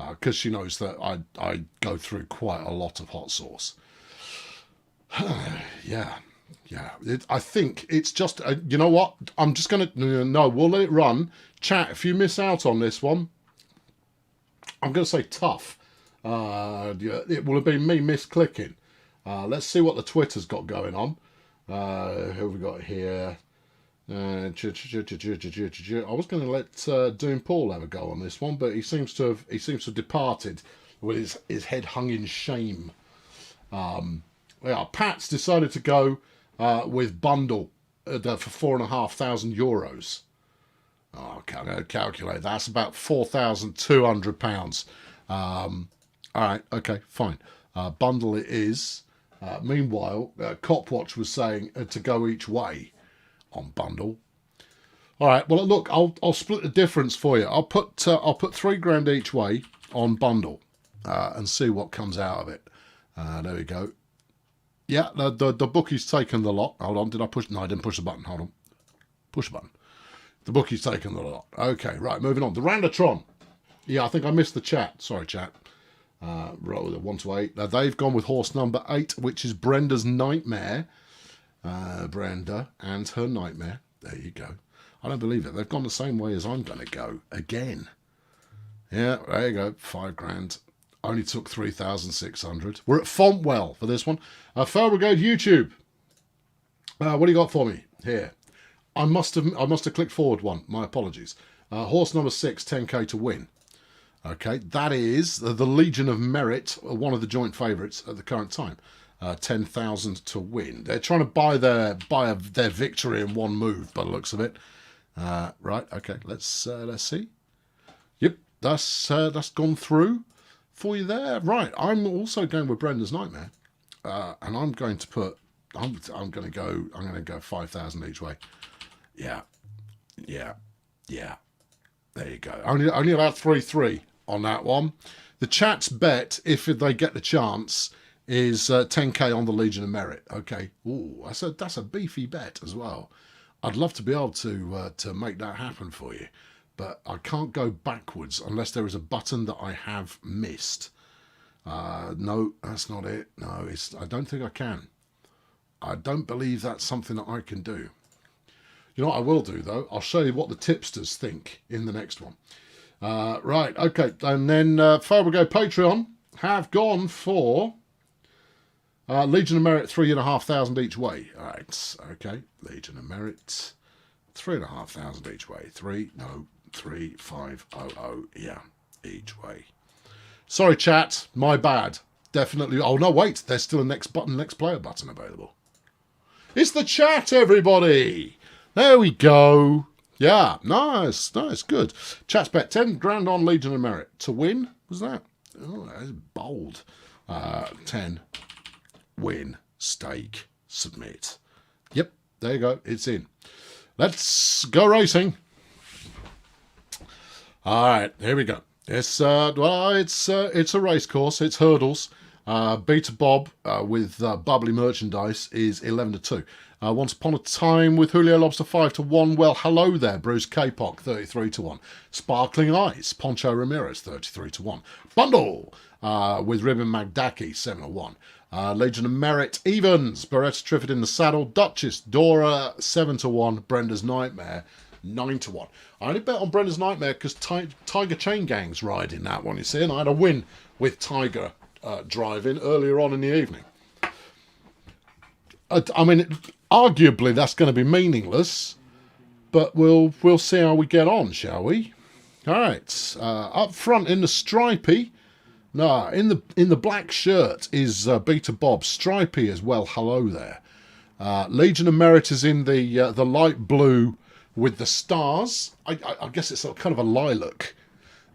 S1: because she knows that I go through quite a lot of hot sauce. Yeah. I think it's just, you know what? I'm just going to, no, we'll let it run. Chat, if you miss out on this one, I'm going to say tough. It will have been me misclicking. Let's see what the Twitter's got going on. Who have we got here? I was going to let Doom Paul have a go on this one, but he seems to have departed with his head hung in shame. Pat's decided to go with Bundle for €4,500. Oh, I'm going to calculate. That's about £4,200. All right, okay, fine. Bundle it is. Meanwhile, Copwatch was saying to go each way on Bundle. All right, well, look, I'll split the difference for you. I'll put £3,000 each way on Bundle and see what comes out of it. There we go. Yeah, the bookie's taken the lot. Hold on, did I push? No, I didn't push the button. Hold on. Push the button. The bookie's taken the lot. Okay, right, moving on. The Randatron. Yeah, I think I missed the chat. Sorry, chat. Right, with a 1-8. Now, they've gone with horse number 8, which is Brenda's Nightmare. Brenda and her Nightmare. There you go. I don't believe it. They've gone the same way as I'm going to go again. Yeah, there you go. £5,000. Only took 3,600. We're at Fontwell for this one. Fair Brigade YouTube. What do you got for me here? I must have clicked forward one. My apologies. Horse number 6, 10k to win. Okay, that is the Legion of Merit, one of the joint favourites at the current time. 10,000 to win. They're trying to buy their victory in one move, by the looks of it. Right. Okay. Let's see. Yep, that's gone through for you there. Right. I'm also going with Brenda's Nightmare, and I'm going to put. I'm going to go 5,000 each way. Yeah. There you go. Only about 3-3 on that one. The chat's bet, if they get the chance, is 10k on the Legion of Merit. Okay. Ooh, that's a beefy bet as well. I'd love to be able to make that happen for you, but I can't go backwards unless there is a button that I have missed. No, that's not it. No, I don't think I can. I don't believe that's something that I can do. You know what I will do, though? I'll show you what the tipsters think in the next one. Right, okay. And then Fabergo Patreon have gone for Legion of Merit, 3,500 each way. All right, okay. Legion of Merit, 3,500 each way. 3,500, yeah, each way. Sorry, chat, my bad. Definitely. Oh, no, wait. There's still a next player button available. It's the chat, everybody. There we go. Yeah, nice, good. Chat's bet 10 grand on Legion of Merit. To win, was that? Oh, that's bold. 10, win, stake, submit. Yep, there you go. It's in. Let's go racing. All right, here we go. It's it's a race course. It's hurdles. Beta Bob with bubbly merchandise is 11-2. Once Upon a Time with Julio Lobster 5-1. Well, hello there, Bruce K-Pock 33-1. Sparkling Eyes, Poncho Ramirez 33-1. Bundle with Ribbon Magdaki 7-1. Legion of Merit Evans, Beretta Triffid in the saddle. Duchess Dora 7-1. Brenda's Nightmare 9-1. I only bet on Brenda's Nightmare because Tiger Chain Gang's riding that one, you see, and I had a win with Tiger driving earlier on in the evening. I mean, arguably that's going to be meaningless, but we'll see how we get on, shall we? All right, up front in the stripy, no, in the black shirt is Beta Bob. Stripy as well. Hello there. Legion of Merit is in the light blue with the stars. I guess it's kind of a lilac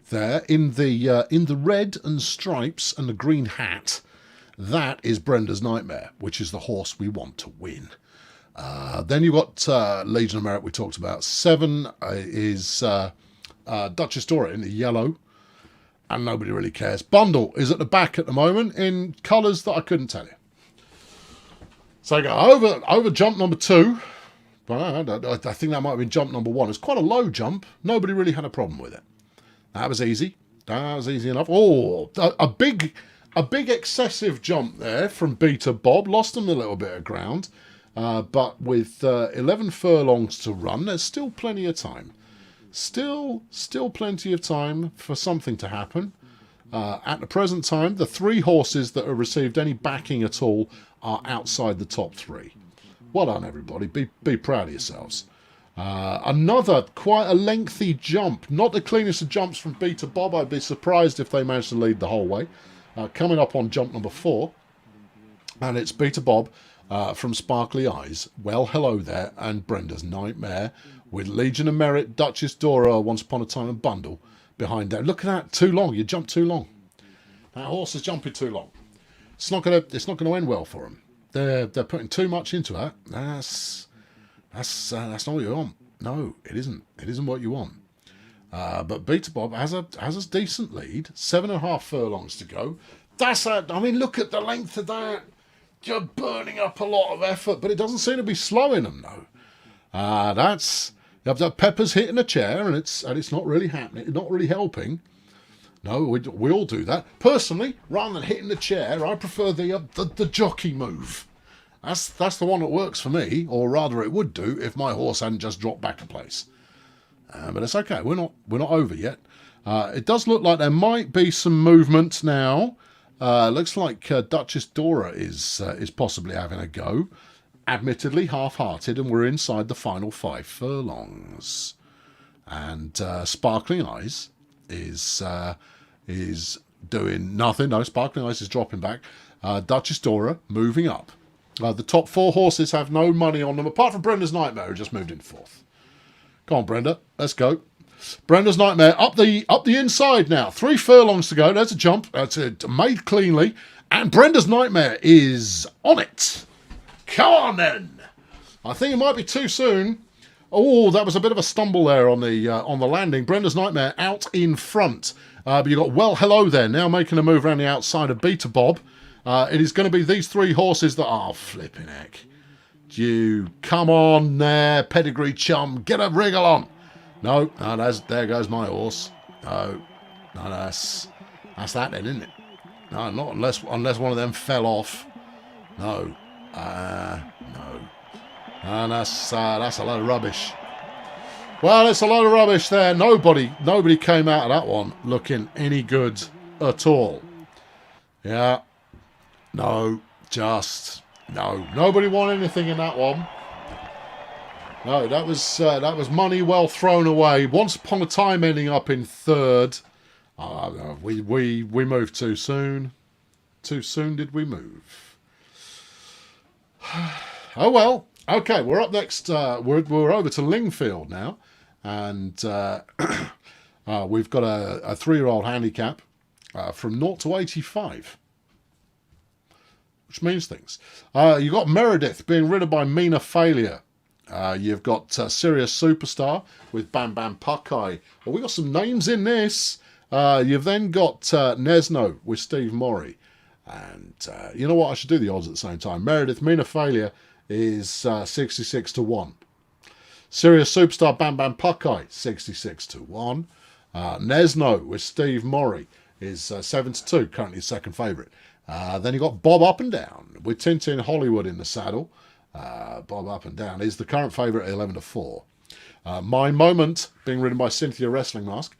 S1: there in the red and stripes and the green hat. That is Brenda's Nightmare, which is the horse we want to win. Then you've got Legion of Merit we talked about. 7 is Duchess Dora in the yellow, and nobody really cares. Bundle is at the back at the moment in colours that I couldn't tell you. So I go over jump number 2. But I think that might have been jump number 1. It's quite a low jump. Nobody really had a problem with it. That was easy. That was easy enough. Oh, a big excessive jump there from Beta Bob. Lost him a little bit of ground. But with 11 furlongs to run, there's still plenty of time. Still plenty of time for something to happen. At the present time, the 3 horses that have received any backing at all are outside the top 3. Well done, everybody. Be proud of yourselves. Another quite a lengthy jump. Not the cleanest of jumps from Beta Bob. I'd be surprised if they managed to lead the whole way. Coming up on jump number 4. And it's Beta Bob from Sparkly Eyes. Well, hello there. And Brenda's Nightmare with Legion of Merit, Duchess Dora, Once Upon a Time and Bundle behind there. Look at that. Too long. You jumped too long. That horse is jumping too long. It's not going to end well for him. They're putting too much into that. That's not what you want. No, it isn't. It isn't what you want. But Beta Bob has a decent lead. 7.5 furlongs to go. I mean, look at the length of that. You're burning up a lot of effort, but it doesn't seem to be slowing them though. Pepper's hitting a chair, and it's not really happening. It's not really helping. No, we all do that. Personally, rather than hitting the chair, I prefer the jockey move. That's the one that works for me, or rather, it would do if my horse hadn't just dropped back a place. But it's okay. We're not over yet. It does look like there might be some movement now. Looks like Duchess Dora is possibly having a go. Admittedly, half-hearted, and we're inside the final 5 furlongs. And Sparkling Eyes is doing nothing. No, Sparkling Eyes is dropping back. Duchess Dora moving up. The top 4 horses have no money on them, apart from Brenda's Nightmare, who just moved in 4th. Come on, Brenda. Let's go. Brenda's Nightmare up the inside now. 3 furlongs to go. There's a jump. That's it. Made cleanly. And Brenda's Nightmare is on it. Come on, then. I think it might be too soon. Oh, that was a bit of a stumble there on the landing. Brenda's Nightmare out in front. But you've got Well Hello there now making a move around the outside of Beta Bob. It is going to be these 3 horses that are flipping heck. You come on there, pedigree chum, get a wriggle on. No, no, there goes my horse. No, no, that's that then, isn't it? No, not unless one of them fell off. No, no, and that's a load of rubbish. Well, it's a load of rubbish there. Nobody came out of that one looking any good at all. Yeah, no, just no. Nobody won anything in that one. No, that was money well thrown away. Once Upon a Time ending up in third. We moved too soon. Too soon did we move? Oh well. Okay, we're up next. We're over to Lingfield now, and we've got a 3-year-old handicap from 0 to 85, which means things. You've got Meredith being ridden by Mina Failure. You've got Sirius Superstar with Bam Bam Puckeye. Well, we've got some names in this. You've then got Nesno with Steve Morrie. And you know what? I should do the odds at the same time. Meredith Mina Failure is 66 to 1. Sirius Superstar Bam Bam Puckeye, 66 to 1. Nesno with Steve Morrie is 7 to 2, currently second favourite. Then you've got Bob Up and Down with Tintin Hollywood in the saddle. Bob Up and Down is the current favourite at 11 to 4. My Moment, being ridden by Cynthia Wrestling Mask,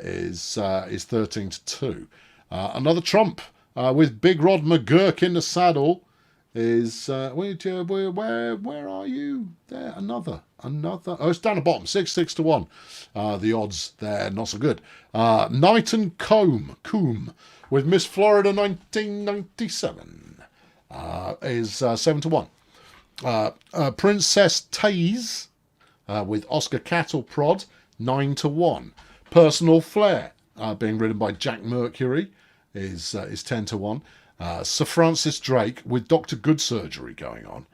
S1: is 13 to 2. Another Trump with Big Rod McGurk in the saddle is where are you? There, another. Oh, it's down the bottom, 6 to 1. The odds there not so good. Knight and Coombe with Miss Florida 1997 is 7 to 1. Princess Taze with Oscar Cattle Prod, 9 to 1. Personal Flair, being ridden by Jack Mercury, is 10 to 1. Sir Francis Drake with Dr. Good Surgery going on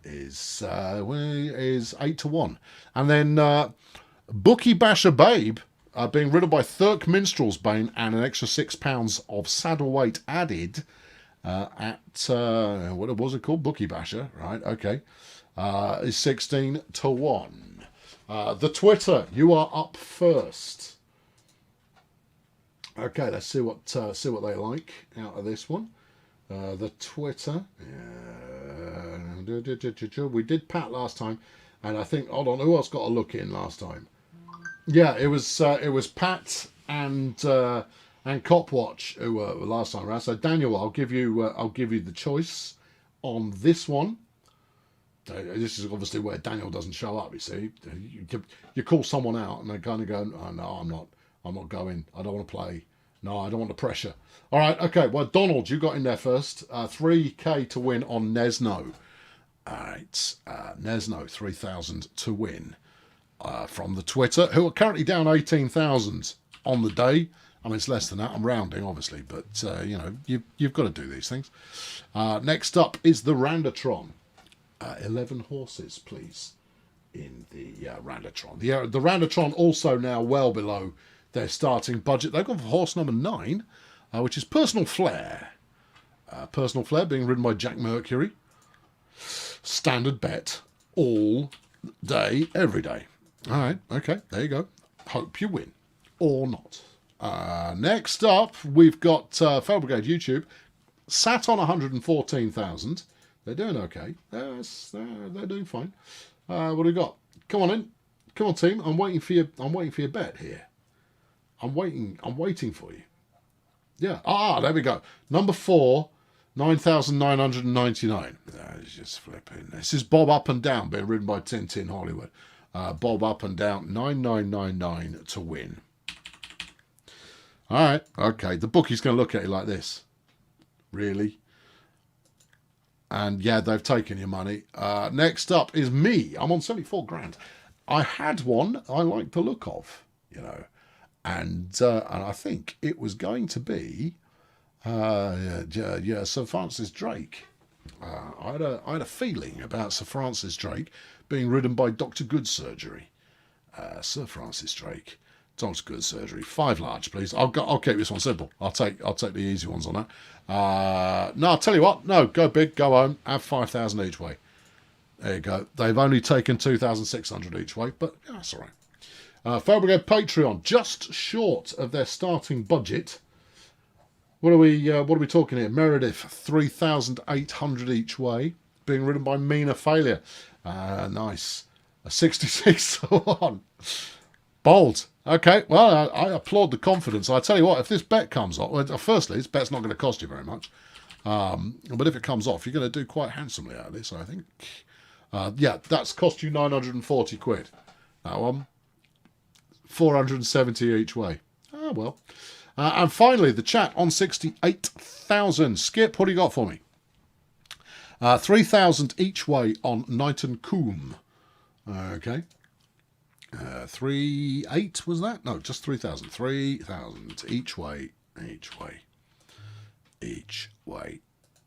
S1: is 8 to 1. And then Bookie Basher Babe, being ridden by Thirk Minstrel's Bane and an extra £6 of saddle weight added at what was it called? Bookie Basher, right? Okay, is 16 to 1. The Twitter, you are up first. Okay, let's see what they like out of this one. The Twitter. We did Pat last time, and I think, hold on, who else got a look in last time? Yeah, it was Pat and Copwatch who were last time around. So Daniel, I'll give you the choice on this one. This is obviously where Daniel doesn't show up. You see, you call someone out and they kind of go, "Oh no, I'm not going. I don't want to play. No, I don't want the pressure." All right, okay. Well, Donald, you got in there first. 3K to win on Nesno. All right, Nesno 3,000 to win from the Twitter, who are currently down 18,000 on the day. I mean, it's less than that. I'm rounding, obviously, but you've got to do these things. Next up is the Randatron. 11 horses, please, in the Randatron. The Randatron also now well below their starting budget. They've gone for horse number 9, which is Personal Flair. Personal Flair being ridden by Jack Mercury. Standard bet all day, every day. All right, okay, there you go. Hope you win. Or not. Next up, we've got Fell Brigade YouTube. Sat on 114,000. They're doing okay. They're doing fine. What do we got? Come on in. Come on, team. I'm waiting for your bet here. I'm waiting for you. Yeah. There we go. Number 4, 9,999. It's just flipping. This is Bob Up and Down, being ridden by Tintin Hollywood. Bob Up and Down, 9,999 to win. All right. Okay. The bookie's going to look at you like this. Really? And yeah, they've taken your money. Next up is me. I'm on 74 grand. I had one I liked the look of, and I think it was going to be Sir Francis Drake. I had a feeling about Sir Francis Drake being ridden by Dr. Good Surgery. Sir Francis Drake. Dr. Good Surgery. 5 large, please. I'll keep this one simple. I'll take the easy ones on that. No, I'll tell you what. No, go big, go home. Have 5,000 each way. There you go. They've only taken 2,600 each way, but yeah, that's all right. Fairbrigade Patreon, just short of their starting budget. What are we talking here? Meredith, 3,800 each way, being ridden by Mina Failure. Nice. A 66 to 1. Bold. Okay, well, I applaud the confidence. I tell you what, if this bet comes off, well, firstly, this bet's not going to cost you very much. But if it comes off, you're going to do quite handsomely out of this, I think. Yeah, that's cost you 940 quid. That one. 470 each way. Ah, well. And finally, the chat on 68,000. Skip, what do you got for me? 3,000 each way on Knight and Coombe. Okay. 3,800 was that? No, just 3,000. 3,000 each way. Each way. Each way.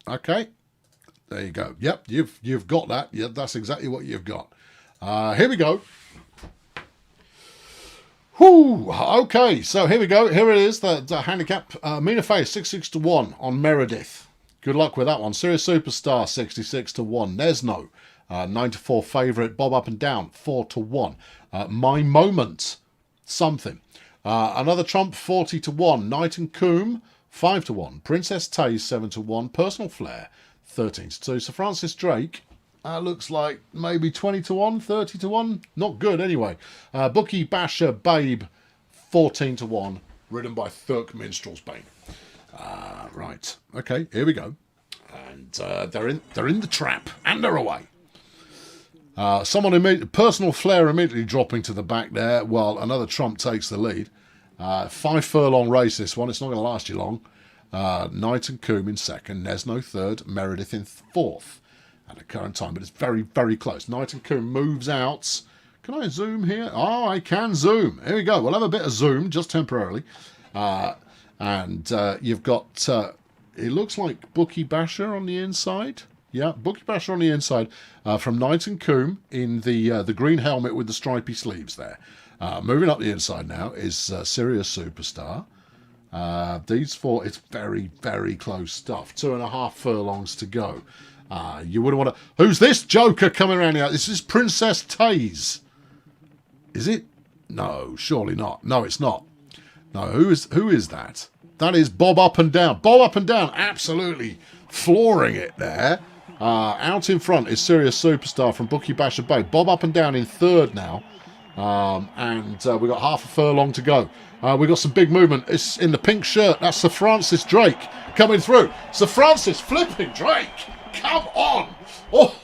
S1: Okay. There you go. Yep, you've got that. Yeah, that's exactly what you've got. Here we go. Whoo! Okay, so here we go. Here it is, the handicap. Mina Faye, 66 to 1 on Meredith. Good luck with that one. Serious Superstar, 66 to 1. Nesno, 9 to 4 favourite. Bob Up and Down, 4 to 1. My Moment, something. Another Trump, 40 to 1. Knight and Coombe, 5 to 1. Princess Tay, 7 to 1. Personal Flair, 13 to 2. Sir Francis Drake, looks like maybe 20 to 1, 30 to 1. Not good anyway. Bookie Basher Babe, 14 to 1. Ridden by Thurk Minstrel's Bane. Right. Okay, here we go. And they're in the trap. And they're away. Personal Flair immediately dropping to the back there while another Trump takes the lead. 5 furlong race this one. It's not going to last you long. Knight and Coombe in second. Nesno third. Meredith in fourth. At the current time, but it's very, very close. Knight and Coombe moves out. Can I zoom here? Oh, I can zoom. Here we go. We'll have a bit of zoom, just temporarily. And you've got, it looks like Bookie Basher on the inside. Yeah, Bookie Basher on the inside from Knight and Coombe in the green helmet with the stripy sleeves there. Moving up the inside now is Serious Superstar. These four, it's very, very close stuff. 2.5 furlongs to go. You wouldn't want to... Who's this joker coming around here? This is Princess Taze. Is it? No, surely not. No, it's not. No, who is that? That is Bob Up and Down. Bob Up and Down, absolutely flooring it there. Out in front is Serious Superstar from Bookie Basher Bay. Bob Up and Down in third now. And we've got half a furlong to go. We've got some big movement. It's in the pink shirt. That's Sir Francis Drake coming through. Sir Francis flipping Drake. Come on! Oh,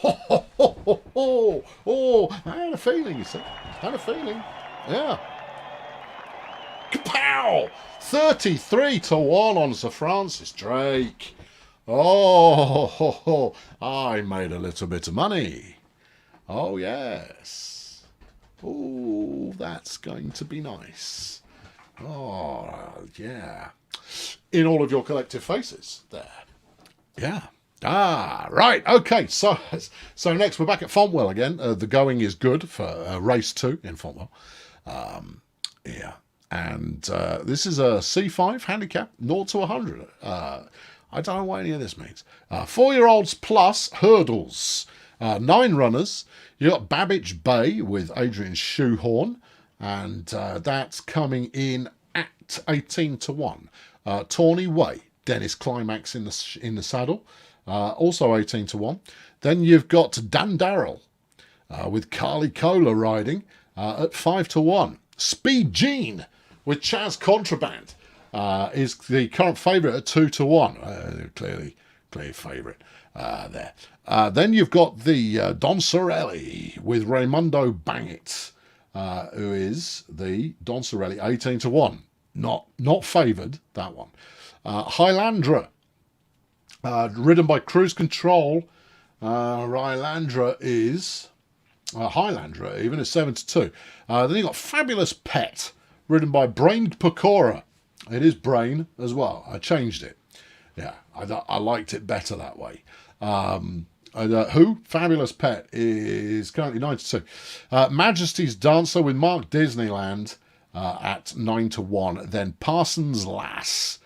S1: I had a feeling, you see. I had a feeling. Yeah. Kapow! 33 to 1 on Sir Francis Drake. Oh, I made a little bit of money. Oh, yes. Oh, that's going to be nice. Oh, yeah. In all of your collective faces there. Yeah. Right. Okay. So next we're back at Fontwell again. The going is good for race 2 in Fontwell. Yeah. And this is a C5 handicap, 0 to 100. I don't know what any of this means. 4-year-olds plus hurdles. 9 runners. You got Babbage Bay with Adrian Shoehorn, and that's coming in at 18 to 1. Tawny Way, Dennis Climax in the saddle. Also 18 to 1. Then you've got Dan Darrell with Carly Cola riding at 5 to 1. Speed Gene with Chaz Contraband is the current favourite at 2 to 1. Clearly favourite there. Then you've got the Don Sorelli with Raimundo Bangit, who is the Don Sorelli 18 to 1. Not favoured, that one. Highlandra. Ridden by Cruise Control. Highlander is 7 to 2. Then you've got Fabulous Pet, ridden by Brain Pecora. It is Brain as well. I changed it. Yeah, I liked it better that way. Fabulous Pet is currently 9 to 2. Majesty's Dancer with Mark Disneyland at 9 to 1. Then Parsons Lass,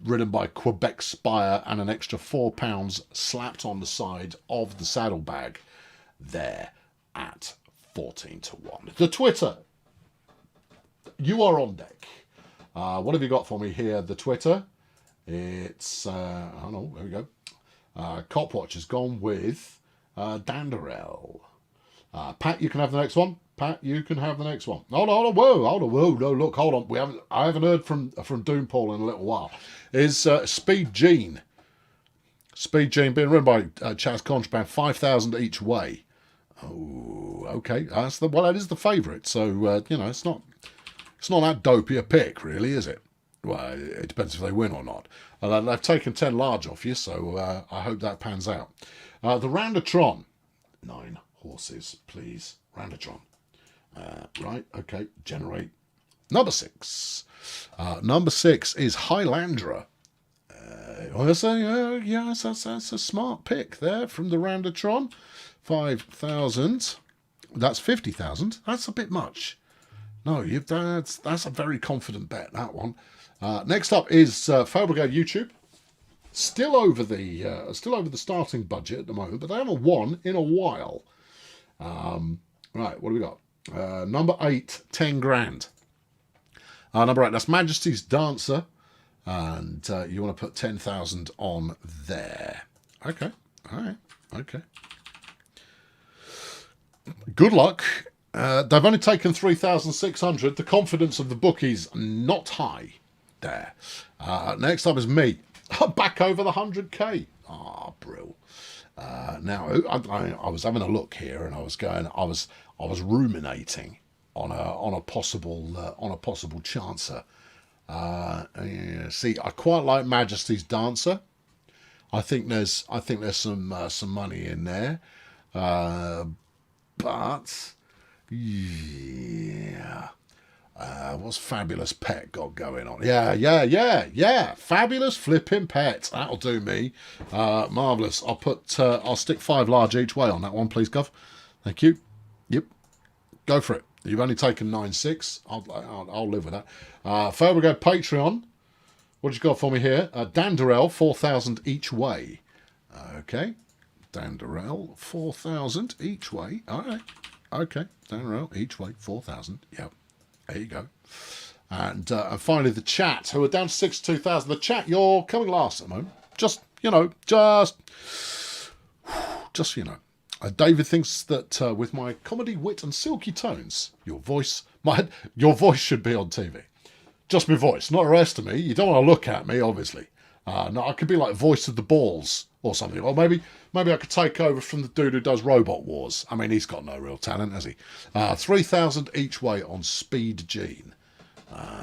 S1: ridden by Quebec Spire, and an extra £4 slapped on the side of the saddlebag there at 14 to 1. The Twitter, you are on deck. What have you got for me here? The Twitter, it's, I don't know, there we go. Copwatch has gone with Danderell. Pat, you can have the next one. Pat, you can have the next one. Hold on, whoa, no, look, hold on. I haven't heard from Doompaul in a little while. Is Speed Gene. Speed Gene being run by Chaz Contraband, 5,000 each way. Oh, okay. That is the favourite. So it's not that dopey a pick, really, is it? Well, it depends if they win or not. And they've taken 10 large off you, so I hope that pans out. The Roundatron, 9 horses, please. Roundatron. Right, okay, generate. Number 6. Number 6 is Highlandra. That's a smart pick there from the Roundatron. 5,000. That's 50,000. That's a bit much. No, that's a very confident bet, that one. Next up is Fail Brigade YouTube. Still over the starting budget at the moment, but they haven't won in a while. Right, what do we got? Number 8, 10 grand. Number 8, that's Majesty's Dancer. And you want to put 10,000 on there. Okay, all right, okay. Good luck. They've only taken 3,600. The confidence of the bookies not high there. Next up is me. Back over the 100k. Ah, brill. Now I was having a look here, and I was ruminating on a possible chancer. See, I quite like Majesty's Dancer. I think there's some money in there, but yeah. What's Fabulous Pet got going on? Yeah. Fabulous Flipping Pet. That'll do me. Marvellous. I'll stick 5 large each way on that one, please, Gov. Thank you. Yep. Go for it. You've only taken 9.6. I'll live with that. Fail Brigade Patreon. What have you got for me here? Danderell, 4,000 each way. Okay. Danderell, 4,000 each way. All right. Okay. Danderell, each way, 4,000. Yep. There you go. And finally, the chat, who are down to 62,000. The chat, you're coming last at the moment. Just. David thinks that with my comedy, wit, and silky tones, your voice should be on TV. Just my voice, not the rest of me. You don't want to look at me, obviously. No, I could be like voice of the balls or something. Or maybe I could take over from the dude who does Robot Wars. I mean, he's got no real talent, has he? 3,000 each way on Speed Gene.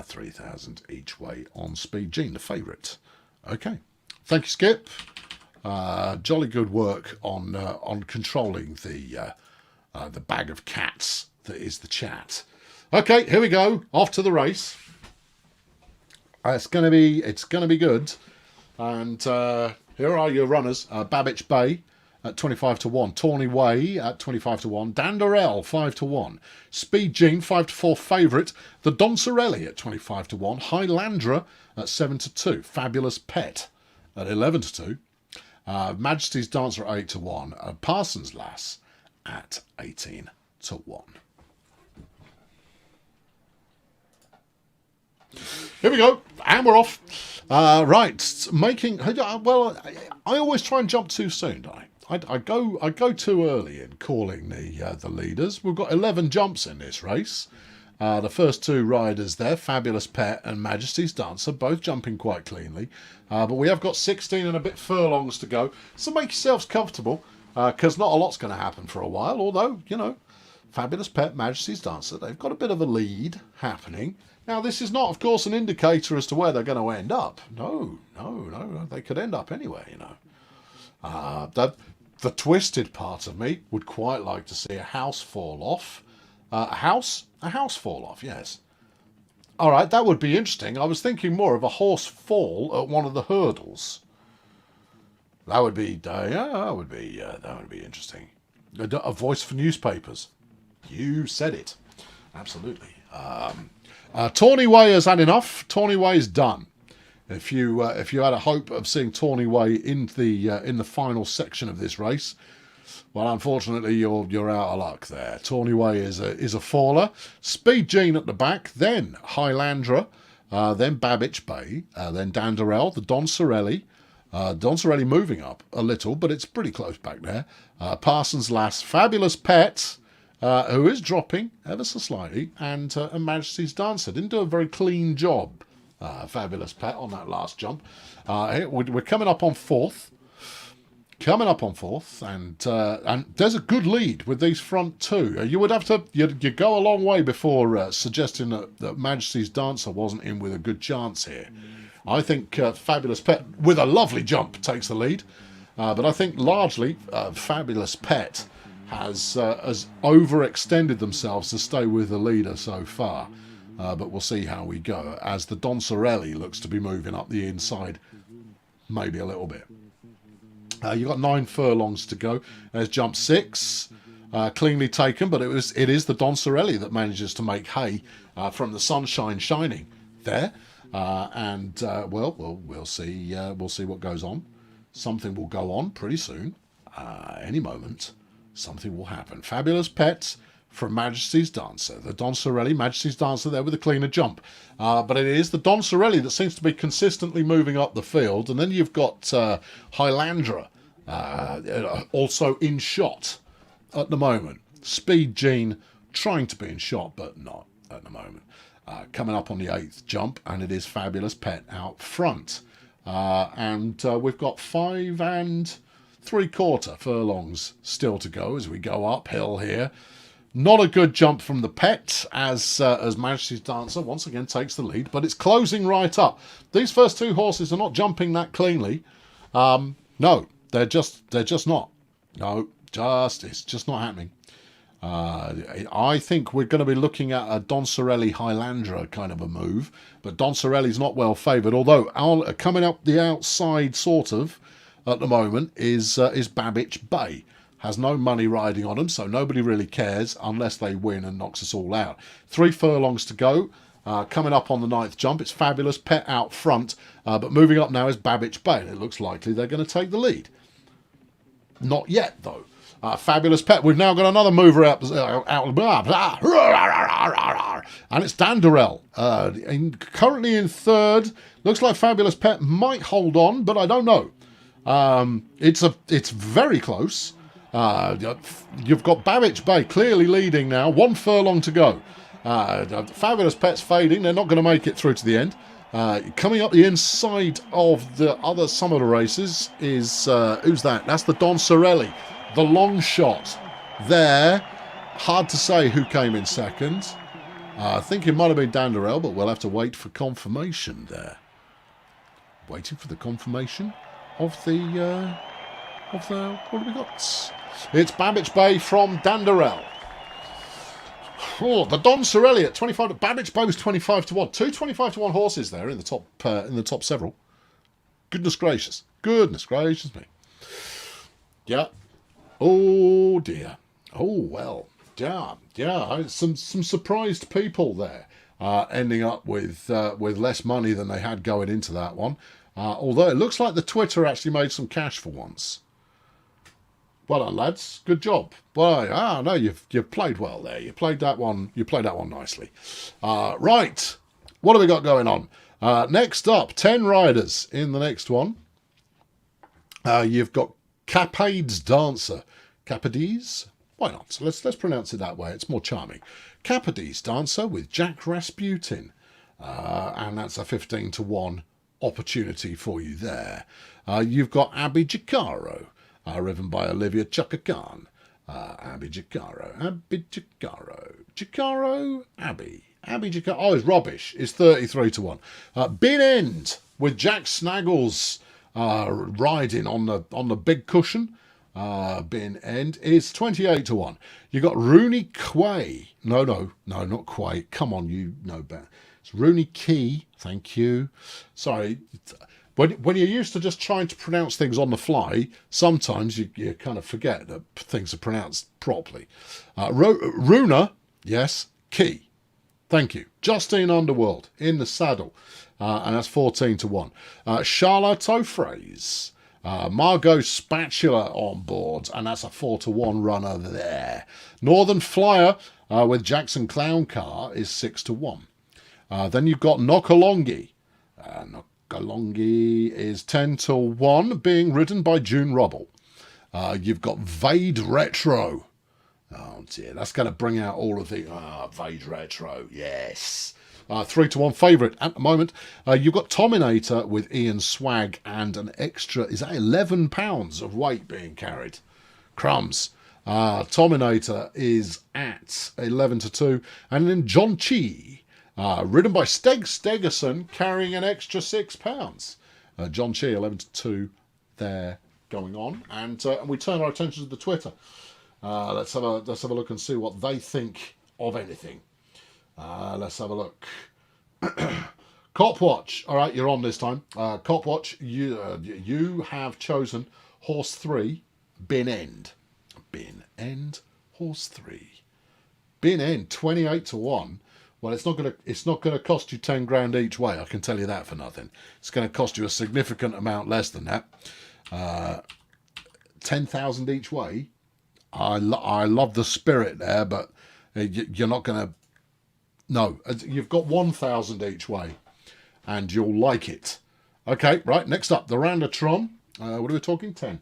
S1: 3,000 each way on Speed Gene, the favourite. Okay. Thank you, Skip. Jolly good work on controlling the bag of cats that is the chat. Okay, here we go. Off to the race. It's gonna be good. And here are your runners: Babbage Bay at 25 to 1, Tawny Way at 25 to 1, Danderell 5 to 1, Speed Gene 5 to 4 favourite, the Doncerelli at 25 to 1, Highlandra at 7 to 2, Fabulous Pet at 11 to 2. Majesty's Dancer at 8 to 1. Parsons Lass at 18 to 1. Here we go, and we're off. Right, I always try and jump too soon, don't I? I go too early in calling the leaders. We've got 11 jumps in this race. The first 2 riders there, Fabulous Pet and Majesty's Dancer, both jumping quite cleanly. But we have got 16 and a bit furlongs to go. So make yourselves comfortable, because not a lot's going to happen for a while. Although, Fabulous Pet, Majesty's Dancer, they've got a bit of a lead happening. Now, this is not, of course, an indicator as to where they're going to end up. No. They could end up anywhere, The twisted part of me would quite like to see a house fall off. A house fall off, yes. All right, that would be interesting. I was thinking more of a horse fall at one of the hurdles. That would be interesting. A voice for newspapers. You said it. Absolutely. Tawny Way has had enough. Tawny Way is done. If you had a hope of seeing Tawny Way in the final section of this race, Well, unfortunately, you're out of luck there. Tawny Way is a faller. Speed Gene at the back, then Highlandra, then Babbage Bay, then Danderell, the Don Sorelli. Don Sorelli moving up a little, but it's pretty close back there. Parsons Lass, Fabulous Pet, who is dropping ever so slightly, and Majesty's Dancer. Didn't do a very clean job, Fabulous Pet, on that last jump. We're coming up on fourth. And there's a good lead with these front two. You would have to you go a long way before suggesting that Majesty's Dancer wasn't in with a good chance here. I think Fabulous Pet, with a lovely jump, takes the lead. But I think largely Fabulous Pet has overextended themselves to stay with the leader so far. But we'll see how we go, as the Don Sorelli looks to be moving up the inside maybe a little bit. You've got 9 furlongs to go. There's jump 6, cleanly taken, but it is the Don Sorelli that manages to make hay from the sunshine shining there. We'll see what goes on. Something will go on pretty soon. Any moment, something will happen. Fabulous Pet from Majesty's Dancer. The Don Sorelli, Majesty's Dancer there with a cleaner jump. But it is the Don Sorelli that seems to be consistently moving up the field. And then you've got Highlandra also in shot at the moment. Speed Gene trying to be in shot, but not at the moment. Coming up on the 8th jump, and it is Fabulous Pet out front. We've got 5 3/4 furlongs still to go as we go uphill here. Not a good jump from the Pet as Majesty's Dancer once again takes the lead, but it's closing right up. These first 2 horses are not jumping that cleanly. No, they're just not. No, it's just not happening. I think we're going to be looking at a Don Sorelli Highlandra kind of a move, but Don Sorelli's not well favoured, although coming up the outside sort of at the moment is Babbage Bay. Has no money riding on them, so nobody really cares unless they win and knocks us all out. 3 furlongs to go. Coming up on the 9th jump, it's Fabulous Pet out front, but moving up now is Babbage Bay, and it looks likely they're going to take the lead. Not yet, though. Fabulous Pet. We've now got another mover out and it's Danderell. Currently in 3rd. Looks like Fabulous Pet might hold on, but I don't know. It's very close. You've got Babbage Bay clearly leading now. 1 furlong to go. Fabulous Pet's fading. They're not going to make it through to the end. Coming up the inside of the other some of the races is who's that? That's the Don Sorelli. The long shot there. Hard to say who came in second. I think it might have been Danderell, but we'll have to wait for confirmation there. Waiting for the confirmation of the what have we got? It's Babbage Bay from Danderell. Oh, the Don Sorelli at 25. Babbage Bay was 25 to 1. 2 25 to 1 horses there in the top several. Goodness gracious me. Yeah. Oh dear. Oh well. Yeah. Some surprised people there, ending up with less money than they had going into that one. Although it looks like the Twitter actually made some cash for once. Well done, lads. Good job. Well, no, you've played well there. You played that one nicely. Right. What have we got going on? Next up, 10 riders in the next one. You've got Capades Dancer. Capades? Why not? Let's pronounce it that way. It's more charming. Capades Dancer with Jack Rasputin. And that's a 15 to 1 opportunity for you there. You've got Abby Jacaro. Ridden by Olivia Chaka-Khan. Abby Jacaro. Abby Jacaro. Oh, it's rubbish. It's 33 to 1. Bin End with Jack Snaggles riding on the big cushion. Bin End is 28 to 1. You got Rooney Quay. No, not Quay. Come on, you know better. It's Rooney Key. Thank you. Sorry. When you're used to just trying to pronounce things on the fly, sometimes you kind of forget that things are pronounced properly. Runa, yes, Key. Thank you. Justine Underworld in the saddle. And that's 14 to 1. Charlotte O'Fraise. Margot Spatula on board, and that's a 4-1 runner there. Northern Flyer with Jackson Clown Car is 6-1. Then you've got Knockalongi. Knockalongi is 10-1, being ridden by June Rubble. You've got Vade Retro. Oh dear, that's going to bring out all of the Vade Retro. Yes. 3-1 favourite at the moment. You've got Tominator with Ian Swag and an extra, is that £11 of weight being carried? Crumbs. Tominator is at 11-2. And then John Chi, ridden by Steg Stegerson, carrying an extra £6. John Chi, 11-2 there going on. And we turn our attention to the Twitter. Let's have a look and see what they think of anything. Let's have a look. Copwatch. All right, you're on this time. Copwatch, you have chosen horse 3, Bin End. Bin End, horse 3. Bin End, 28-1. Well, it's not gonna cost you 10 grand each way. I can tell you that for nothing. It's going to cost you a significant amount less than that. 10,000 each way. I love the spirit there, but you're not going to. No, you've got 1,000 each way, and you'll like it. Okay, right, next up, the Randatron. What are we talking? 10.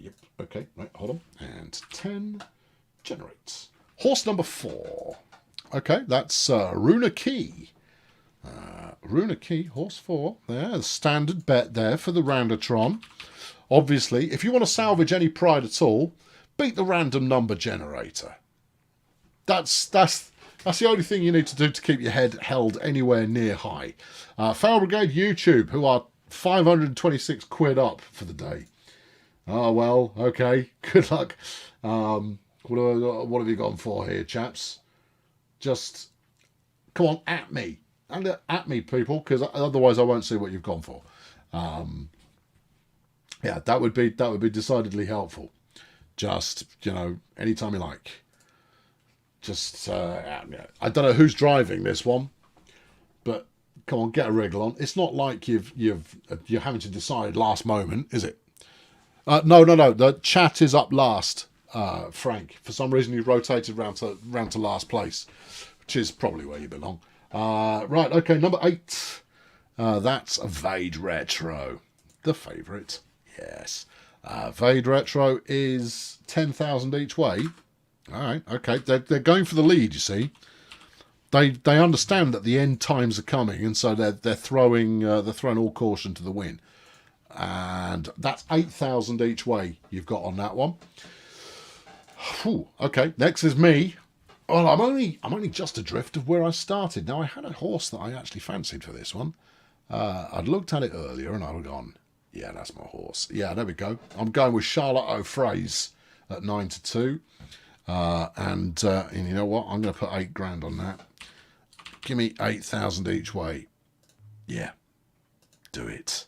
S1: Yep, okay, right, hold on. And 10 generates. Horse number 4. Okay, that's Runa Key. Runa Key, horse 4. There, the standard bet there for the Randatron. Obviously, if you want to salvage any pride at all, beat the random number generator. That's the only thing you need to do to keep your head held anywhere near high. Feral Brigade YouTube, who are 526 quid up for the day. Oh, well, okay. Good luck. What have you gone for here, chaps? Just, come on, at me. And at me, people, because otherwise I won't see what you've gone for. Yeah, that would be decidedly helpful. Just, anytime you like. Just, I don't know who's driving this one, but come on, get a wriggle on. It's not like you're having to decide last moment, is it? No. The chat is up last, Frank. For some reason, you rotated round to last place, which is probably where you belong. Right, okay, number 8. That's Vade Retro, the favourite. Yes, Vade Retro is 10,000 each way. All right, okay. They're going for the lead. You see, they understand that the end times are coming, and so they're throwing all caution to the wind. And that's 8,000 each way you've got on that one. Whew, okay, next is me. Well, I'm only just adrift of where I started. Now I had a horse that I actually fancied for this one. I'd looked at it earlier and I'd gone, yeah, that's my horse. Yeah, there we go. I'm going with Charlotte O'Fraise at 9-2. And you know what? I'm going to put 8 grand on that. Give me 8,000 each way. Yeah, do it.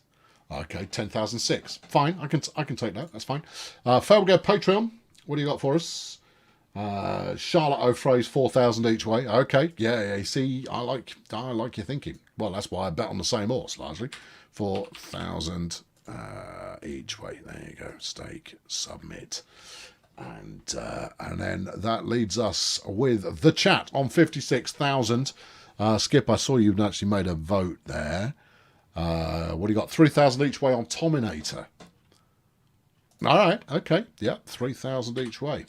S1: Okay, 10,006. Fine, I can take that. That's fine. Feral Brigade Patreon. What do you got for us? Charlotte O'Fraise, 4,000 each way. Okay, yeah. See, I like your thinking. Well, that's why I bet on the same horse largely. 4,000 each way. There you go. Stake, submit. And then that leads us with the chat on 56,000. Skip, I saw you'd actually made a vote there. What do you got? 3,000 each way on Tominator. All right, okay. Yep, 3,000 each way.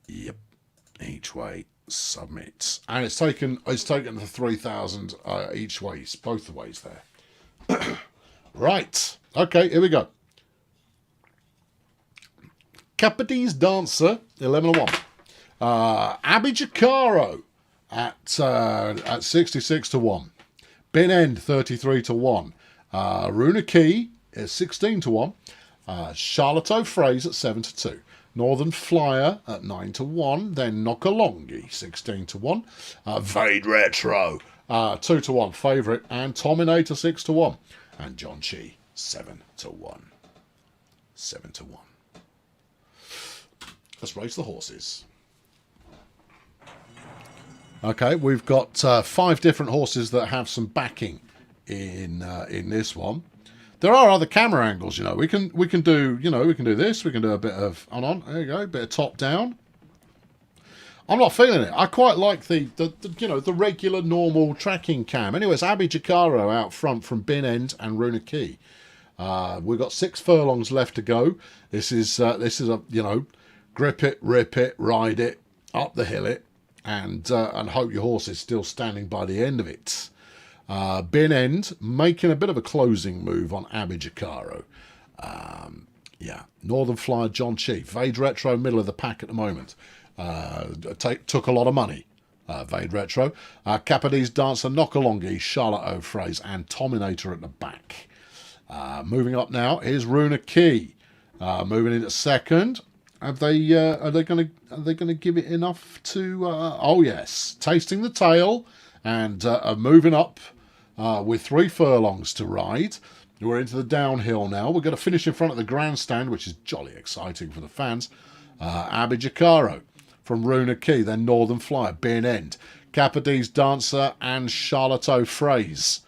S1: Yep, each way, submit. And it's taken the 3,000 each ways, both the ways there. Right, okay, here we go. Capadi's Dancer, 11-1. Abby Jacaro at 66-1. Bin End, 33-1. Runa Key is 16-1. Charlotte O'Fraise at 7-2. Northern Flyer at 9-1. Then Knockalongi, 16-1. Vade Retro, 2-1 favourite. And Tominator, 6-1. And John Chi, 7-1. 7-1. Let's race the horses. Okay, we've got 5 different horses that have some backing in this one. there are other camera angles. You know, we can do, you know, we can do this. We can do a bit of there you go, a bit of top down. I'm not feeling it. I quite like the you know, the regular normal tracking cam. Anyway, it's Abby Jacaro out front from Bin End and Runa Key. We've got 6 furlongs left to go. This is a, you know, grip it, rip it, ride it, up the hill it, and hope your horse is still standing by the end of it. Bin End making a bit of a closing move on Abby Jacaro. Yeah, Northern Flyer John Chief. Vade Retro middle of the pack at the moment. Took a lot of money. Vade Retro. Capadi's Dancer, Knockalongi, Charlotte O'Fraise, and Tominator at the back. Moving up now is Runa Key. Moving into second. Are they going to give it enough to? Oh yes, tasting the tail and moving up with 3 furlongs to ride. We're into the downhill now. We're going to finish in front of the grandstand, which is jolly exciting for the fans. Abby Jacaro from Runa Key, then Northern Flyer, Bin End, Capadi's Dancer, and Charlotte O'Fraise.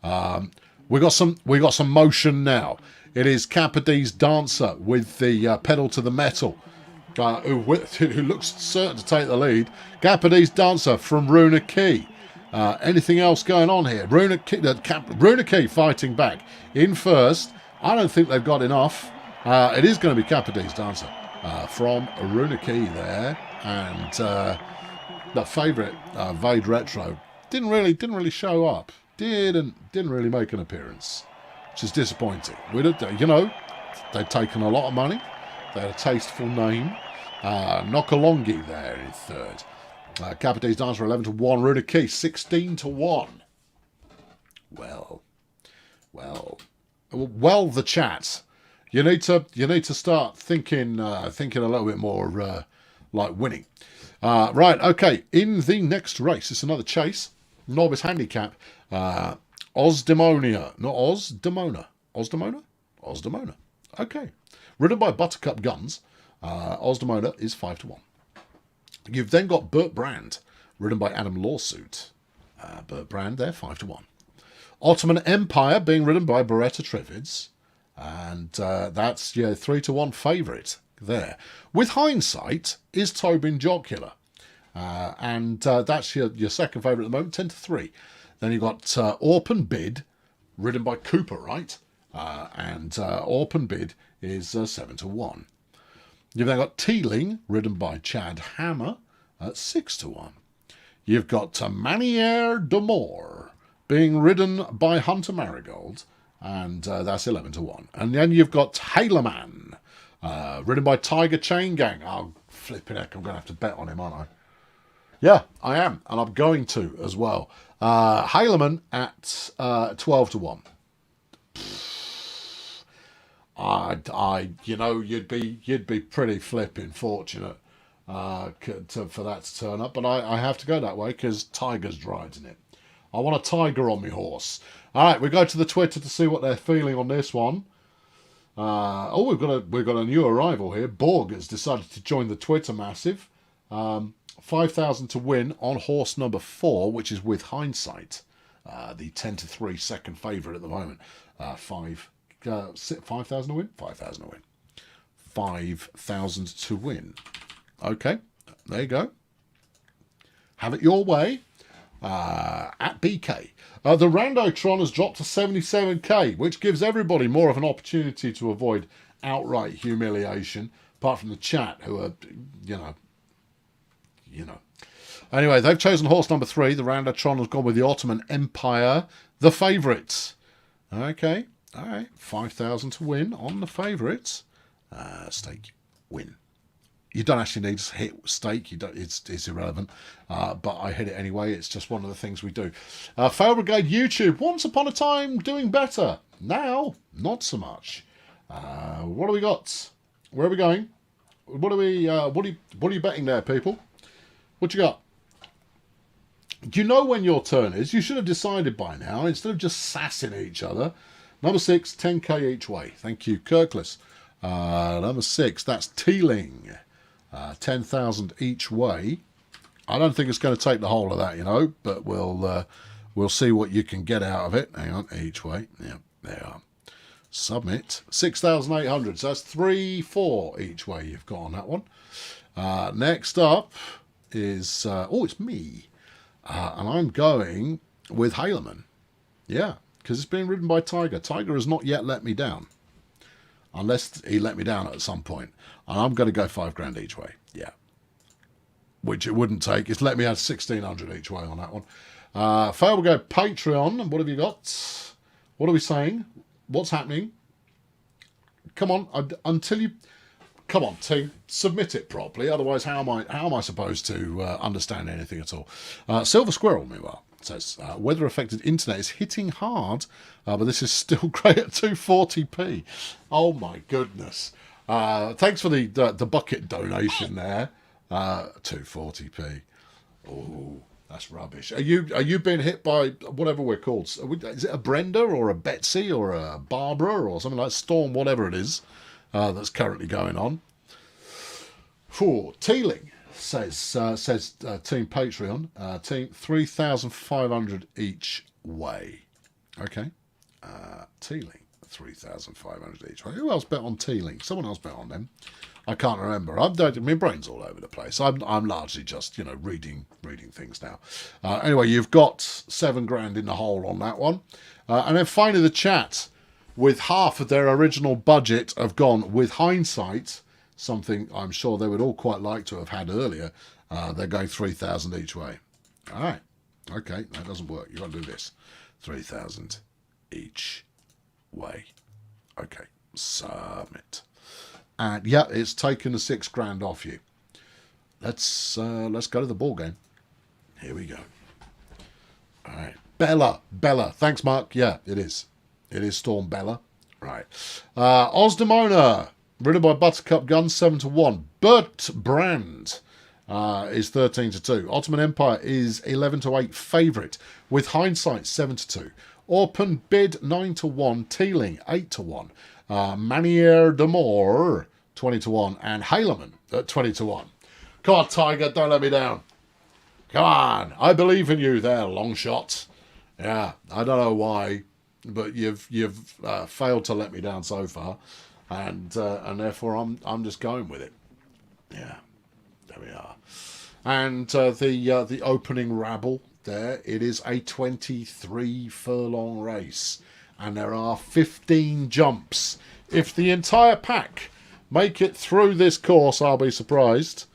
S1: We got some motion now. It is Capadi's Dancer with the pedal to the metal, who looks certain to take the lead. Capadi's Dancer from Runa Key. Anything else going on here? Runa Key fighting back in first. I don't think they've got enough. It is going to be Capadi's Dancer from Runa Key there, and the favourite Vade Retro didn't really show up. Didn't really make an appearance, which is disappointing. You know, they'd taken a lot of money. They had a tasteful name. Knockalongi there in third. Capadi's Dancer 11-1. Runa Key 16-1. Well, the chat. You need to start thinking a little bit more like winning. Right, okay. In the next race, it's another chase. Novice handicap. Osdemonia. Not Osdemona. Osdemona. Okay. Ridden by Buttercup Guns. Osdemona is 5-1. You've then got Burt Brand, ridden by Adam Lawsuit. Burt Brand there, 5-1. Ottoman Empire being ridden by Beretta Trivids. And that's your 3-1 favourite there. With Hindsight is Tobin Jocular. And that's your second favourite at the moment, 10-3. Then you've got Orpen Bid, ridden by Cooper Wright. And Orpen Bid is 7-1. You've then got Teeling, ridden by Chad Hammer, at 6-1. You've got Manière d'Amour, being ridden by Hunter Marigold, and that's 11-1. And then you've got Haleman, ridden by Tiger Chain Gang. Oh, flipping heck, I'm going to have to bet on him, aren't I? Yeah, I am, and I'm going to as well. Haleman at 12-1. You know, you'd be pretty flipping fortunate for that to turn up, but I have to go that way because Tiger's riding it. I want a Tiger on my horse. All right, we go to the Twitter to see what they're feeling on this one. We've got a new arrival here. Borg has decided to join the Twitter massive. 5,000 to win on horse number 4, which is With Hindsight, the 10-3 second favourite at the moment. 5,000 to win? 5,000 to win. 5,000 to win. Okay, there you go. Have it your way. At BK. The Randotron has dropped to 77k, which gives everybody more of an opportunity to avoid outright humiliation, apart from the chat, who are, you know. Anyway, they've chosen horse number 3. The Randotron has gone with the Ottoman Empire, the favourites. Okay. All right, 5,000 to win on the favourites. Stake, win. You don't actually need to hit stake. You don't. It's irrelevant. But I hit it anyway. It's just one of the things we do. Fail Brigade YouTube. Once upon a time, doing better. Now, not so much. What do we got? Where are we going? What are you betting there, people? What you got? Do you know when your turn is? You should have decided by now, instead of just sassing each other. Number 6, 10k each way. Thank you, Kirkless. Number 6, that's Teeling. 10,000 each way. I don't think it's going to take the whole of that, you know, but we'll see what you can get out of it. Hang on, each way. Yeah, there you are. Submit. 6,800. So that's 3-4 each way you've got on that one. Next up is... it's me. And I'm going with Haleman. Yeah, because it's being ridden by Tiger. Tiger has not yet let me down. Unless he let me down at some point. And I'm going to go 5 grand each way. Yeah. Which it wouldn't take. It's let me have 1,600 each way on that one. Fail will go Patreon. What have you got? What are we saying? What's happening? Come on, until you... Come on, team, submit it properly. Otherwise, how am I supposed to understand anything at all? Silver Squirrel, meanwhile, says, weather-affected internet is hitting hard, but this is still great at 240p. Oh, my goodness. Thanks for the bucket donation there. 240p. Oh, that's rubbish. Are you being hit by whatever we're called? Is it a Brenda or a Betsy or a Barbara or something like Storm, whatever it is that's currently going on? Teeling says Team Patreon, Team 3,500 each way. Okay, Teeling 3,500 each way. Who else bet on Teeling? Someone else bet on them. I can't remember. My brain's all over the place. I'm largely just reading things now. Anyway, you've got 7 grand in the hole on that one, and then finally the chat, with half of their original budget, have gone with hindsight. Something I'm sure they would all quite like to have had earlier. They're going 3,000 each way. All right. Okay, that doesn't work. You've got to do this. 3,000 each way. Okay, submit. And yeah, it's taken the 6 grand off you. Let's go to the ball game. Here we go. All right, Bella. Thanks, Mark. Yeah, it is. It is Storm Bella. Right. Osdemona, ridden by Buttercup Gun, 7-1. Burt Brand is 13-2. Ottoman Empire is 11-8 favourite, with hindsight 7-2. Open Bid 9-1. Teeling 8-1. Manier de Moore 20-1, and Haleman at 20-1. Come on, Tiger, don't let me down. Come on, I believe in you there, long shot. Yeah, I don't know why, but you've failed to let me down so far, and therefore I'm just going with it. Yeah, there we are. And the opening rabble there. It is a 23 furlong race, and there are 15 jumps. If the entire pack make it through this course, I'll be surprised.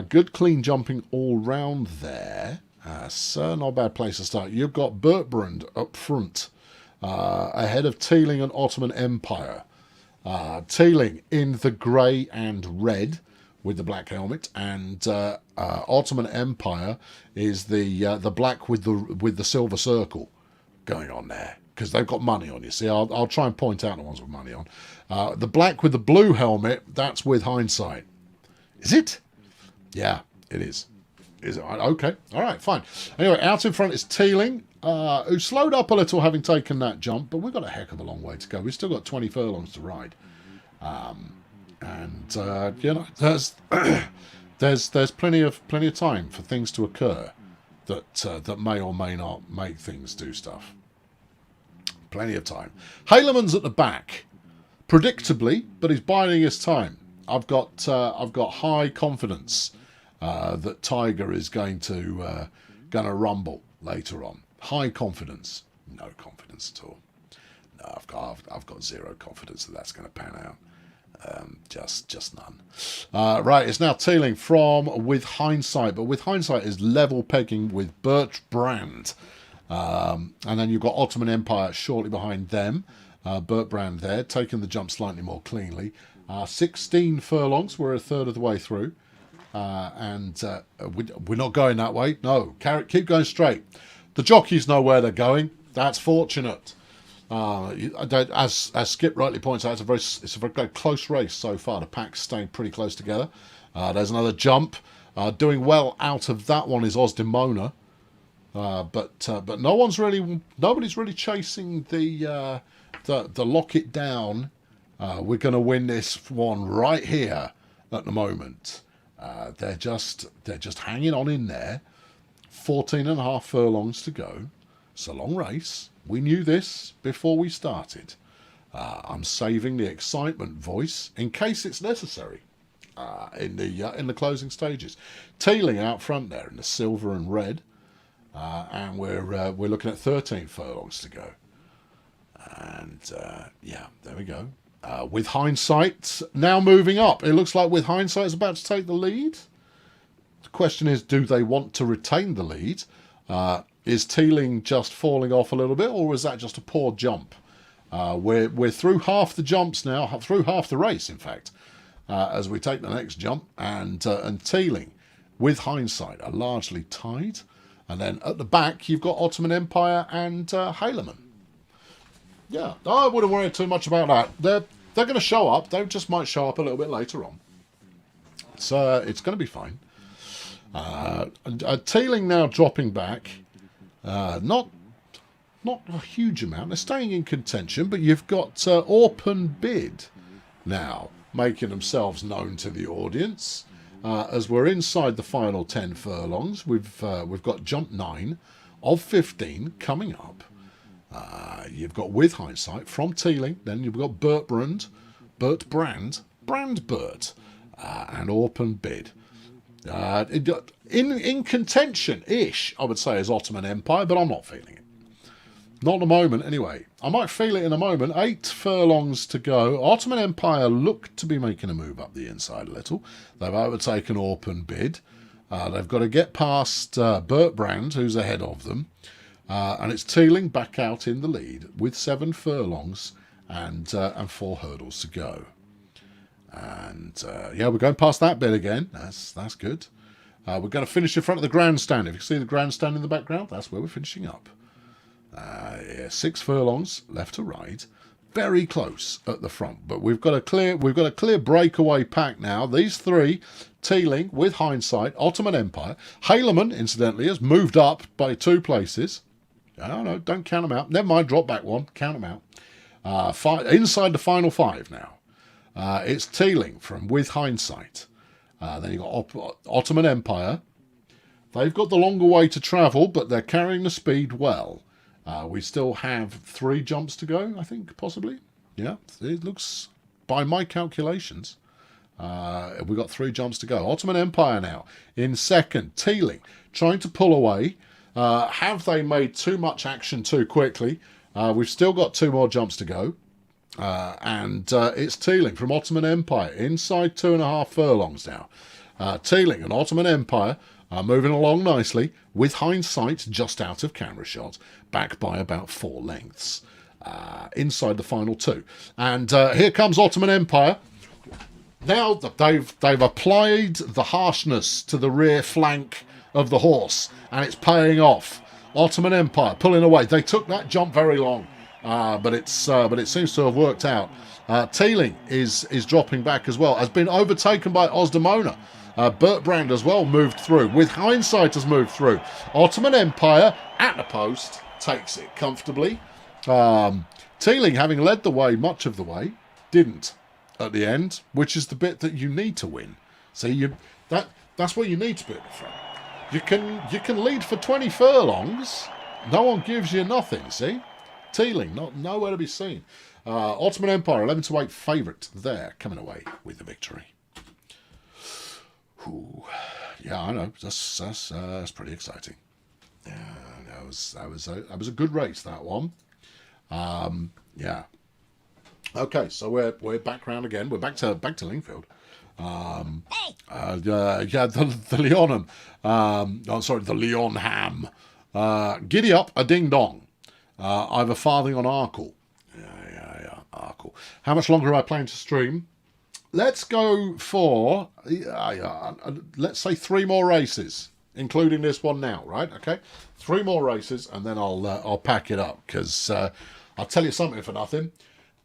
S1: Good clean jumping all round there. So not a bad place to start. You've got Bertrand up front, ahead of Teeling and Ottoman Empire. Teeling in the grey and red with the black helmet, and Ottoman Empire is the black with the silver circle going on there, because they've got money on. You see, I'll try and point out the ones with money on. The black with the blue helmet, that's with hindsight. Is it? Yeah, it is. Is it? Okay, all right, fine. Anyway, out in front is Teeling, who slowed up a little having taken that jump, but we've got a heck of a long way to go. We've still got 20 furlongs to ride. There's plenty of time for things to occur that may or may not make things do stuff. Plenty of time. Haleman's at the back, predictably, but he's biding his time. I've got high confidence that Tiger is going to rumble later on. High confidence. No confidence at all. No, I've got zero confidence that that's going to pan out. Just none. Right, it's now Teeling from With Hindsight, but With Hindsight is level pegging with Burt Brand. And then you've got Ottoman Empire shortly behind them. Burt Brand there, taking the jump slightly more cleanly. 16 furlongs, we're a third of the way through. We're not going that way. No, keep going straight. The jockeys know where they're going. That's fortunate. As Skip rightly points out, it's a very close race so far. The pack's staying pretty close together. There's another jump. Doing well out of that one is Osdemona. But nobody's really chasing the lock it down. We're going to win this one right here at the moment. They're just hanging on in there. 14.5 furlongs to go. It's a long race. We knew this before we started. I'm saving the excitement voice in case it's necessary in the closing stages. Teeling out front there in the silver and red, and we're looking at 13 furlongs to go. And yeah, there we go. With hindsight now moving up, it looks like with hindsight is about to take the lead. The question is, do they want to retain the lead? Is Teeling just falling off a little bit, or was that just a poor jump? We're through half the jumps now, through half the race, in fact, as we take the next jump, and Teeling, with hindsight, are largely tied. And then at the back, you've got Ottoman Empire and Haleman. Yeah, I wouldn't worry too much about that. They're going to show up. They just might show up a little bit later on. So it's going to be fine. Teeling now dropping back. Not a huge amount. They're staying in contention, but you've got Open Bid now making themselves known to the audience. As we're inside the final 10 furlongs, we've got jump 9 of 15 coming up. You've got With Hindsight from Teeling, then you've got Bert Brand, and Open Bid. In contention-ish, I would say, is Ottoman Empire, but I'm not feeling it. Not at the moment, anyway. I might feel it in a moment. 8 furlongs to go. Ottoman Empire look to be making a move up the inside a little. They've overtaken Open Bid. They've got to get past Bert Brand, who's ahead of them. And it's Teeling back out in the lead with 7 furlongs and 4 hurdles to go. And yeah, we're going past that bit again. That's good. We're going to finish in front of the grandstand. If you can see the grandstand in the background, that's where we're finishing up. Yeah, 6 furlongs left to ride. Very close at the front, but we've got a clear breakaway pack now. These 3, Teeling, With Hindsight, Ottoman Empire. Haleman, incidentally, has moved up by 2 places. No, don't count them out. Never mind, drop back 1. Count them out. Inside the final 5 now. It's Teeling from With Hindsight. Then you've got Ottoman Empire. They've got the longer way to travel, but they're carrying the speed well. We still have 3 jumps to go, I think, possibly. Yeah, it looks, by my calculations, we've got 3 jumps to go. Ottoman Empire now in second. Teeling trying to pull away. Have they made too much action too quickly? We've still got 2 more jumps to go. And it's Teeling from Ottoman Empire inside 2.5 furlongs now. Teeling and Ottoman Empire are moving along nicely, With Hindsight just out of camera shot, back by about 4 lengths inside the final 2. And here comes Ottoman Empire. Now they've applied the harshness to the rear flank of the horse, and it's paying off. Ottoman Empire pulling away. They took that jump very long, but it seems to have worked out. Teeling is dropping back as well. Has been overtaken by Osdemona. Bert Brand as well moved through. With Hindsight has moved through. Ottoman Empire at the post takes it comfortably. Teeling, having led the way much of the way, didn't at the end, which is the bit that you need to win. See, that's what you need to be at the front. You can lead for 20 furlongs. No one gives you nothing. See, Teeling nowhere to be seen. Ottoman Empire 11-8 favourite there, coming away with the victory. Ooh, yeah, I know. That's pretty exciting. Yeah, that was a good race, that one. Yeah. Okay, so we're back round again. We're back to Lingfield. Yeah, the Leonham. The Leonham. Giddy up a ding dong. I've a farthing on Arkle. Yeah, Arkle. How much longer am I planning to stream? Let's go for, let's say 3 more races, including this one now, right? Okay, 3 more races, and then I'll pack it up, because I'll tell you something for nothing.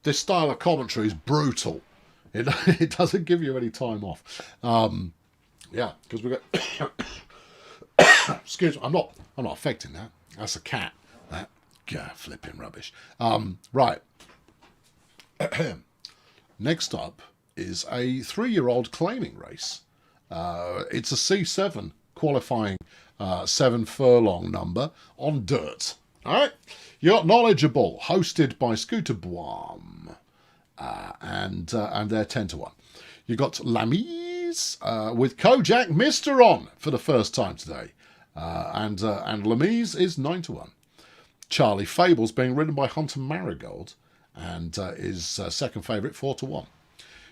S1: This style of commentary is brutal. It doesn't give you any time off. Yeah, because we got. Excuse me, I'm not affecting that. That's a cat. That flipping rubbish. Right. Next up is a 3-year-old claiming race. It's a C7 qualifying 7 furlong number on dirt. All right. You got Knowledgeable, hosted by Scooter Boam, and they're 10 to 1. You got Lamise with Kojak Mister on for the first time today, and Lamise is 9 to 1. Charlie Fable's being ridden by Hunter Marigold, and is second favourite 4 to 1.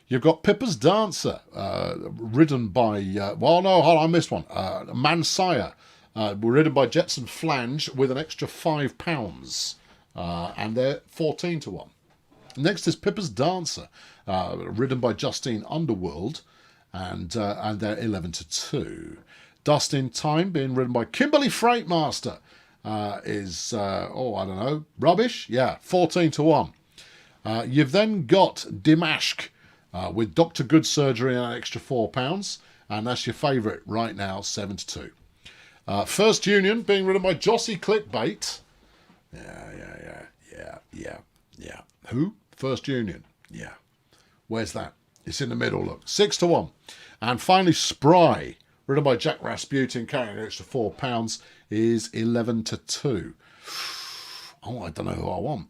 S1: You've got Pippa's Dancer, ridden by hold on, I missed one. Mansaya. We're ridden by Jetson Flange with an extra £5, and they're 14 to 1. Next is Pippa's Dancer, ridden by Justine Underworld, and they're 11 to 2. Dust in Time, being ridden by Kimberly Freightmaster, is I don't know, rubbish. Yeah, 14 to 1. You've then got Dimashq, with Dr. Good Surgery and an extra £4, and that's your favourite right now, 7 to 2. First Union, being ridden by Jossie Clickbait. Yeah. Who? First Union. Yeah. Where's that? It's in the middle, look. 6 to 1. And finally, Spry, ridden by Jack Rasputin, carrying an extra £4, is 11 to 2. Oh, I don't know who I want.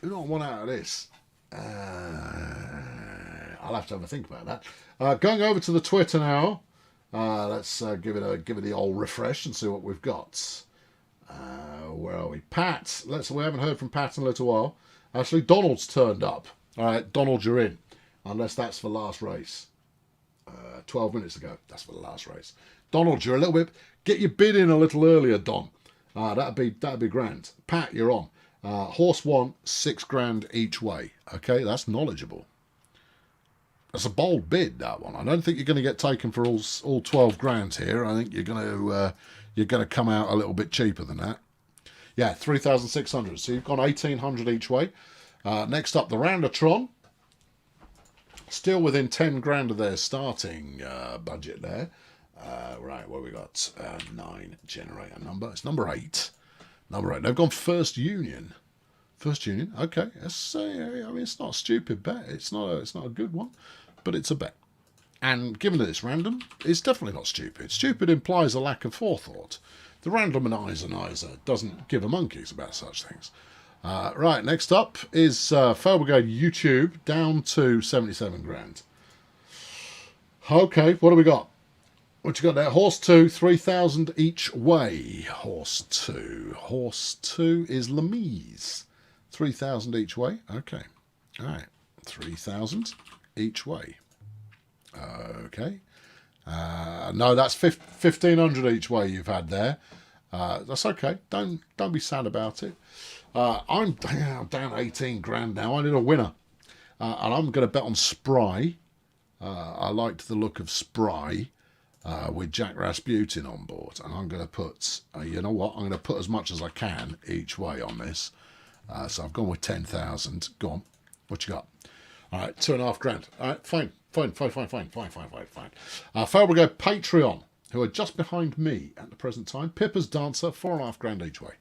S1: Who do I want out of this? I'll have to have a think about that. Going over to the Twitter now. Let's give it the old refresh and see what we've got. Where are we? Pat. We haven't heard from Pat in a little while. Actually, Donald's turned up. All right, Donald, you're in. Unless that's for last race. 12 minutes ago. That's for the last race. Donald, you're a little bit. Get your bid in a little earlier, Don. That'd be grand. Pat, you're on. Horse 1, £6,000 each way. Okay, that's Knowledgeable. That's a bold bid, that one. I don't think you're going to get taken for all 12 grand here. I think you're going to come out a little bit cheaper than that. Yeah, 3,600. So you've gone 1,800 each way. Next up, the Roundatron. Still within 10 grand of their starting budget there. Right, what we got? 9, generate a number. It's number 8. Number 8. They've gone First Union. First Union. Okay. It's, it's not a stupid bet. It's not a good one, but it's a bet. And given that it's random, it's definitely not stupid. Stupid implies a lack of forethought. The randomizer doesn't give a monkeys about such things. Right, next up is Fail Brigade YouTube, down to 77 grand. Okay, what do we got? What you got there? Horse 2, 3,000 each way. Horse 2. Horse 2 is Lamise. 3,000 each way. Okay. All right. 3,000 each way. Okay. No, that's 1,500 each way you've had there. That's okay. Don't be sad about it. I'm down 18 grand now. I need a winner. And I'm going to bet on Spry. I liked the look of Spry. With Jack Rasputin on board, and I'm going to put, you know what, I'm going to put as much as I can each way on this. So I've gone with 10,000. Go on, what you got? All right, 2.5 grand. All right, fine. Fail Brigade Patreon, who are just behind me at the present time. Pippa's Dancer, 4.5 grand each way.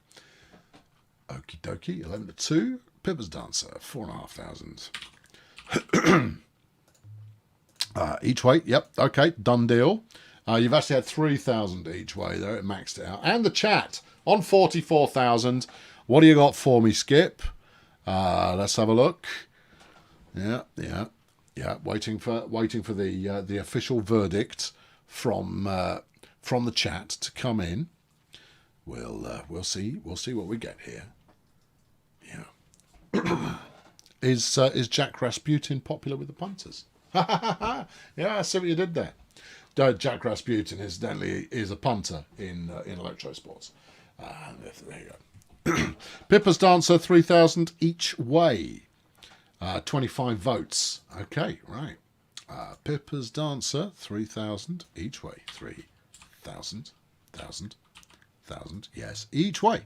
S1: Okie dokie, 11 to 2. Pippa's Dancer, 4,500. Each way, yep, okay, done deal. You've actually had 3,000 each way there, it maxed it out. And the chat on 44,000. What do you got for me, Skip? Let's have a look. Yeah. Waiting for the official verdict from the chat to come in. We'll see what we get here. Yeah. Is Jack Rasputin popular with the punters? Yeah, I see what you did there. Jack Rasputin incidentally is a punter in electro sports. There you go. Pippa's Dancer, 3,000 each way. 25 votes. Okay, right. Pippa's Dancer, 3,000 each way. 3,000, 1,000, 1,000. Yes, each way.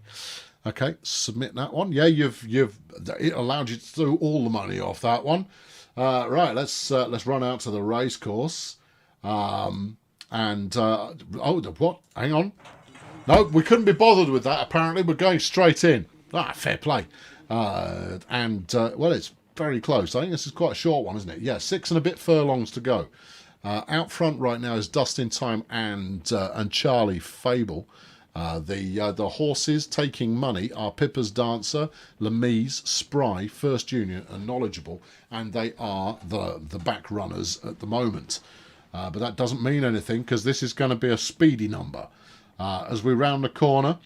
S1: Okay, submit that one. Yeah, it allowed you to do all the money off that one. Right, let's run out to the race course. What? Hang on. No, we couldn't be bothered with that. Apparently, we're going straight in. Fair play. Well, it's very close. I think this is quite a short one, isn't it? Yeah, 6 and a bit furlongs to go. Out front right now is Dust in Time and Charlie Fable. The horses taking money are Pippa's Dancer, Lemise, Spry, First Union and Knowledgeable, and they are the back runners at the moment. But that doesn't mean anything, because this is going to be a speedy number. As we round the corner,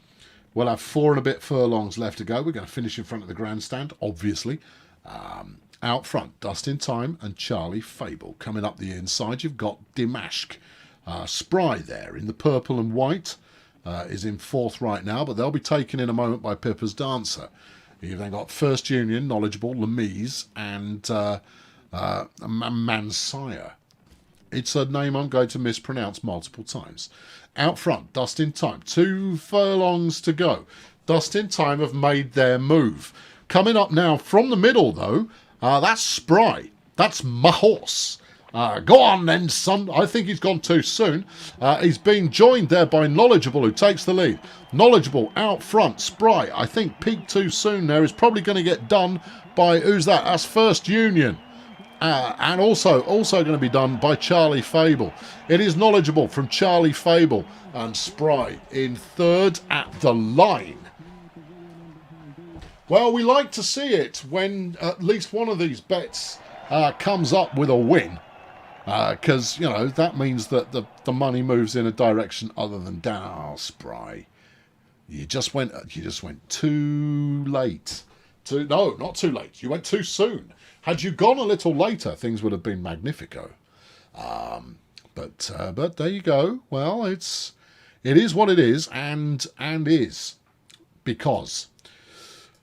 S1: we'll have 4 and a bit furlongs left to go. We're going to finish in front of the grandstand, obviously. Out front, Dust in Time and Charlie Fable. Coming up the inside, you've got Dimashq. Spry there in the purple and white is in 4th right now, but they'll be taken in a moment by Pippa's Dancer. You've then got First Union, Knowledgeable, Lemise and Mansire. It's a name I'm going to mispronounce multiple times. Out front, Dust in Time. 2 furlongs to go. Dust in Time have made their move. Coming up now from the middle, though, that's Spry. That's my horse. Go on then, son. I think he's gone too soon. He's being joined there by Knowledgeable, who takes the lead. Knowledgeable out front. Spry, I think, peaked too soon there. Is probably going to get done by, who's that? That's First Union. And also going to be done by Charlie Fable. It is Knowledgeable from Charlie Fable and Spry in 3rd at the line. Well, we like to see it when at least one of these bets comes up with a win. Because, you know, that means that the money moves in a direction other than down. Oh, Spry. You just went too late. No, not too late. You went too soon. Had you gone a little later, things would have been magnifico. But there you go. Well, it is what it is, and is because.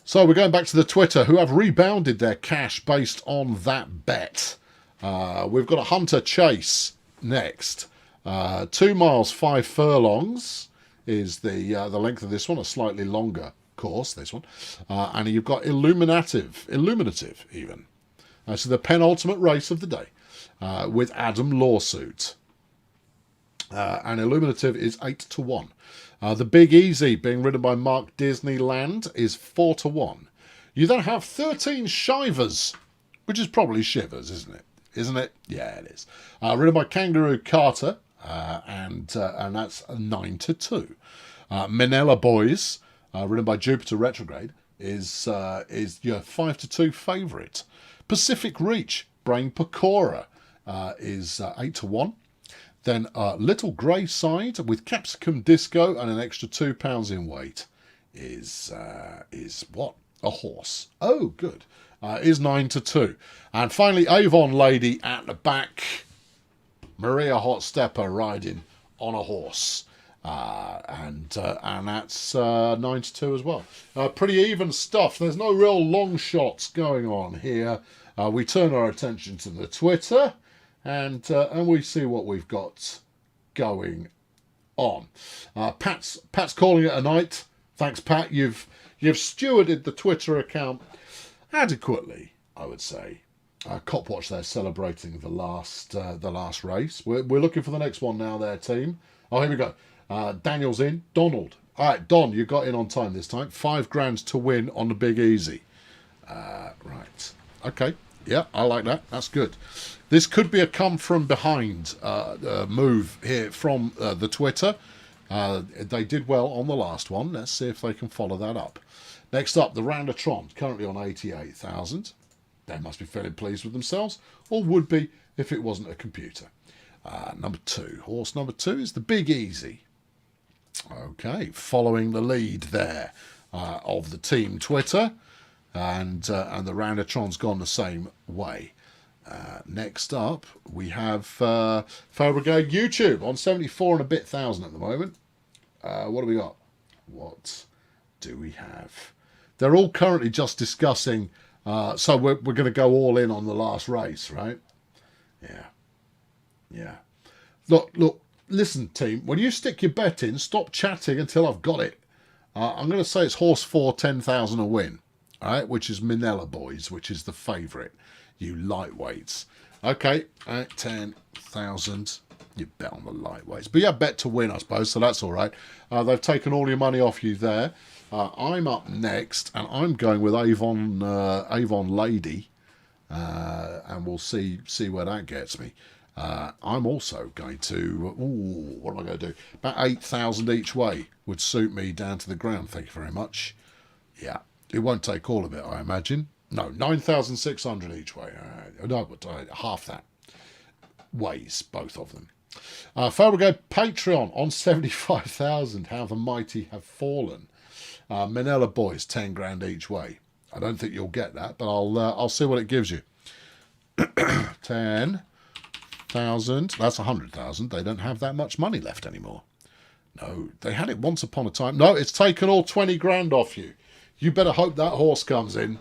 S1: So we're going back to the Twitter, who have rebounded their cash based on that bet. We've got a Hunter Chase next. 2 miles 5 furlongs is the length of this one, a slightly longer course, this one. And you've got Illuminative even. So the penultimate race of the day with Adam Lawsuit. And Illuminative is 8-1. The Big Easy, being ridden by Mark Disneyland, is 4-1. You then have 13 Shivers, which is probably Shivers, isn't it? Isn't it? Yeah, it is. Ridden by Kangaroo Carter, and that's 9-2. Manila Boys, ridden by Jupiter Retrograde, is your 5-2 favourite. Pacific Reach, Brain Pecora, is 8-1. Then Little Grey Side with Capsicum Disco and an extra £2 in weight is what? A horse. Oh, good. Is 9-2. And finally, Avon Lady at the back. Maria Hot Stepper riding on a horse. And that's 9-2 as well. Pretty even stuff. There's no real long shots going on here. We turn our attention to the Twitter. And we see what we've got going on. Pat's calling it a night. Thanks, Pat. You've stewarded the Twitter account adequately, I would say. Copwatch there celebrating the last race. We're looking for the next one now, there, team. Oh, here we go. Daniel's in. Donald. All right, Don, you got in on time this time. £5 to win on the Big Easy. Right. Okay. Yeah, I like that. That's good. This could be a come from behind move here from the Twitter. They did well on the last one. Let's see if they can follow that up. Next up, the Roundatron, currently on 88,000. They must be fairly pleased with themselves, or would be if it wasn't a computer. Number 2. Horse number 2 is the Big Easy. Okay, following the lead there of the team Twitter. And the Roundatron's gone the same way. Next up, we have Fire Brigade YouTube on 74 and a bit thousand at the moment. What do we got? What do we have? They're all currently just discussing. So we're going to go all in on the last race, right? Yeah. Look. Listen, team. When you stick your bet in, stop chatting until I've got it. I'm going to say it's horse 4, 10,000 a win. All right, which is Manila Boys, which is the favourite. You lightweights. Okay, 10,000. You bet on the lightweights. But yeah, bet to win, I suppose, so that's all right. They've taken all your money off you there. I'm up next, and I'm going with Avon Lady. And we'll see where that gets me. I'm also going to... Ooh, what am I going to do? About 8,000 each way would suit me down to the ground, thank you very much. Yeah, it won't take all of it, I imagine. No, 9,600 each way. No, half that ways, both of them. Fabricate Patreon on 75,000. How the mighty have fallen. Manila Boys, 10 grand each way. I don't think you'll get that, but I'll see what it gives you. 10,000. That's 100,000. They don't have that much money left anymore. No, they had it once upon a time. No, it's taken all 20 grand off you. You better hope that horse comes in,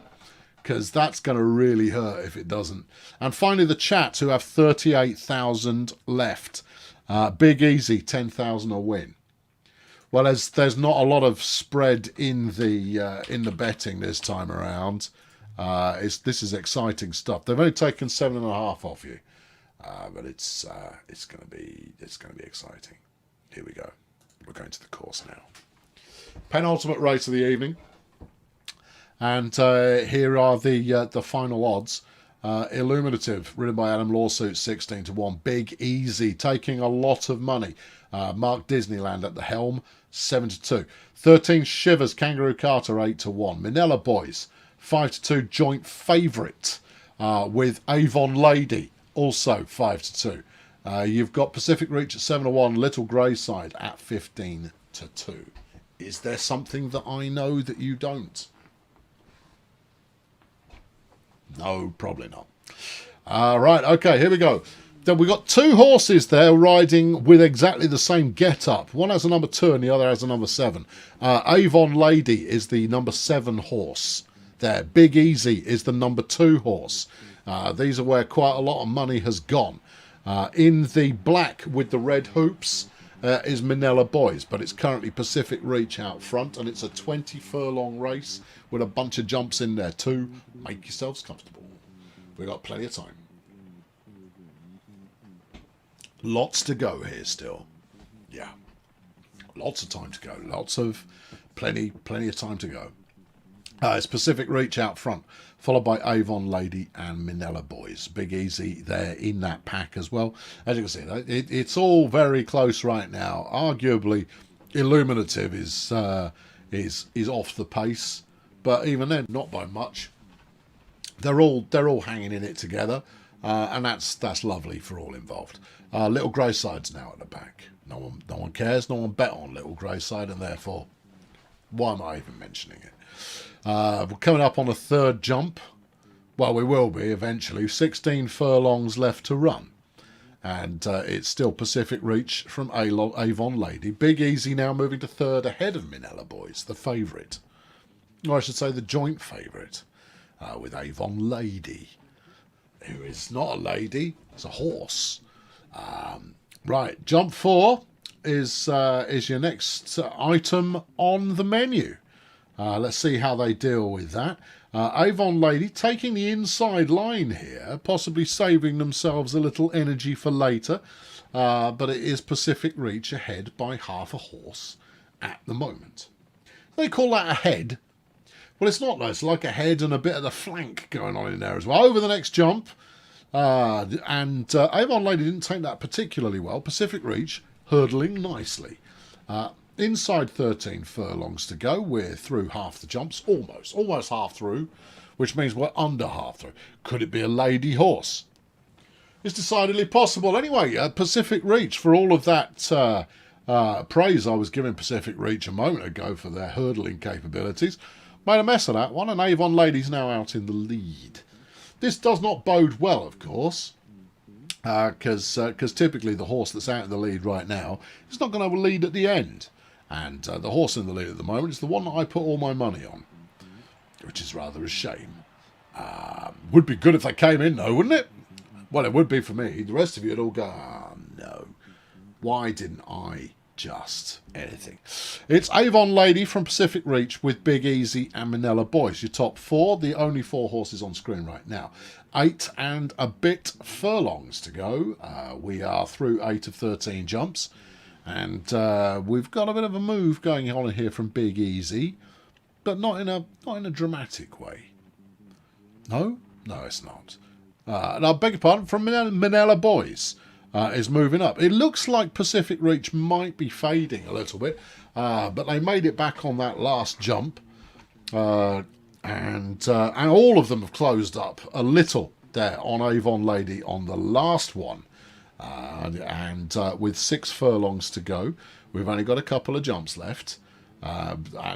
S1: because that's going to really hurt if it doesn't. And finally, the chats, who have 38,000 left. Big Easy, 10,000 a win. Well, there's not a lot of spread in the betting this time around. This is exciting stuff. They've only taken 7.5 off you, but it's going to be exciting. Here we go. We're going to the course now. Penultimate race of the evening. And here are the final odds. Illuminative, ridden by Adam Lawsuit, 16-1. Big Easy, taking a lot of money. Mark Disneyland at the helm, 7-2. 13 Shivers, Kangaroo Carter, 8-1. Manila Boys, 5-2. Joint favourite with Avon Lady, also 5-2. You've got Pacific Reach at 7-1. Little Greyside at 15-2. Is there something that I know that you don't? No, probably not. Right, okay, here we go. Then we've got two horses there riding with exactly the same get-up. One has a number 2 and the other has a number 7. Avon Lady is the number 7 horse there. Big Easy is the number 2 horse. These are where quite a lot of money has gone. In the black with the red hoops is Manila Boys, but it's currently Pacific Reach out front, and it's a 20 furlong race with a bunch of jumps in there too. Make yourselves comfortable. We've got plenty of time. Lots to go here still. Yeah. Lots of time to go. Plenty of time to go. It's Pacific Reach out front, followed by Avon Lady and Manila Boys. Big Easy there in that pack as well. As you can see, it's all very close right now. Arguably, Illuminative is off the pace, but even then, not by much. They're all hanging in it together, and that's lovely for all involved. Little Greyside's now at the back. No one cares. No one bet on Little Greyside, and therefore, why am I even mentioning it? We're coming up on a third jump. Well, we will be eventually. 16 furlongs left to run. And it's still Pacific Reach from Avon Lady. Big Easy now moving to third ahead of Manila Boys, the favourite. Or I should say the joint favourite, with Avon Lady, who is not a lady, it's a horse. Right, jump 4 is your next item on the menu. Let's see how they deal with that. Avon Lady taking the inside line here, possibly saving themselves a little energy for later. But it is Pacific Reach ahead by half a horse at the moment. They call that a head. Well, it's not though. It's like a head and a bit of the flank going on in there as well. Over the next jump. Avon Lady didn't take that particularly well. Pacific Reach hurdling nicely. Inside 13 furlongs to go. We're through half the jumps, almost half through, which means we're under half through. Could it be a lady horse? It's decidedly possible. Anyway, Pacific Reach, for all of that praise I was giving Pacific Reach a moment ago for their hurdling capabilities, made a mess of that one, and Avon Lady's now out in the lead. This does not bode well, of course, because typically the horse that's out in the lead right now is not going to have a lead at the end. And the horse in the lead at the moment is the one that I put all my money on, which is rather a shame. Would be good if they came in, though, wouldn't it? Well, it would be for me. The rest of you would all go, no. Why didn't I just anything? It's Avon Lady from Pacific Reach with Big Easy and Manila Boys. Your top 4, the only 4 horses on screen right now. 8 and a bit furlongs to go. We are through 8 of 13 jumps. And we've got a bit of a move going on here from Big Easy, but not in a dramatic way. No, it's not. And I beg your pardon, from Manila Boys. is moving up. It looks like Pacific Reach might be fading a little bit, but they made it back on that last jump, and all of them have closed up a little there on Avon Lady on the last one. With 6 furlongs to go, we've only got a couple of jumps left.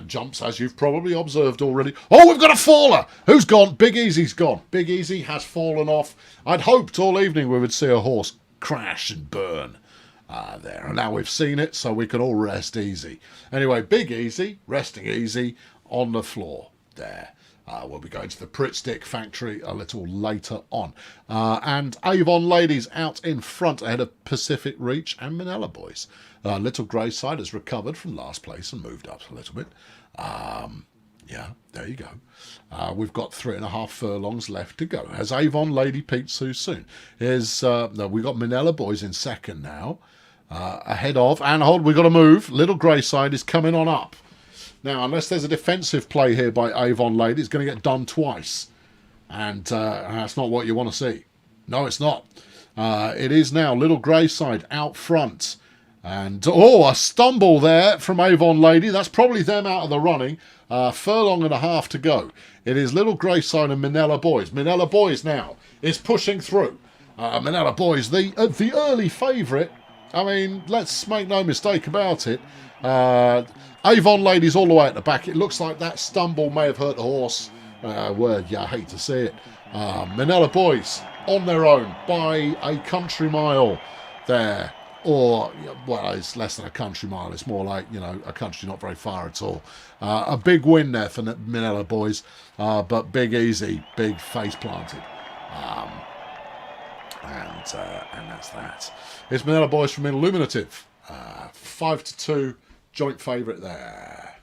S1: Jumps, as you've probably observed already. Oh, we've got a faller! Who's gone? Big Easy's gone. Big Easy has fallen off. I'd hoped all evening we would see a horse crash and burn there. And now we've seen it, so we can all rest easy. Anyway, Big Easy, resting easy on the floor there. We'll be going to the Pritt Stick factory a little later on. And Avon Ladies out in front ahead of Pacific Reach and Manila Boys. Little Greyside has recovered from last place and moved up a little bit. Yeah, there you go. We've got 3.5 furlongs left to go. Has Avon Lady peaked too soon? We've got Manila Boys in second now. Ahead of, and hold, we've got to move. Little Greyside is coming on up. Now, unless there's a defensive play here by Avon Lady, it's going to get done twice. And that's not what you want to see. No, it's not. It is now Little Greyside out front. And, a stumble there from Avon Lady. That's probably them out of the running. Furlong and a half to go. It is Little Greyside and Manila Boys. Manila Boys now is pushing through. Manila Boys, the early favourite. I mean, let's make no mistake about it. Avon Ladies all the way at the back. It looks like that stumble may have hurt the horse. I hate to see it. Manila Boys on their own by a country mile there. Or, well, it's less than a country mile. It's more like, a country not very far at all. A big win there for Manila Boys. But Big Easy, big face planted. And that's that. It's Manila Boys from Illuminative. 5-2. Joint favourite there.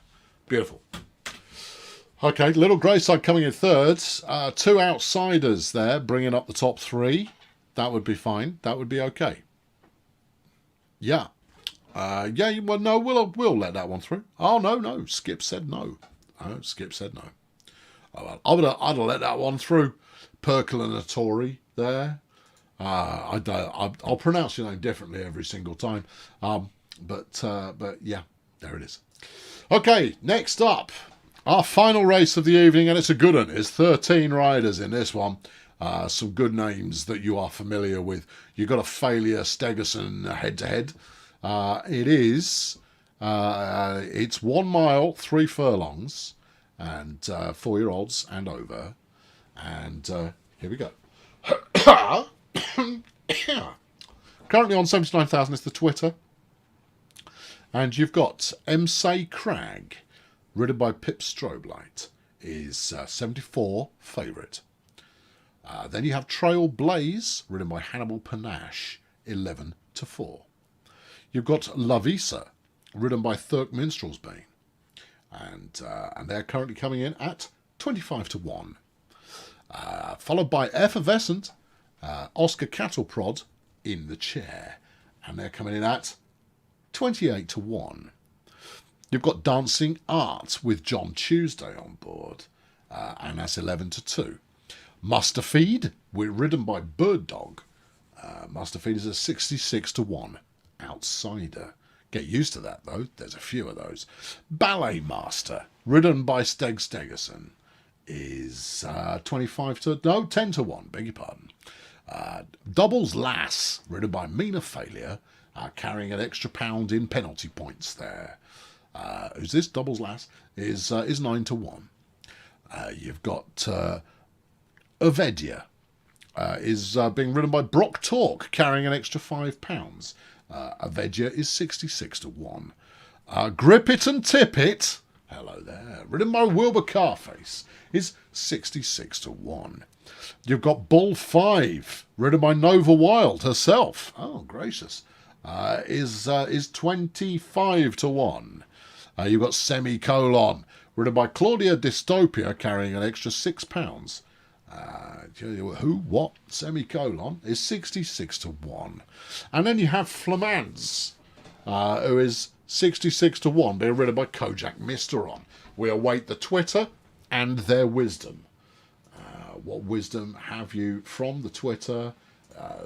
S1: Beautiful. Okay, Little Greyside coming in third. 2 outsiders there, bringing up the top 3. That would be fine. That would be okay. Yeah. Well, no, we'll let that one through. Oh, no. Skip said no. Skip said no. Oh, well, I'd have let that one through. Percolanatori there. I'll pronounce your name differently every single time. But yeah. There it is. Okay, next up, our final race of the evening, and it's a good one. There's 13 riders in this one. Some good names that you are familiar with. You've got a Failure Stegerson head-to-head. It's 1 mile, 3 furlongs, and 4-year-olds and over. And here we go. Currently on 79,000 is the Twitter. And you've got Emsay Crag, ridden by Pip Strobelight, is 74 favourite. Then you have Trail Blaze, ridden by Hannibal Panache, 11-4. You've got La Visa, ridden by Thurk Minstrelsbane, and they're currently coming in at 25-1. Followed by Effervescent, Oscar Cattleprod in the chair, and they're coming in at 28-1. You've got Dancing Art with John Tuesday on board, and that's 11-2. Mustafeed, we're ridden by Bird Dog. Mustafeed is a 66-1 outsider. Get used to that though. There's a few of those. Ballet Master, ridden by Steg Stegerson, is 10-1. Beg your pardon. Doubles Lass, ridden by Mina Failure, carrying an extra pound in penalty points there. Who's this? Doubles Lass is 9-1. You've got Avedia is being ridden by Brock Talk, carrying an extra £5. Avedia is 66-1. Grip It and Tip It, hello there, ridden by Wilbur Carface, is 66-1. You've got Bull 5, ridden by Nova Wild herself. Oh, gracious. Is 25-1. You've got Semicolon, ridden by Claudia Dystopia, carrying an extra £6. Who? What? Semicolon is 66-1. And then you have Flamance, who is 66-1, being ridden by Kojak Misteron. We await the Twitter and their wisdom. What wisdom have you from the Twitter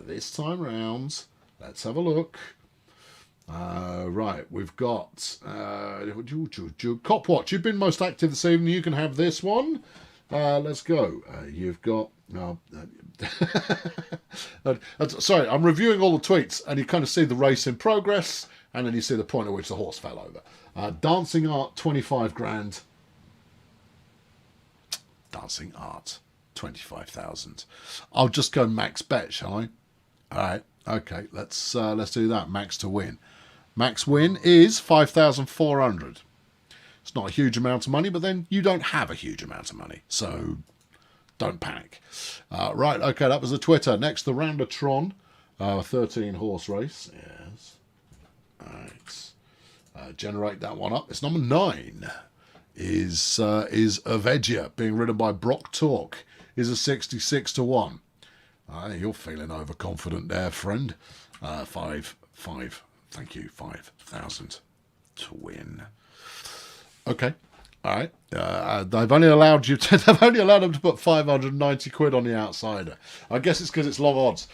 S1: this time round? Let's have a look. Right, we've got Copwatch. You've been most active this evening. You can have this one. Let's go. You've got. Sorry, I'm reviewing all the tweets, and you kind of see the race in progress, and then you see the point at which the horse fell over. Dancing Art, 25 grand. Dancing Art, 25,000. I'll just go max bet, shall I? All right. Okay. Let's do that. Max to win. Max win is 5,400. It's not a huge amount of money, but then you don't have a huge amount of money, so don't panic. Right. Okay. That was the Twitter. Next, the Roundatron, 13 horse race. Yes. All right. Generate that one up. It's number 9. Is Avegia, being ridden by Brock Torque, is a 66 to 1. You're feeling overconfident there, friend. 5. Thank you. 5,000 to win. Okay. All right. They've only allowed them to put 590 quid on the outsider. I guess it's because it's long odds.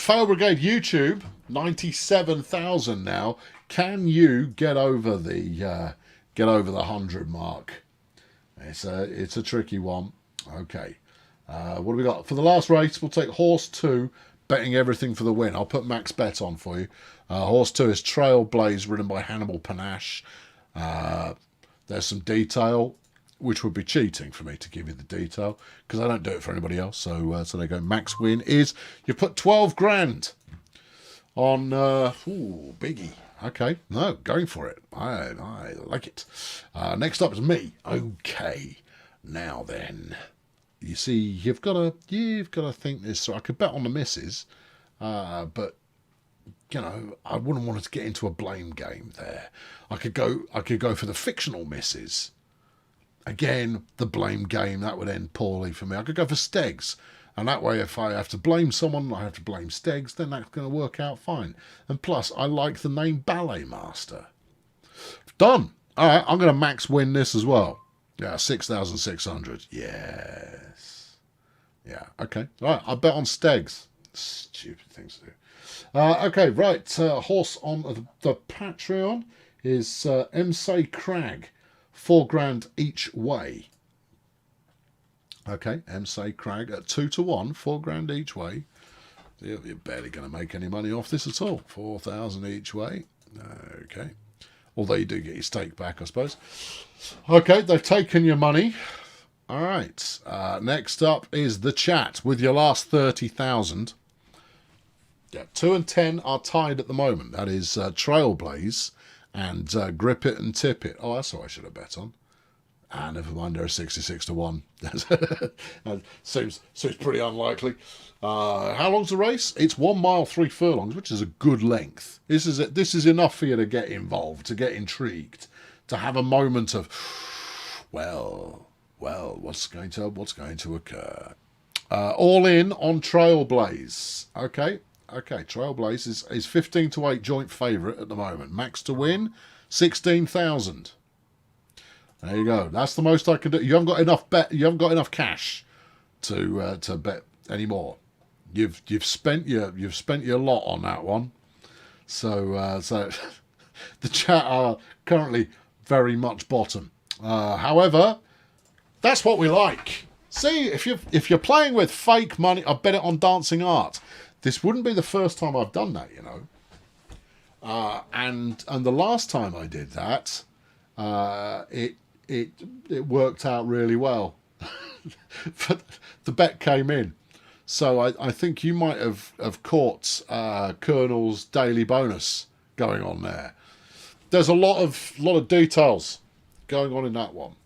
S1: Fail Brigade YouTube, 97,000 now. Can you get over the 100 mark? It's a tricky one. Okay. What do we got? For the last race, we'll take horse 2, betting everything for the win. I'll put max bet on for you. Horse 2 is Trailblaze, ridden by Hannibal Panache. There's some detail, which would be cheating for me to give you the detail, because I don't do it for anybody else. So there you go. Max win is, you put 12 grand on, biggie. Okay, no, going for it. I like it. Next up is me. Okay, now then, you see, you've got to think this. I could bet on the misses, but you know, I wouldn't want to get into a blame game there. I could go for the fictional misses. Again, the blame game, that would end poorly for me. I could go for Stegs. And that way, if I have to blame someone, I have to blame Stegs, then that's going to work out fine. And plus, I like the name Ballet Master. Done. All right, I'm going to max win this as well. Yeah, 6,600. Yes. Yeah, okay. All right, I bet on Stegs. Stupid things to do. Okay, right. Horse on the Patreon is MC Crag. 4 grand each way. Okay, MC Crag at 2 to 1, 4 grand each way. You're barely going to make any money off this at all. 4,000 each way. Okay. Although you do get your stake back, I suppose. Okay, they've taken your money. All right. Next up is the chat with your last 30,000. Yeah, 2 and 10 are tied at the moment. That is Trailblaze and Grip It and Tip It. Oh, that's what I should have bet on. Never mind, they're 66 to 1. seems pretty unlikely. How long's the race? It's 1 mile 3 furlongs, which is a good length. This is enough for you to get involved, to get intrigued, to have a moment of, well, what's going to occur? All in on Trailblaze. Okay, Trailblaze is 15 to 8 joint favourite at the moment. Max to win, 16,000. There you go. That's the most I can do. You haven't got enough bet. You haven't got enough cash to bet anymore. You've spent your lot on that one. So the chat are currently very much bottom. However, that's what we like. See, if you're playing with fake money, I bet it on Dancing Art. This wouldn't be the first time I've done that, you know. And the last time I did that, it worked out really well. But the bet came in. So I think you might have caught Colonel's daily bonus going on there. There's a lot of details going on in that one.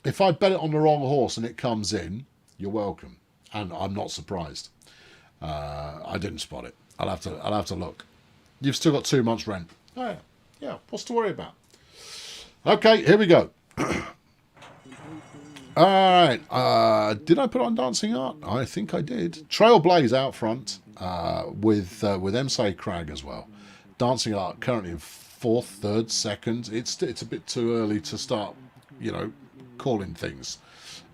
S1: If I bet it on the wrong horse and it comes in, you're welcome. And I'm not surprised. I didn't spot it. I'll have to look. You've still got 2 months rent. Oh yeah, what's to worry about? Okay, here we go. All right. Did I put on Dancing Art? I think I did. Trailblaze out front with MC Crag as well. Dancing Art currently in 4th, 3rd, 2nd. It's a bit too early to start, you know, calling things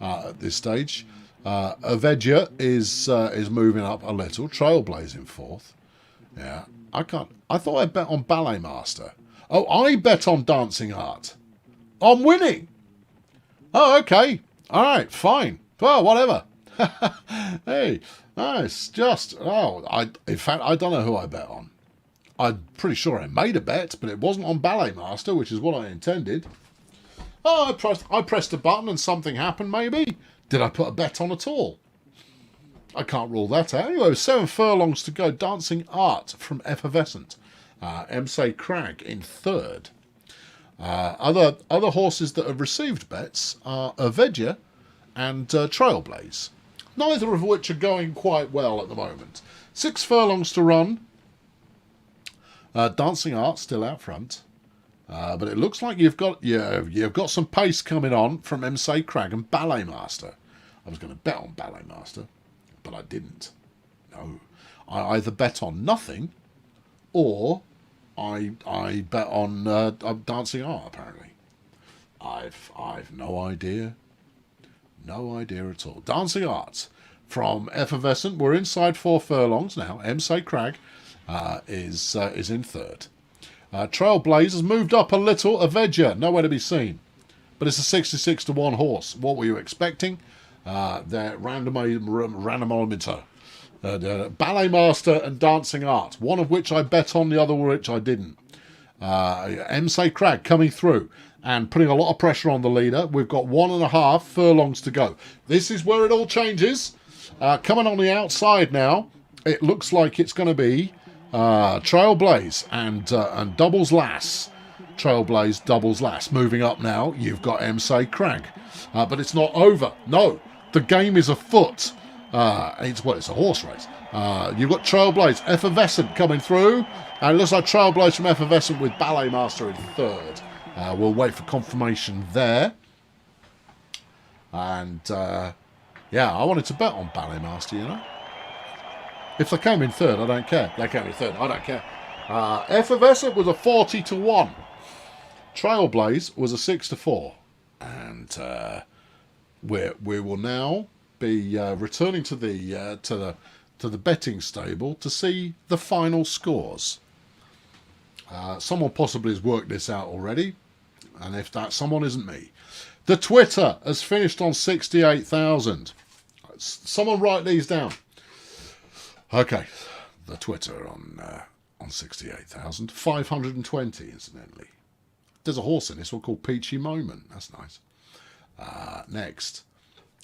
S1: at this stage. Avegia is moving up a little. Trailblaze in 4th. Yeah. I can't. I thought I bet on Ballet Master. Oh, I bet on Dancing Art. I'm winning. Oh, okay. All right, fine. Well, whatever. Hey, nice. In fact, I don't know who I bet on. I'm pretty sure I made a bet, but it wasn't on Ballet Master, which is what I intended. Oh, I pressed a button and something happened, maybe. Did I put a bet on at all? I can't rule that out. Anyway, 7 furlongs to go. Dancing Art from Effervescent. MC Crag in third. Other horses that have received bets are Avedia and Trailblaze. Neither of which are going quite well at the moment. 6 furlongs to run. Dancing Art still out front. But it looks like you've got some pace coming on from MC Crag and Ballet Master. I was going to bet on Ballet Master, but I didn't. No. I either bet on nothing or I bet on Dancing Art, apparently. I've no idea. No idea at all. Dancing Art from Effervescent. We're inside 4 furlongs now. MC Crag is in third. Trailblaze has moved up a little. Avedia, nowhere to be seen. But it's a 66 to 1 horse. What were you expecting? They're random elemento. Ballet Master and Dancing Art. One of which I bet on, the other which I didn't. MC Crag coming through and putting a lot of pressure on the leader. We've got 1.5 furlongs to go. This is where it all changes. Coming on the outside now, it looks like it's going to be Trailblaze and Doubles Lass. Trailblaze, Doubles Lass. Moving up now, you've got MC Crag. But it's not over. No, the game is afoot. It's a horse race. You've got Trailblaze, Effervescent coming through. And it looks like Trailblaze from Effervescent with Ballet Master in third. We'll wait for confirmation there. And, I wanted to bet on Ballet Master, you know. If they came in third, I don't care. They came in third, I don't care. Effervescent was a 40 to 1. Trailblaze was a 6 to 4. And we will now be returning to the betting stable to see the final scores. Someone possibly has worked this out already, and if that someone isn't me. The Twitter has finished on 68,000. Someone write these down. Okay, the Twitter on 68,000. 520, incidentally. There's a horse in this one called Peachy Moment. That's nice. Next.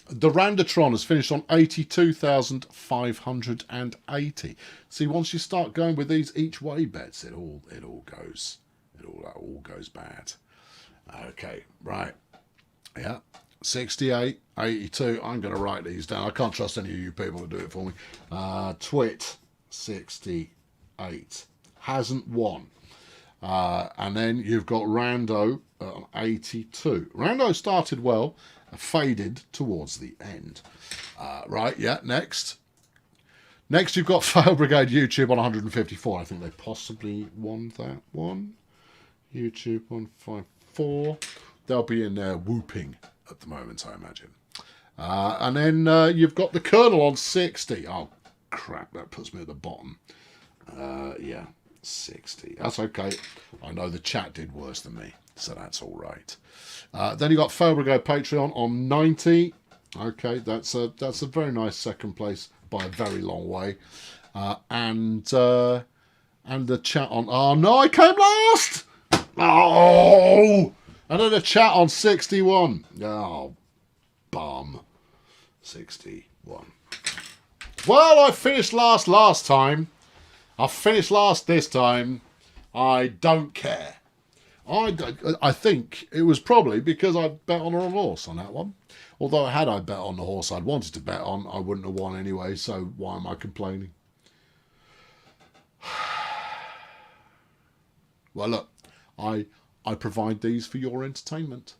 S1: The Randatron has finished on 82,580. See, once you start going with these each way bets, it all goes bad. Okay, right. Yeah. 68, 82. I'm going to write these down. I can't trust any of you people to do it for me. Twit 68 hasn't won. And then you've got Rando 82. Rando started well, faded towards the end. Right, yeah, next. Next you've got Fail Brigade YouTube on 154. I think they possibly won that one. YouTube 154. They'll be in there whooping at the moment, I imagine. And then you've got the Colonel on 60. Oh, crap, that puts me at the bottom. Yeah, 60. That's okay. I know the chat did worse than me, so that's all right. Then you've got Fail Brigade Patreon on 90. Okay, that's a very nice second place by a very long way. And the chat on... Oh, no, I came last! Oh! And then the chat on 61. Oh, bum. 61. Well, I finished last time. I finished last this time. I don't care. I think it was probably because I bet on the wrong horse on that one. Although had I bet on the horse I'd wanted to bet on, I wouldn't have won anyway, so why am I complaining? Well, look, I provide these for your entertainment.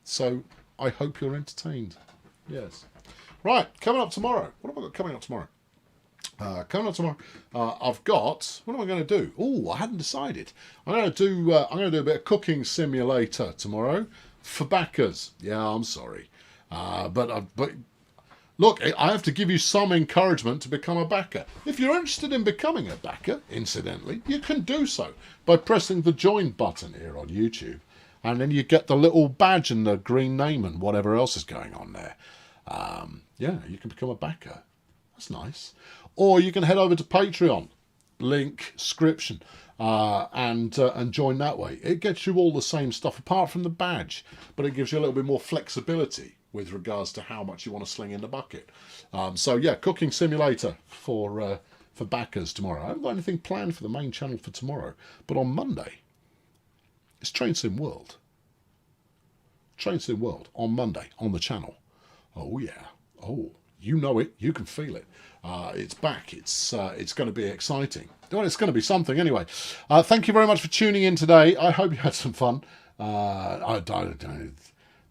S1: So I hope you're entertained. Yes. Right, coming up tomorrow. What have I got coming up tomorrow? Coming up tomorrow, I've got. What am I going to do? Oh, I hadn't decided. I'm going to do a bit of cooking simulator tomorrow for backers. Yeah, I'm sorry, but look, I have to give you some encouragement to become a backer. If you're interested in becoming a backer, incidentally, you can do so by pressing the join button here on YouTube. And then you get the little badge and the green name and whatever else is going on there. Yeah, you can become a backer. That's nice. Or you can head over to Patreon, link, description, and join that way. It gets you all the same stuff apart from the badge, but it gives you a little bit more flexibility with regards to how much you want to sling in the bucket. So yeah, cooking simulator for backers tomorrow. I haven't got anything planned for the main channel for tomorrow, but on Monday, it's Train Sim World. Train Sim World on Monday on the channel. Oh yeah. Oh, you know it. You can feel it. It's back. It's going to be exciting. Well, it's going to be something anyway. Thank you very much for tuning in today. I hope you had some fun.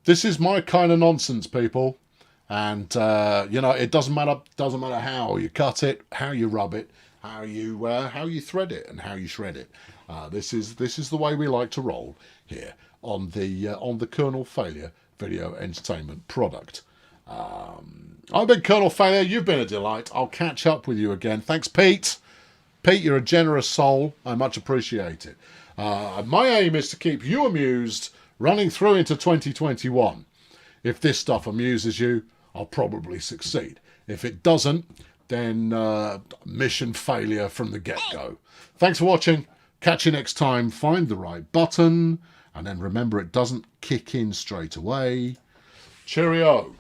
S1: This is my kind of nonsense, people. And you know, it doesn't matter. Doesn't matter how you cut it, how you rub it, how you thread it, and how you shred it. This is the way we like to roll here on the Colonel Failure video entertainment product. I've been Colonel Failure. You've been a delight. I'll catch up with you again. Thanks, Pete. Pete, you're a generous soul. I much appreciate it. My aim is to keep you amused running through into 2021. If this stuff amuses you, I'll probably succeed. If it doesn't, then mission failure from the get-go. Thanks for watching. Catch you next time. Find the right button. And then remember, it doesn't kick in straight away. Cheerio.